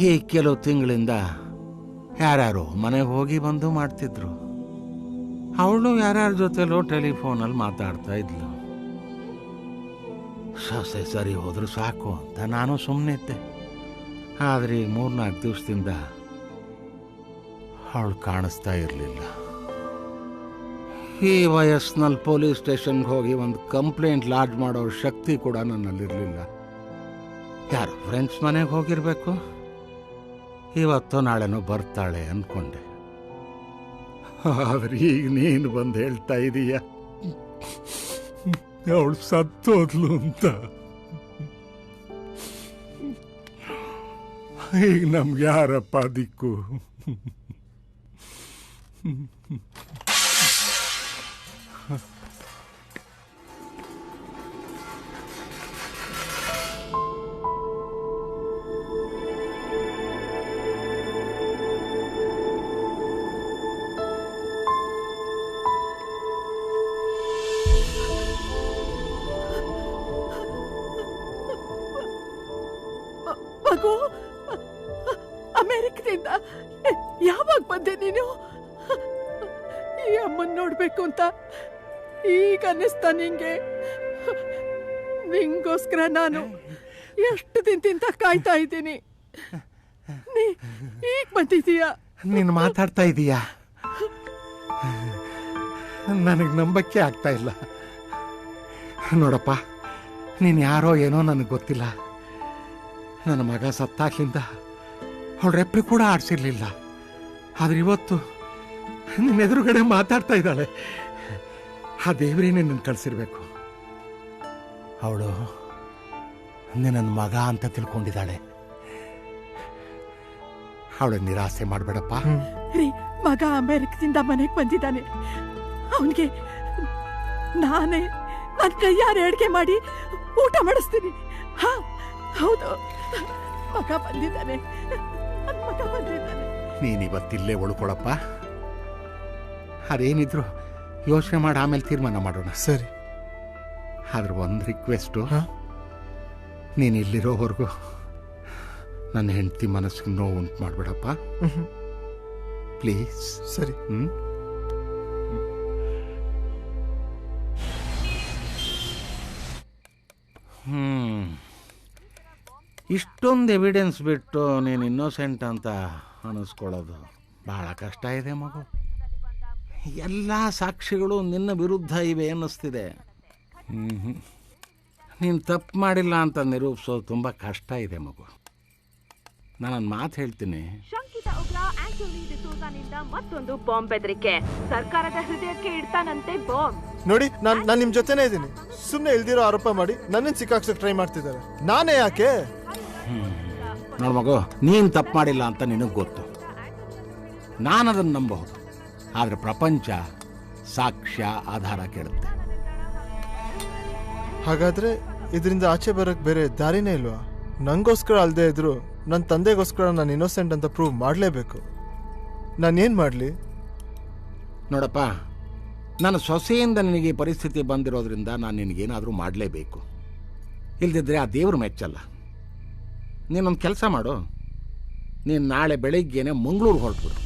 Speaker 21: ಈ ಕೆಲವು ತಿಂಗಳಿಂದ ಯಾರ್ಯಾರೋ ಮನೆಗೆ ಹೋಗಿ ಬಂದು ಮಾಡ್ತಿದ್ರು. ಅವಳು ಯಾರ್ಯಾರ ಜೊತೆಲೋ ಟೆಲಿಫೋನಲ್ಲಿ ಮಾತಾಡ್ತಾ ಇದ್ಲು. ಸೊಸೆ ಸರಿ ಹೋದ್ರು ಸಾಕು ಅಂತ ನಾನು ಸುಮ್ಮನೆ ಇದ್ದೆ. ಆದರೆ ಈ 3-4 ದಿವಸದಿಂದ ಅವಳು ಕಾಣಿಸ್ತಾ ಇರಲಿಲ್ಲ. ಈ ವಯಸ್ಸಿನಲ್ಲಿ ಪೊಲೀಸ್ ಸ್ಟೇಷನ್ಗೆ ಹೋಗಿ ಒಂದು ಕಂಪ್ಲೇಂಟ್ ಲಾಡ್ಜ್ ಮಾಡೋ ಶಕ್ತಿ ಕೂಡ ನನ್ನಲ್ಲಿರಲಿಲ್ಲ. ಯಾರು ಫ್ರೆಂಡ್ಸ್ ಮನೆಗೆ ಹೋಗಿರಬೇಕು, ಇವತ್ತೋ ನಾಳೆನೋ ಬರ್ತಾಳೆ ಅಂದ್ಕೊಂಡೆ. ಆದರೆ ಈಗ ನೀನು ಬಂದು ಹೇಳ್ತಾ ಇದೀಯ ಅವಳು ಸತ್ತೋದ್ಲು ಅಂತ. ಈಗ ನಮ್ಗೆ ಯಾರಪ್ಪ ದಿಕ್ಕು?
Speaker 14: ಮಗು, ಅಮೆರಿಕದಿಂದ ಯಾವಾಗ ಬಂದೆ ನೀನು? ಈ ಅಮ್ಮನ್ ನೋಡ್ಬೇಕು ಅಂತ ಈಗ ಅನ್ನಿಸ್ತಾ ನಿಂಗೆ? ನಿಂಗೋಸ್ಕರ ನಾನು ಎಷ್ಟು ದಿನದಿಂದ ಕಾಯ್ತಾ ಇದ್ದೀನಿ. ಈಗ ಬಂದಿದೀಯ?
Speaker 21: ನೀನು ಮಾತಾಡ್ತಾ ಇದೀಯಾ? ನನಗೆ ನಂಬಕ್ಕೆ ಆಗ್ತಾ ಇಲ್ಲ. ನೋಡಪ್ಪ, ನೀನು ಯಾರೋ ಏನೋ ನನಗೆ ಗೊತ್ತಿಲ್ಲ. ನನ್ನ ಮಗ ಸತ್ತಾಗ್ಲಿಂದ ಅವಳ ರೆಪ್ಪೆ ಕೂಡ ಆಡಿಸಿರ್ಲಿಲ್ಲ. ಆದ್ರೆ ಇವತ್ತು ನಿನ್ನ ಎದುರುಗಡೆ ಮಾತಾಡ್ತಾ ಇದ್ದಾಳೆ. ಆ ದೇವರೇನೆ ನನ್ನ ಕಳಿಸಿರ್ಬೇಕು. ಅವಳು ನನ್ನ ಮಗ ಅಂತ ತಿಳ್ಕೊಂಡಿದ್ದಾಳೆ. ಅವಳು ನಿರಾಸೆ ಮಾಡಬೇಡಪ್ಪ.
Speaker 14: ರೀ, ಮಗ ಅಮೆರಿಕದಿಂದ ಮನೆಗೆ ಬಂದಿದ್ದಾನೆ. ಅವನಿಗೆ ನಾನೇ ನನ್ನ ಕೈಯಾರೆ ಅಡುಗೆ ಮಾಡಿ ಊಟ ಮಾಡಿಸ್ತೀನಿ. ಹಾ, ಹೌದು, ಮಗ ಬಂದಿದ್ದಾನೆ, ನನ್ನ ಮಗ ಬಂದಿದ್ದಾನೆ.
Speaker 21: ನೀನಿವತ್ತಿಲ್ಲೇ ಉಳ್ಕೊಳಪ್ಪ. ಅದೇನಿದ್ರು ಯೋಚನೆ ಮಾಡಿ ಆಮೇಲೆ ತೀರ್ಮಾನ ಮಾಡೋಣ.
Speaker 6: ಸರಿ.
Speaker 21: ಆದ್ರೆ ಒಂದು ರಿಕ್ವೆಸ್ಟು, ನೀನು ಇಲ್ಲಿರೋವರೆಗೂ ನನ್ನ ಹೆಂಡತಿ ಮನಸ್ಸಿಗೆ ನೋವು ಉಂಟು ಮಾಡಬೇಡಪ್ಪ ಪ್ಲೀಸ್.
Speaker 6: ಸರಿ.
Speaker 21: ಇಷ್ಟೊಂದು ಎವಿಡೆನ್ಸ್ ಬಿಟ್ಟು ನೀನು ಇನ್ನೋಸೆಂಟ್ ಅಂತ ಅನ್ನಿಸ್ಕೊಳ್ಳೋದು ಭಾಳ ಕಷ್ಟ ಇದೆ ಮಗು. ಎಲ್ಲ ಸಾಕ್ಷಿಗಳು ನಿನ್ನ ವಿರುದ್ಧ ಇವೆ ಅನ್ನಿಸ್ತಿದೆ. ನೀನು ತಪ್ಪು ಮಾಡಿಲ್ಲ ಅಂತ ನಿರೂಪಿಸೋದು ತುಂಬ ಕಷ್ಟ ಇದೆ ಮಗು. ನಾನೊಂದು ಮಾತು ಹೇಳ್ತೀನಿ.
Speaker 18: ಶಂಕಿತ ಉಗ್ರ ಆಂಟೋನಿ ಡಿಸೋಜಾನಿಂದ ಮತ್ತೊಂದು ಬಾಂಬ್ ಬೆದರಿಕೆ. ಸರ್ಕಾರದ ಹೃದಯಕ್ಕೆ ಇಡ್ತಾನಂತೆ ಬಾಂಬ್.
Speaker 6: ನೋಡಿ, ನಾನು ನಿಮ್ ಜೊತೆನೇ ಇದ್ದೀನಿ. ಸುಮ್ಮನೆ ಇಲ್ದಿರೋ ಆರೋಪ ಮಾಡಿ ನನ್ನನ್ನು ಸಿಕ್ಕಾಕ್ಸಕ್ಕೆ ಟ್ರೈ ಮಾಡ್ತಿದ್ದಾರೆ. ನಾನೇ ಯಾಕೆ?
Speaker 21: ನೋಡು ಮಗು, ನೀನು ತಪ್ಪು ಮಾಡಿಲ್ಲ ಅಂತ ನಿನಗೆ ಗೊತ್ತು. ನಾನು ಅದನ್ನು ನಂಬಬಹುದು. ಆದರೆ ಪ್ರಪಂಚ ಸಾಕ್ಷ್ಯ ಆಧಾರ ಕೇಳುತ್ತೆ.
Speaker 6: ಹಾಗಾದ್ರೆ ಇದರಿಂದ ಆಚೆ ಬರಕ್ ಬೇರೆ ದಾರಿನೇ ಇಲ್ವಾ? ನಂಗೋಸ್ಕರ ಅಲ್ಲದೆ ಇದ್ರು ನನ್ನ ತಂದೆಗೋಸ್ಕರ ನಾನು ಇನ್ನೋಸೆಂಟ್ ಅಂತ ಪ್ರೂವ್ ಮಾಡಲೇಬೇಕು. ನಾನೇನು ಮಾಡಲಿ?
Speaker 21: ನೋಡಪ್ಪ, ನನ್ನ ಸೊಸೆಯಿಂದ ನಿನಗೆ ಈ ಪರಿಸ್ಥಿತಿ ಬಂದಿರೋದ್ರಿಂದ ನಾನು ನಿನಗೇನಾದರೂ ಮಾಡಲೇಬೇಕು. ಇಲ್ದಿದ್ರೆ ಆ ದೇವರು ಮೆಚ್ಚಲ್ಲ. ನೀನೊಂದು ಕೆಲಸ ಮಾಡು. ನೀನು ನಾಳೆ ಬೆಳಿಗ್ಗೆನೆ ಮಂಗಳೂರು ಹೊರಟ್ಬಿಡು.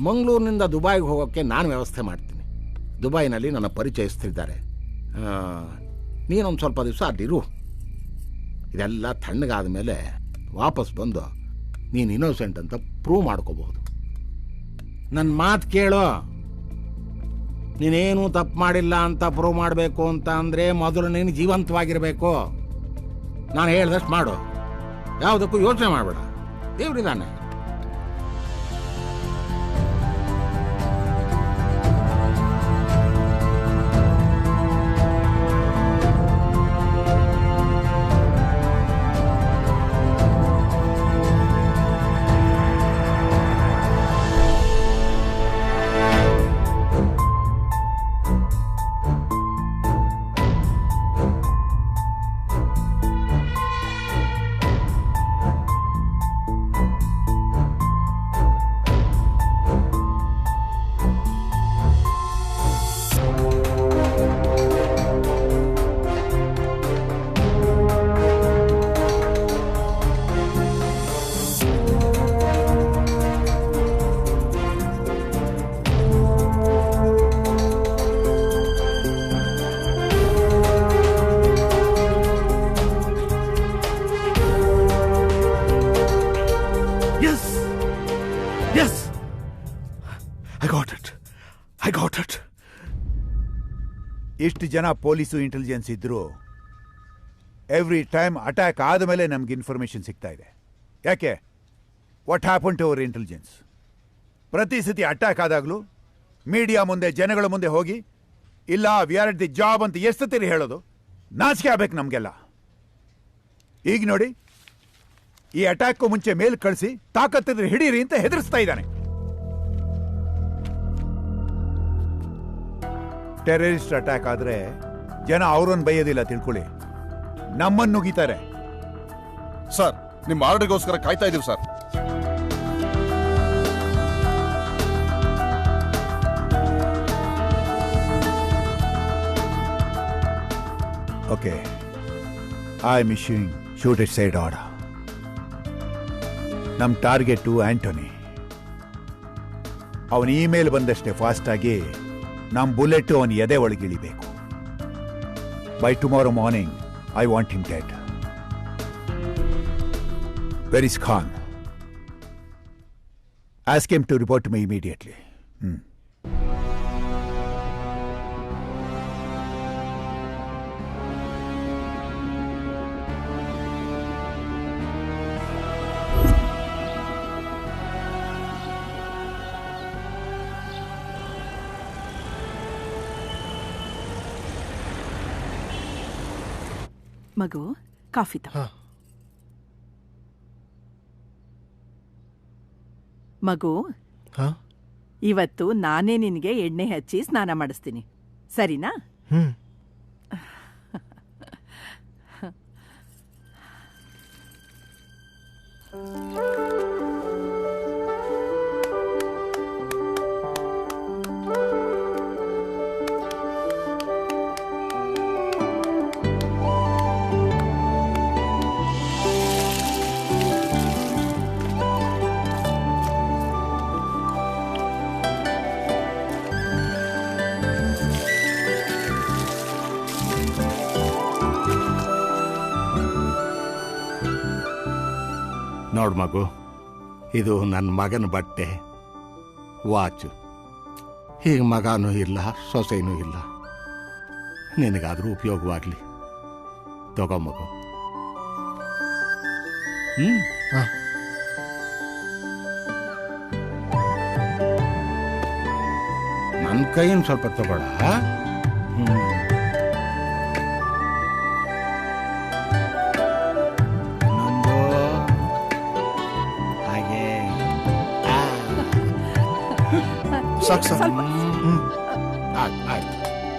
Speaker 21: ಮಂಗಳೂರಿನಿಂದ ದುಬೈಗೆ ಹೋಗೋಕ್ಕೆ ನಾನು ವ್ಯವಸ್ಥೆ ಮಾಡ್ತೀನಿ. ದುಬೈನಲ್ಲಿ ನನ್ನ ಪರಿಚಯಿಸ್ತಿದ್ದಾರೆ. ನೀನೊಂದು ಸ್ವಲ್ಪ ದಿವಸ ಅಲ್ಲಿರು. ಇದೆಲ್ಲ ತಣ್ಣಗಾದ ಮೇಲೆ ವಾಪಸ್ ಬಂದು ನೀನು ಇನ್ನೋಸೆಂಟ್ ಅಂತ ಪ್ರೂವ್ ಮಾಡ್ಕೋಬಹುದು. ನನ್ನ ಮಾತು ಕೇಳೋ. ನೀನೇನು ತಪ್ಪು ಮಾಡಿಲ್ಲ ಅಂತ ಪ್ರೂವ್ ಮಾಡಬೇಕು ಅಂತ ಅಂದರೆ ಮೊದಲು ನೀನು ಜೀವಂತವಾಗಿರಬೇಕು. ನಾನು ಹೇಳ್ದಷ್ಟು ಮಾಡು. ಯಾವುದಕ್ಕೂ ಯೋಚನೆ ಮಾಡಬೇಡ. ದೇವರಿದ್ದಾನೆ.
Speaker 7: Yes I got it. ಇಷ್ಟು ಜನ ಪೊಲೀಸು ಇಂಟೆಲಿಜೆನ್ಸ್ ಇದ್ರು ಎವ್ರಿ ಟೈಮ್ ಅಟ್ಯಾಕ್ ಆದಮೇಲೆ ನಮ್ಗೆ ಇನ್ಫಾರ್ಮೇಶನ್ ಸಿಗ್ತಾ ಇದೆ. ಯಾಕೆ? What happen to our intelligence? ಪ್ರತಿ ಸತಿ ಅಟ್ಯಾಕ್ ಆದಾಗಲೂ ಮೀಡಿಯಾ ಮುಂದೆ, ಜನಗಳ ಮುಂದೆ ಹೋಗಿ ಇಲ್ಲ we are at the job ಅಂತ ಎಷ್ಟು ಸತಿ ಹೇಳೋದು? ನಾಚಿಕೆ ಆಗ್ಬೇಕು ನಮಗೆಲ್ಲ. ಈಗ ನೋಡಿ, ಈ ಅಟ್ಯಾಕ್ಗೂ ಮುಂಚೆ ಮೇಲ್ ಕಳಿಸಿ ತಾಕತ್ತಿದ್ರೆ ಹಿಡೀರಿ ಅಂತ ಹೆದರಿಸ್ತಾ ಇದ್ದಾನೆ. ಟೆರರಿಸ್ಟ್ ಅಟ್ಯಾಕ್ ಆದ್ರೆ ಜನ ಅವರನ್ನು ಬೈಯೋದಿಲ್ಲ, ತಿಳ್ಕೊಳ್ಳಿ, ನಮ್ಮನ್ನು ನುಗ್ಗಿತಾರೆ.
Speaker 3: ಸರ್, ನಿಮ್ಮ ಆರ್ಡರ್ಗೋಸ್ಕರ ಕಾಯ್ತಾ ಇದೀವಿ sir.
Speaker 7: Okay, I am issuing shoot at sight order. ನಮ್ಮ ಟಾರ್ಗೆಟು ಆಂಟೋನಿ. ಅವನ ಇಮೇಲ್ ಬಂದಷ್ಟೇ ಫಾಸ್ಟಾಗಿ ನಮ್ಮ ಬುಲೆಟ್ ಅವನ ಎದೆ ಒಳಗಿಳಿಬೇಕು. By tomorrow morning I want him dead. Where is Khan? Ask him to report me immediately.
Speaker 14: ಮಗು, ಕಾಫಿ ತ ಮಗು. ಇವತ್ತು ನಾನೇ ನಿನಗೆ ಎಣ್ಣೆ ಹಚ್ಚಿ ಸ್ನಾನ ಮಾಡಿಸ್ತೀನಿ, ಸರಿನಾ?
Speaker 5: ನೋಡು ಮಗು, ಇದು ನನ್ನ ಮಗನ ಬಟ್ಟೆ, ವಾಚು. ಈಗ ಮಗನೂ ಇಲ್ಲ, ಸೊಸೆನೂ ಇಲ್ಲ. ನಿನಗಾದ್ರೂ ಉಪಯೋಗವಾಗಲಿ. ತಗೋ ಮಗು. ನನ್ನ ಕೈಯನ್ನು ಸ್ವಲ್ಪ ತಗೊಳ.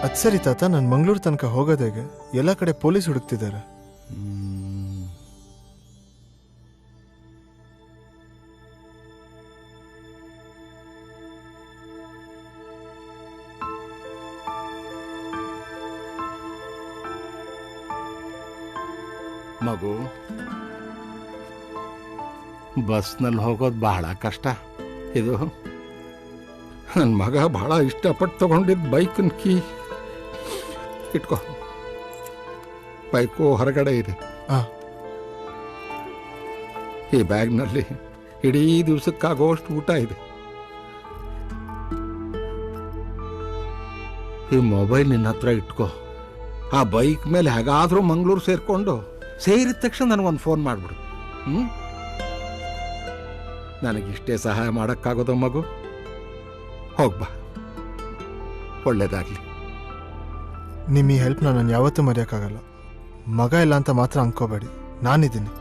Speaker 6: ಅದ್ ಸರಿ ತಾತ, ನಾನು ಮಂಗಳೂರು ತನಕ ಹೋಗೋದೇಗೆ? ಎಲ್ಲ ಕಡೆ ಪೊಲೀಸ್ ಹುಡುಕ್ತಿದ್ದಾರೆ.
Speaker 5: ಮಗು, ಬಸ್ನಲ್ಲಿ ಹೋಗೋದು ಬಹಳ ಕಷ್ಟ. ಇದು ನನ್ನ ಮಗ ಬಹಳ ಇಷ್ಟಪಟ್ಟು ತಗೊಂಡಿದ್ದ ಬೈಕನ್ ಕೀ ಇಟ್ಕೋ. ಬೈಕು ಹೊರಗಡೆ ಇದೆ. ಈ ಬ್ಯಾಗ್ನಲ್ಲಿ ಇಡೀ ದಿವಸಕ್ಕಾಗೋಷ್ಟು ಊಟ ಇದೆ. ಈ ಮೊಬೈಲ್ ನಿನ್ನ ಹತ್ರ ಇಟ್ಕೋ. ಆ ಬೈಕ್ ಮೇಲೆ ಹೇಗಾದ್ರೂ ಮಂಗಳೂರು ಸೇರಿದ ತಕ್ಷಣ ನನಗೊಂದು ಫೋನ್ ಮಾಡಿಬಿಡು. ನನಗಿಷ್ಟೇ ಸಹಾಯ ಮಾಡೋಕ್ಕಾಗೋದ ಮಗು? ಹೋಗ್ಬಾ, ಒಳ್ಳೇದಾಗ್ಲಿ.
Speaker 6: ನಿಮ್ಮ ಈ ಹೆಲ್ಪ್ನ ನಾನು ಯಾವತ್ತೂ ಮರೆಯೋಕ್ಕಾಗಲ್ಲ. ಮಗ ಇಲ್ಲ ಅಂತ ಮಾತ್ರ ಅನ್ಕೋಬೇಡಿ, ನಾನಿದ್ದೀನಿ.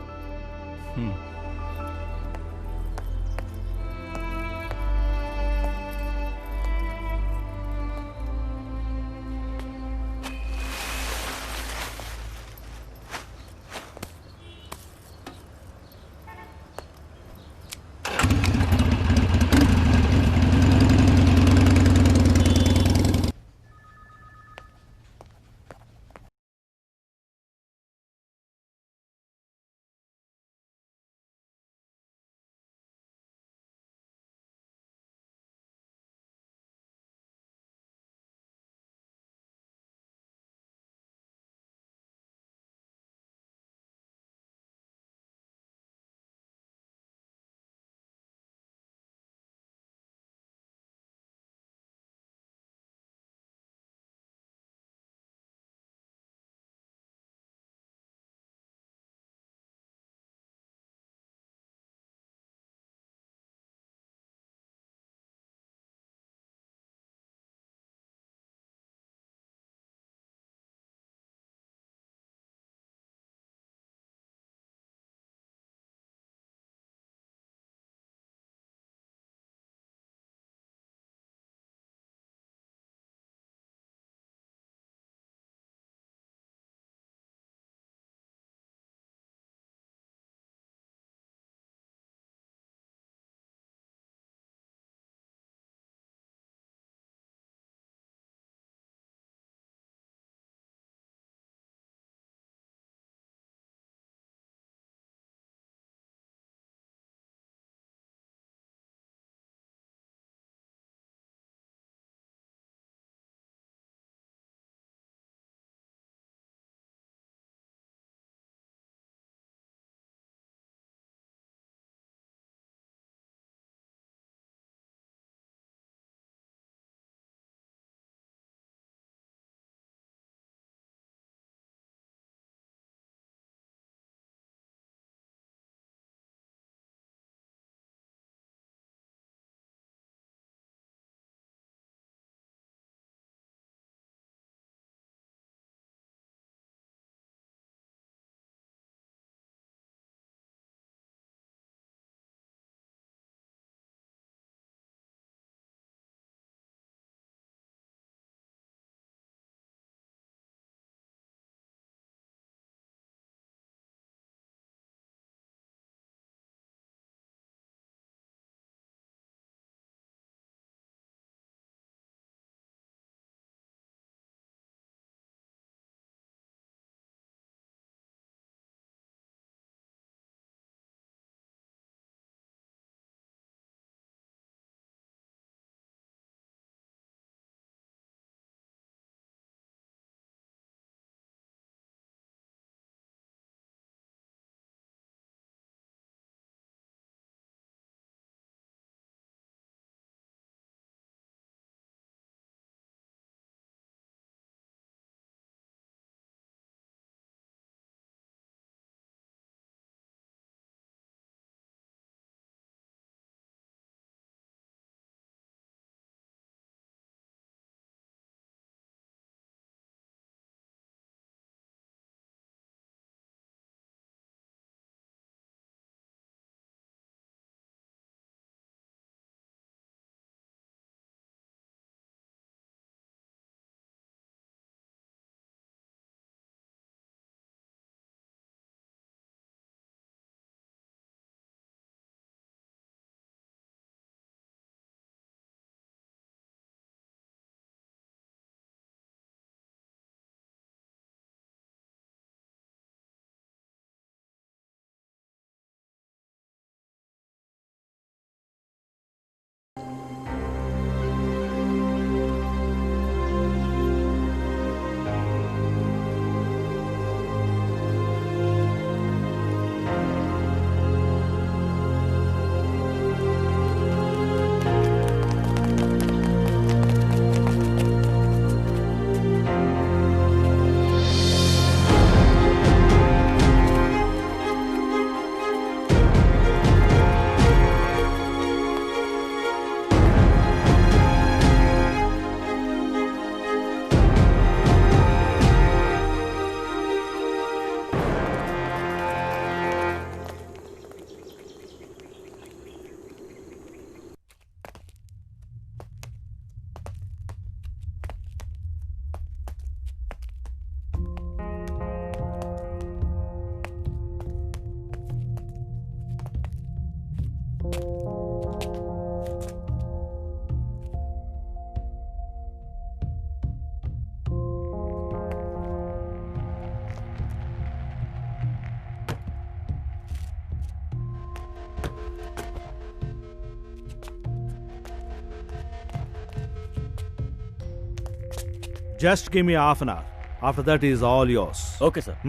Speaker 16: Just give me half an hour. After that is all yours.
Speaker 23: Okay sir.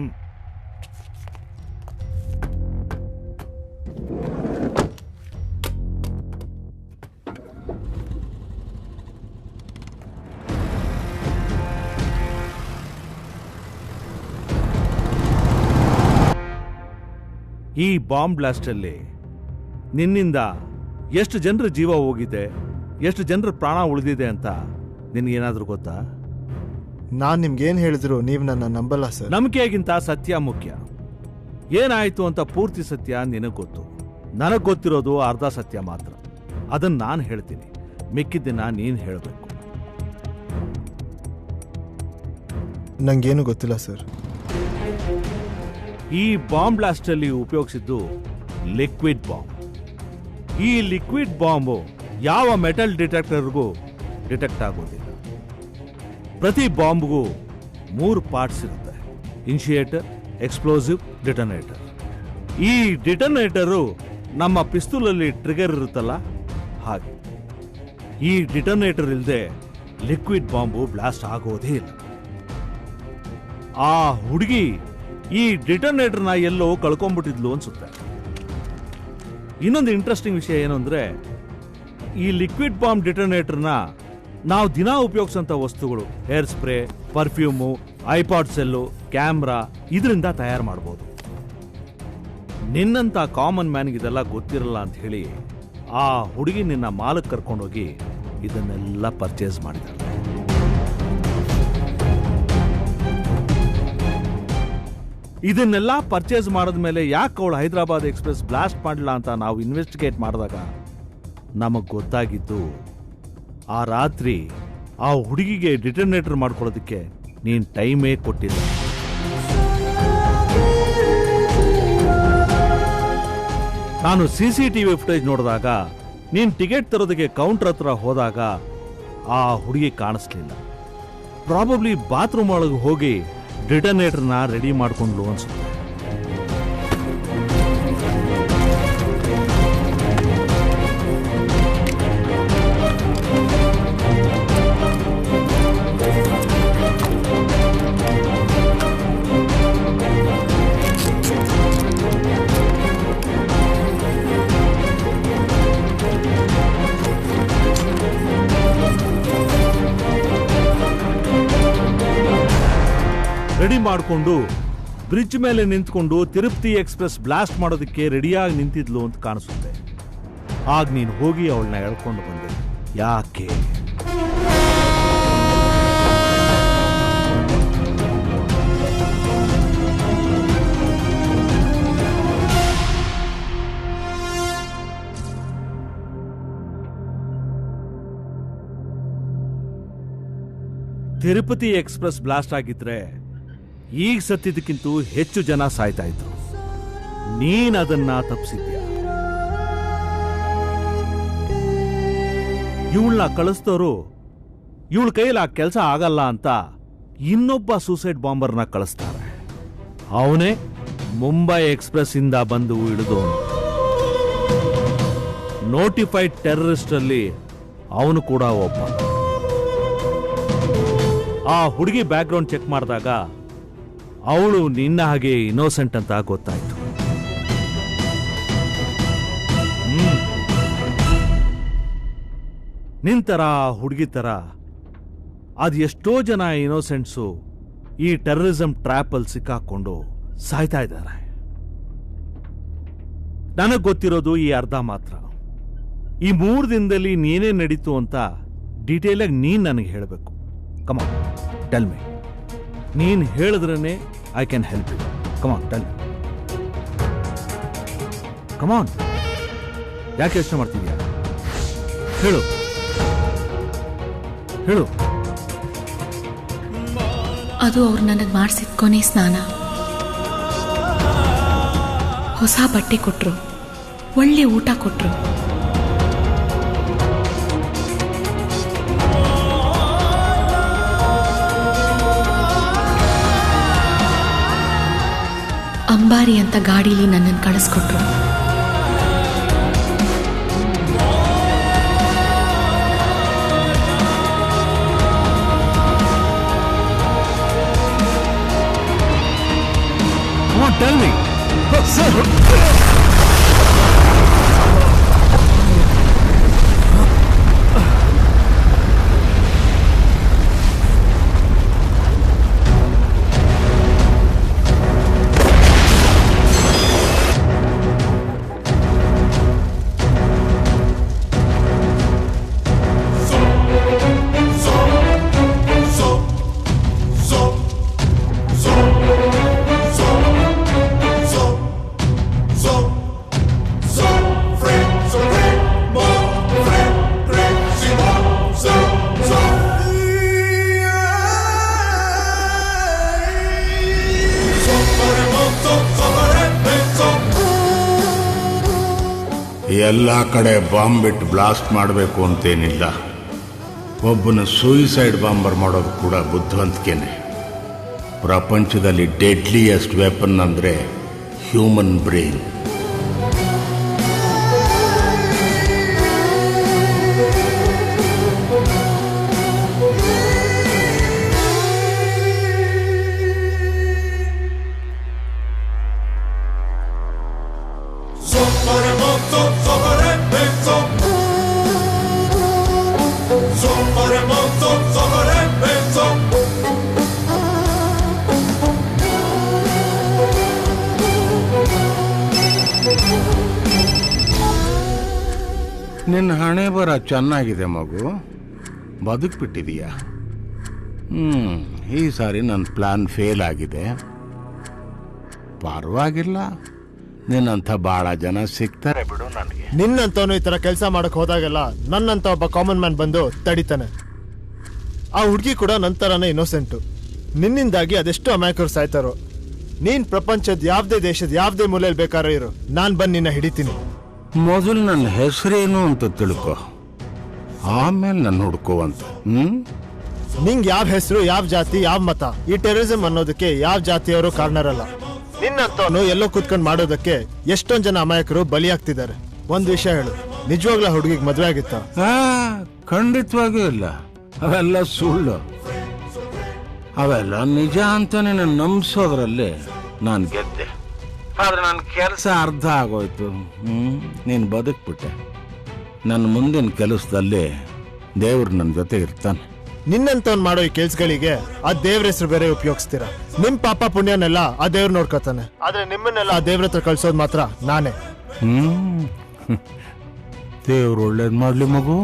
Speaker 16: ಈ ಬಾಂಬ್ ಬ್ಲಾಸ್ಟಲ್ಲಿ ನಿನ್ನಿಂದ ಎಷ್ಟು ಜನರ ಜೀವ ಹೋಗಿದೆ, ಎಷ್ಟು ಜನರ ಪ್ರಾಣ ಉಳಿದಿದೆ ಅಂತ ನಿನಗೇನಾದ್ರೂ ಗೊತ್ತಾ?
Speaker 6: ನಾನು ನಿಮ್ಗೇನು ಹೇಳಿದ್ರು ನೀವು ನನ್ನ ನಂಬಲ್ಲ ಸರ್.
Speaker 16: ನಂಬಿಕೆಗಿಂತ ಸತ್ಯ ಮುಖ್ಯ. ಏನಾಯ್ತು ಅಂತ ಪೂರ್ತಿ ಸತ್ಯ ನಿನಗೆ ಗೊತ್ತು, ನನಗೆ ಗೊತ್ತಿರೋದು ಅರ್ಧ ಸತ್ಯ ಮಾತ್ರ. ಅದನ್ನು ನಾನು ಹೇಳ್ತೀನಿ, ಮಿಕ್ಕಿದ್ದನ್ನ ನೀನು ಹೇಳಬೇಕು.
Speaker 6: ನಂಗೇನು ಗೊತ್ತಿಲ್ಲ ಸರ್.
Speaker 16: ಈ ಬಾಂಬ್ ಬ್ಲಾಸ್ಟಲ್ಲಿ ಉಪಯೋಗಿಸಿದ್ದು ಲಿಕ್ವಿಡ್ ಬಾಂಬ್. ಈ ಲಿಕ್ವಿಡ್ ಬಾಂಬು ಯಾವ ಮೆಟಲ್ ಡಿಟೆಕ್ಟರ್ಗೂ ಡಿಟೆಕ್ಟ್ ಆಗೋದಿಲ್ಲ. ಪ್ರತಿ ಬಾಂಬ್ಗೂ 3 ಪಾರ್ಟ್ಸ್ ಇರುತ್ತೆ: ಇನಿಷಿಯೇಟರ್, ಎಕ್ಸ್ಪ್ಲೋಸಿವ್, ಡಿಟನೇಟರ್. ಈ ಡಿಟನೇಟರು ನಮ್ಮ ಪಿಸ್ತೂಲಲ್ಲಿ ಟ್ರಿಗರ್ ಇರುತ್ತಲ್ಲ ಹಾಗೆ. ಈ ಡಿಟನೇಟರ್ ಇಲ್ಲದೆ ಲಿಕ್ವಿಡ್ ಬಾಂಬು ಬ್ಲಾಸ್ಟ್ ಆಗೋದೇ ಇಲ್ಲ. ಆ ಹುಡುಗಿ ಈ ಡಿಟನೇಟರ್ನ ಎಲ್ಲೋ ಕಳ್ಕೊಂಡ್ಬಿಟ್ಟಿದ್ಲು ಅನ್ಸುತ್ತೆ. ಇನ್ನೊಂದು ಇಂಟ್ರೆಸ್ಟಿಂಗ್ ವಿಷಯ ಏನು ಅಂದ್ರೆ, ಈ ಲಿಕ್ವಿಡ್ ಬಾಂಬ್ ಡಿಟನೇಟರ್ನ ನಾವು ದಿನಾ ಉಪಯೋಗಿಸೋಂಥ ವಸ್ತುಗಳು, hair spray, perfume, iPod cell, camera, ಇದರಿಂದ ತಯಾರು ಮಾಡ್ಬೋದು. ನಿನ್ನಂಥ ಕಾಮನ್ ಮ್ಯಾನ್ಗೆ ಇದೆಲ್ಲ ಗೊತ್ತಿರಲ್ಲ ಅಂತ ಹೇಳಿ ಆ ಹುಡುಗಿ ನಿನ್ನ ಮಾಲಕ್ಕೆ ಕರ್ಕೊಂಡೋಗಿ ಇದನ್ನೆಲ್ಲ ಪರ್ಚೇಸ್ ಮಾಡಿದ್ದಾರೆ. ಇದನ್ನೆಲ್ಲ ಪರ್ಚೇಸ್ ಮಾಡಿದ್ಮೇಲೆ ಯಾಕೆ ಅವಳು ಹೈದರಾಬಾದ್ ಎಕ್ಸ್ಪ್ರೆಸ್ ಬ್ಲಾಸ್ಟ್ ಮಾಡಲಿಲ್ಲ ಅಂತ ನಾವು ಇನ್ವೆಸ್ಟಿಗೇಟ್ ಮಾಡಿದಾಗ ನಮಗೆ ಗೊತ್ತಾಗಿದ್ದು, ಆ ರಾತ್ರಿ ಆ ಹುಡುಗಿಗೆ ಡಿಟನೇಟರ್ ಮಾಡ್ಕೊಳ್ಳೋದಕ್ಕೆ ನೀನು ಟೈಮೇ ಕೊಟ್ಟಿಲ್ಲ. ನಾನು CCTV ಫುಟೇಜ್ ನೋಡಿದಾಗ ನೀನು ಟಿಕೆಟ್ ತರೋದಕ್ಕೆ ಕೌಂಟರ್ ಹತ್ರ ಹೋದಾಗ ಆ ಹುಡುಗಿ ಕಾಣಿಸ್ಲಿಲ್ಲ. ಪ್ರಾಬಬ್ಲಿ ಬಾತ್ರೂಮ್ ಒಳಗೆ ಹೋಗಿ ಡಿಟನೇಟರ್ನ ರೆಡಿ ಮಾಡ್ಕೊಂಡ್ಲು ಅನ್ಸುತ್ತೆ. ರೆಡಿ ಮಾಡಿಕೊಂಡು ಬ್ರಿಡ್ಜ್ ಮೇಲೆ ನಿಂತ್ಕೊಂಡು ತಿರುಪತಿ ಎಕ್ಸ್ಪ್ರೆಸ್ ಬ್ಲಾಸ್ಟ್ ಮಾಡೋದಕ್ಕೆ ರೆಡಿಯಾಗಿ ನಿಂತಿದ್ಲು ಅಂತ ಕಾಣಿಸುತ್ತೆ. ಆಗ ನೀನು ಹೋಗಿ ಅವಳನ್ನ ಎಳ್ಕೊಂಡು ಬಂದೆ. ಯಾಕೆ? ತಿರುಪತಿ ಎಕ್ಸ್ಪ್ರೆಸ್ ಬ್ಲಾಸ್ಟ್ ಆಗಿದ್ರೆ ಈಗ ಸತ್ತಿದ್ದಕ್ಕಿಂತ ಹೆಚ್ಚು ಜನ ಸಾಯ್ತಾ ಇದ್ರು. ನೀನ್ ಅದನ್ನ ತಪ್ಪಿಸಿದ್ಯಾ? ಇವಳನ್ನ ಕಳಿಸ್ತವರು ಇವಳ ಕೈಯಲ್ಲಿ ಆ ಕೆಲಸ ಆಗಲ್ಲ ಅಂತ ಇನ್ನೊಬ್ಬ ಸೂಸೈಡ್ ಬಾಂಬರ್ನ ಕಳಿಸ್ತಾರೆ. ಅವನೇ ಮುಂಬೈ ಎಕ್ಸ್ಪ್ರೆಸ್ ಇಂದ ಬಂದು ಇಳಿದವನು. ನೋಟಿಫೈಡ್ ಟೆರರಿಸ್ಟ್ ಅಲ್ಲಿ ಅವನು ಕೂಡ ಒಬ್ಬ. ಆ ಹುಡುಗಿ ಬ್ಯಾಕ್ಗ್ರೌಂಡ್ ಚೆಕ್ ಮಾಡಿದಾಗ ಅವಳು ನಿನ್ನ ಹಾಗೆ ಇನ್ನೋಸೆಂಟ್ ಅಂತ ಗೊತ್ತಾಯ್ತು. ನಿನ್ ತರ ಹುಡುಗಿ ತರ ಅದು ಎಷ್ಟೋ ಜನ ಇನ್ನೋಸೆಂಟ್ಸು ಈ ಟೆರರಿಸಂ ಟ್ರ್ಯಾಪ್ ಅಲ್ಲಿ ಸಿಕ್ಕಾಕೊಂಡು ಸಾಯ್ತಾ ಇದ್ದಾರೆ. ನನಗೆ ಗೊತ್ತಿರೋದು ಈ ಅರ್ಧ ಮಾತ್ರ. ಈ 3 ದಿನದಲ್ಲಿ ನೀನೇ ನಡೀತು ಅಂತ ಡೀಟೇಲ್ ಆಗಿ ನೀನ್ ನನಗೆ ಹೇಳಬೇಕು. Come on tell me. ನೀನ್ ಹೇಳಿದ್ರೇ I can help you. Come on tell me. Come on. ಯಾಕೆ ಯೋಚನೆ ಮಾಡ್ತಿದ್ಯಾ? ಹೇಳು ಹೇಳು.
Speaker 12: ಅದು ಅವ್ರು ನನಗೆ ಮಾಡಿಸಿದ ಕೊನೆ ಸ್ನಾನ. ಹೊಸ ಬಟ್ಟೆ ಕೊಟ್ರು, ಒಳ್ಳೆ ಊಟ ಕೊಟ್ರು. ಅಂಬಾರಿ ಅಂತ ಗಾಡೀಲಿ ನನ್ನನ್ನು ಕಳಿಸ್ಕೊಟ್ರು.
Speaker 5: ಎಲ್ಲ ಕಡೆ ಬಾಂಬ್ ಬಿಟ್ಟು ಬ್ಲಾಸ್ಟ್ ಮಾಡಬೇಕು ಅಂತೇನಿಲ್ಲ. ಒಬ್ಬನ ಸೂಯಿಸೈಡ್ ಬಾಂಬರ್ ಮಾಡೋದು ಕೂಡ ಬುದ್ಧಿವಂತಿಕೆನೆ. ಪ್ರಪಂಚದಲ್ಲಿ ಡೆಡ್ಲಿಯೆಸ್ಟ್ ವೆಪನ್ ಅಂದರೆ ಹ್ಯೂಮನ್ ಬ್ರೈನ್. ನಿನ್ನ ಹಣೆ ಬರ ಚೆನ್ನಾಗಿದೆ ಮಗು, ಬದುಕ್ಬಿಟ್ಟಿದೀಯ. ಈ ಸಾರಿ ನನ್ನ ಪ್ಲಾನ್ ಫೇಲ್ ಆಗಿದೆ. ಪರವಾಗಿಲ್ಲ, ನಿನ್ನಂಥ ಭಾಳ ಜನ ಸಿಗ್ತಾರೆ ಬಿಡು ನನಗೆ.
Speaker 6: ನಿನ್ನಂತವನು ಈ ತರ ಕೆಲಸ ಮಾಡಕ್ ಹೋದಾಗೆಲ್ಲ ನನ್ನಂತ ಒಬ್ಬ ಕಾಮನ್ ಮ್ಯಾನ್ ಬಂದು ತಡಿತಾನೆ. ಆ ಹುಡುಗಿ ಕೂಡ ನಂತರನೇ ಇನ್ನೋಸೆಂಟು. ನಿನ್ನಿಂದಾಗಿ ಅದೆಷ್ಟು ಅಮಾಯಕರು ಸಾಯ್ತಾರೋ. ನೀನ್ ಪ್ರಪಂಚದ ಯಾವ್ದೇ ದೇಶದ ಯಾವ್ದೇ ಮೂಲೆಯಲ್ಲಿ ಬೇಕಾದ್ರೂ ಇರು, ನಾನ್ ಬಂದು ನಿನ್ನ ಹಿಡಿತೀನಿ.
Speaker 5: ಮೊದಲು ನನ್ನ ಹೆಸರೇನು ಅಂತ ತಿಳ್ಕೊ, ಆಮೇಲೆ ನನ್ನ ಹುಡ್ಕೋವಂತ.
Speaker 6: ನಿಂಗ್ ಯಾವ ಹೆಸರು, ಯಾವ ಜಾತಿ, ಯಾವ ಮತ, ಈ ಟೆರರಿಸಂ ಅನ್ನೋದಕ್ಕೆ ಯಾವ ಜಾತಿಯವರು ಕಾರಣರಲ್ಲ. ನಿನ್ನಂತವನು ಎಲ್ಲೋ ಕೂತ್ಕೊಂಡು ಮಾಡೋದಕ್ಕೆ ಎಷ್ಟೊಂದ್ ಜನ ಅಮಾಯಕರು ಬಲಿಯಾಗ್ತಿದ್ದಾರೆ. ಒಂದ್ ವಿಷಯ ಹೇಳು, ನಿಜವಾಗ್ಲೂ ಹುಡುಗಿಗೆ ಮದ್ವೆ ಆಗಿತ್ತ?
Speaker 5: ಖಂಡಿತವಾಗಿಯೂ ಇಲ್ಲ, ಅವೆಲ್ಲ ಸುಳ್ಳು. ಅವೆಲ್ಲ ನಿಜ ಅಂತ ನೀನು ನಂಬಿಸೋದ್ರಲ್ಲಿ ನಾನು ಗೆದ್ದೆ. ಆದ್ರೆ ನನ್ನ ಕೆಲಸ ಅರ್ಧ ಆಗೋಯ್ತು. ನೀನು ಬದುಕ್ಬಿಟ್ಟೆ. ನನ್ನ ಮುಂದಿನ ಕೆಲಸದಲ್ಲಿ ದೇವ್ರು ನನ್ನ ಜೊತೆ ಇರ್ತಾನೆ.
Speaker 6: ನಿನ್ನಂತವ್ನ್ ಮಾಡೋ ಈ ಕೆಲ್ಸಗಳಿಗೆ ಆ ದೇವ್ರ ಹೆಸರು ಬೇರೆ ಉಪಯೋಗಿಸ್ತೀರಾ. ನಿಮ್ ಪಾಪ ಪುಣ್ಯನೆಲ್ಲ ಆ ದೇವ್ರು ನೋಡ್ಕೊತಾನೆ. ಆದ್ರೆ ನಿಮ್ಮನ್ನೆಲ್ಲ ಆ ದೇವ್ರ ಹತ್ರ ಕಳ್ಸೋದು ಮಾತ್ರ ನಾನೇ.
Speaker 5: ದೇವ್ರು ಒಳ್ಳೇದ್ ಮಾಡ್ಲಿ ಮಗು.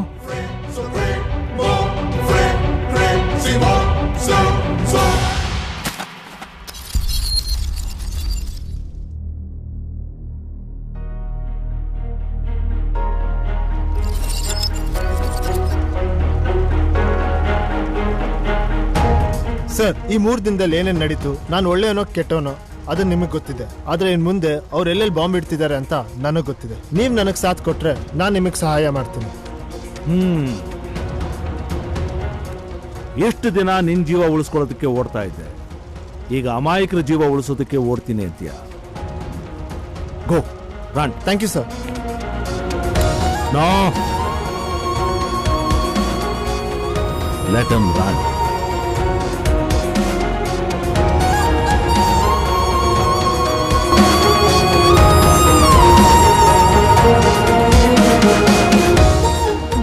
Speaker 6: ಸರ್, ಈ 3 ದಿನದಲ್ಲಿ ಏನೇನ್ ನಡೀತು, ನಾನು ಒಳ್ಳೆಯವನೋ ಕೆಟ್ಟವನೋ ಅದು ನಿಮಗೆ ಗೊತ್ತಿದೆ. ಆದ್ರೆ ಇನ್ ಮುಂದೆ ಅವ್ರು ಎಲ್ಲೆಲ್ಲಿ ಬಾಂಬ್ ಇಡ್ತಿದ್ದಾರೆ ಅಂತ ನನಗ್ ಗೊತ್ತಿದೆ. ನೀವ್ ನನಗ್ ಸಾಥ್ ಕೊಟ್ರೆ ನಾನ್ ನಿಮಗ್ ಸಹಾಯ ಮಾಡ್ತೀನಿ.
Speaker 16: ಎಷ್ಟು ದಿನ ನಿನ್ ಜೀವ ಉಳಿಸ್ಕೊಳ್ಳೋದಕ್ಕೆ ಓಡ್ತಾ ಇದ್ದೆ, ಈಗ ಅಮಾಯಕರ ಜೀವ ಉಳಿಸೋದಕ್ಕೆ ಓಡ್ತೀನಿ ಅಂತೀಯ. Go run.
Speaker 6: Thank you sir.
Speaker 16: No, let him run.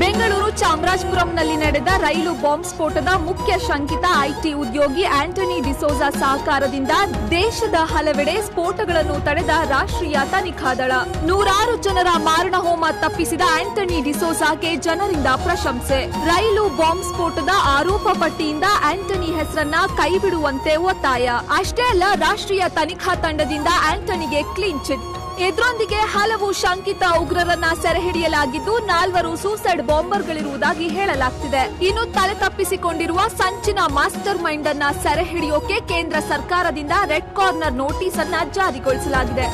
Speaker 17: Bengaluru ಚಾಮರಾಜಪುರಂನಲ್ಲಿ ನಡೆದ ರೈಲು ಬಾಂಬ್ ಸ್ಫೋಟದ ಮುಖ್ಯ ಶಂಕಿತ ಐಟಿ ಉದ್ಯೋಗಿ ಆಂಟನಿ ಡಿಸೋಜಾ ಸಹಕಾರದಿಂದ ದೇಶದ ಹಲವೆಡೆ ಸ್ಫೋಟಗಳನ್ನು ತಡೆದ ರಾಷ್ಟ್ರೀಯ ತನಿಖಾ ದಳ. 100 ಜನರ ಮಾರಣ ಹೋಮ ತಪ್ಪಿಸಿದ ಆಂಟನಿ ಡಿಸೋಜಾಗೆ ಜನರಿಂದ ಪ್ರಶಂಸೆ. ರೈಲು ಬಾಂಬ್ ಸ್ಫೋಟದ ಆರೋಪ ಪಟ್ಟಿಯಿಂದ ಆಂಟನಿ ಹೆಸರನ್ನ ಕೈಬಿಡುವಂತೆ ಒತ್ತಾಯ. ಅಷ್ಟೇ ಅಲ್ಲ, ರಾಷ್ಟ್ರೀಯ ತನಿಖಾ ತಂಡದಿಂದ ಆಂಟನಿಗೆ ಕ್ಲೀನ್ ಚಿಟ್. ಇದರೊಂದಿಗೆ ಹಲವು ಶಂಕಿತ ಉಗ್ರರನ್ನ ಸೆರೆ ಹಿಡಿಯಲಾಗಿದ್ದು 4 ಸೂಸೈಡ್ ಬಾಂಬರ್ಗಳಿರುವುದಾಗಿ ಹೇಳಲಾಗ್ತಿದೆ. ಇನ್ನು ತಲೆ ತಪ್ಪಿಸಿಕೊಂಡಿರುವ ಸಂಚಿನ ಮಾಸ್ಟರ್ ಮೈಂಡ್ ಅನ್ನ ಸೆರೆ ಹಿಡಿಯೋಕೆ ಕೇಂದ್ರ ಸರ್ಕಾರದಿಂದ ರೆಡ್ ಕಾರ್ನರ್ ನೋಟಿಸ್ ಅನ್ನ ಜಾರಿಗೊಳಿಸಲಾಗಿದೆ.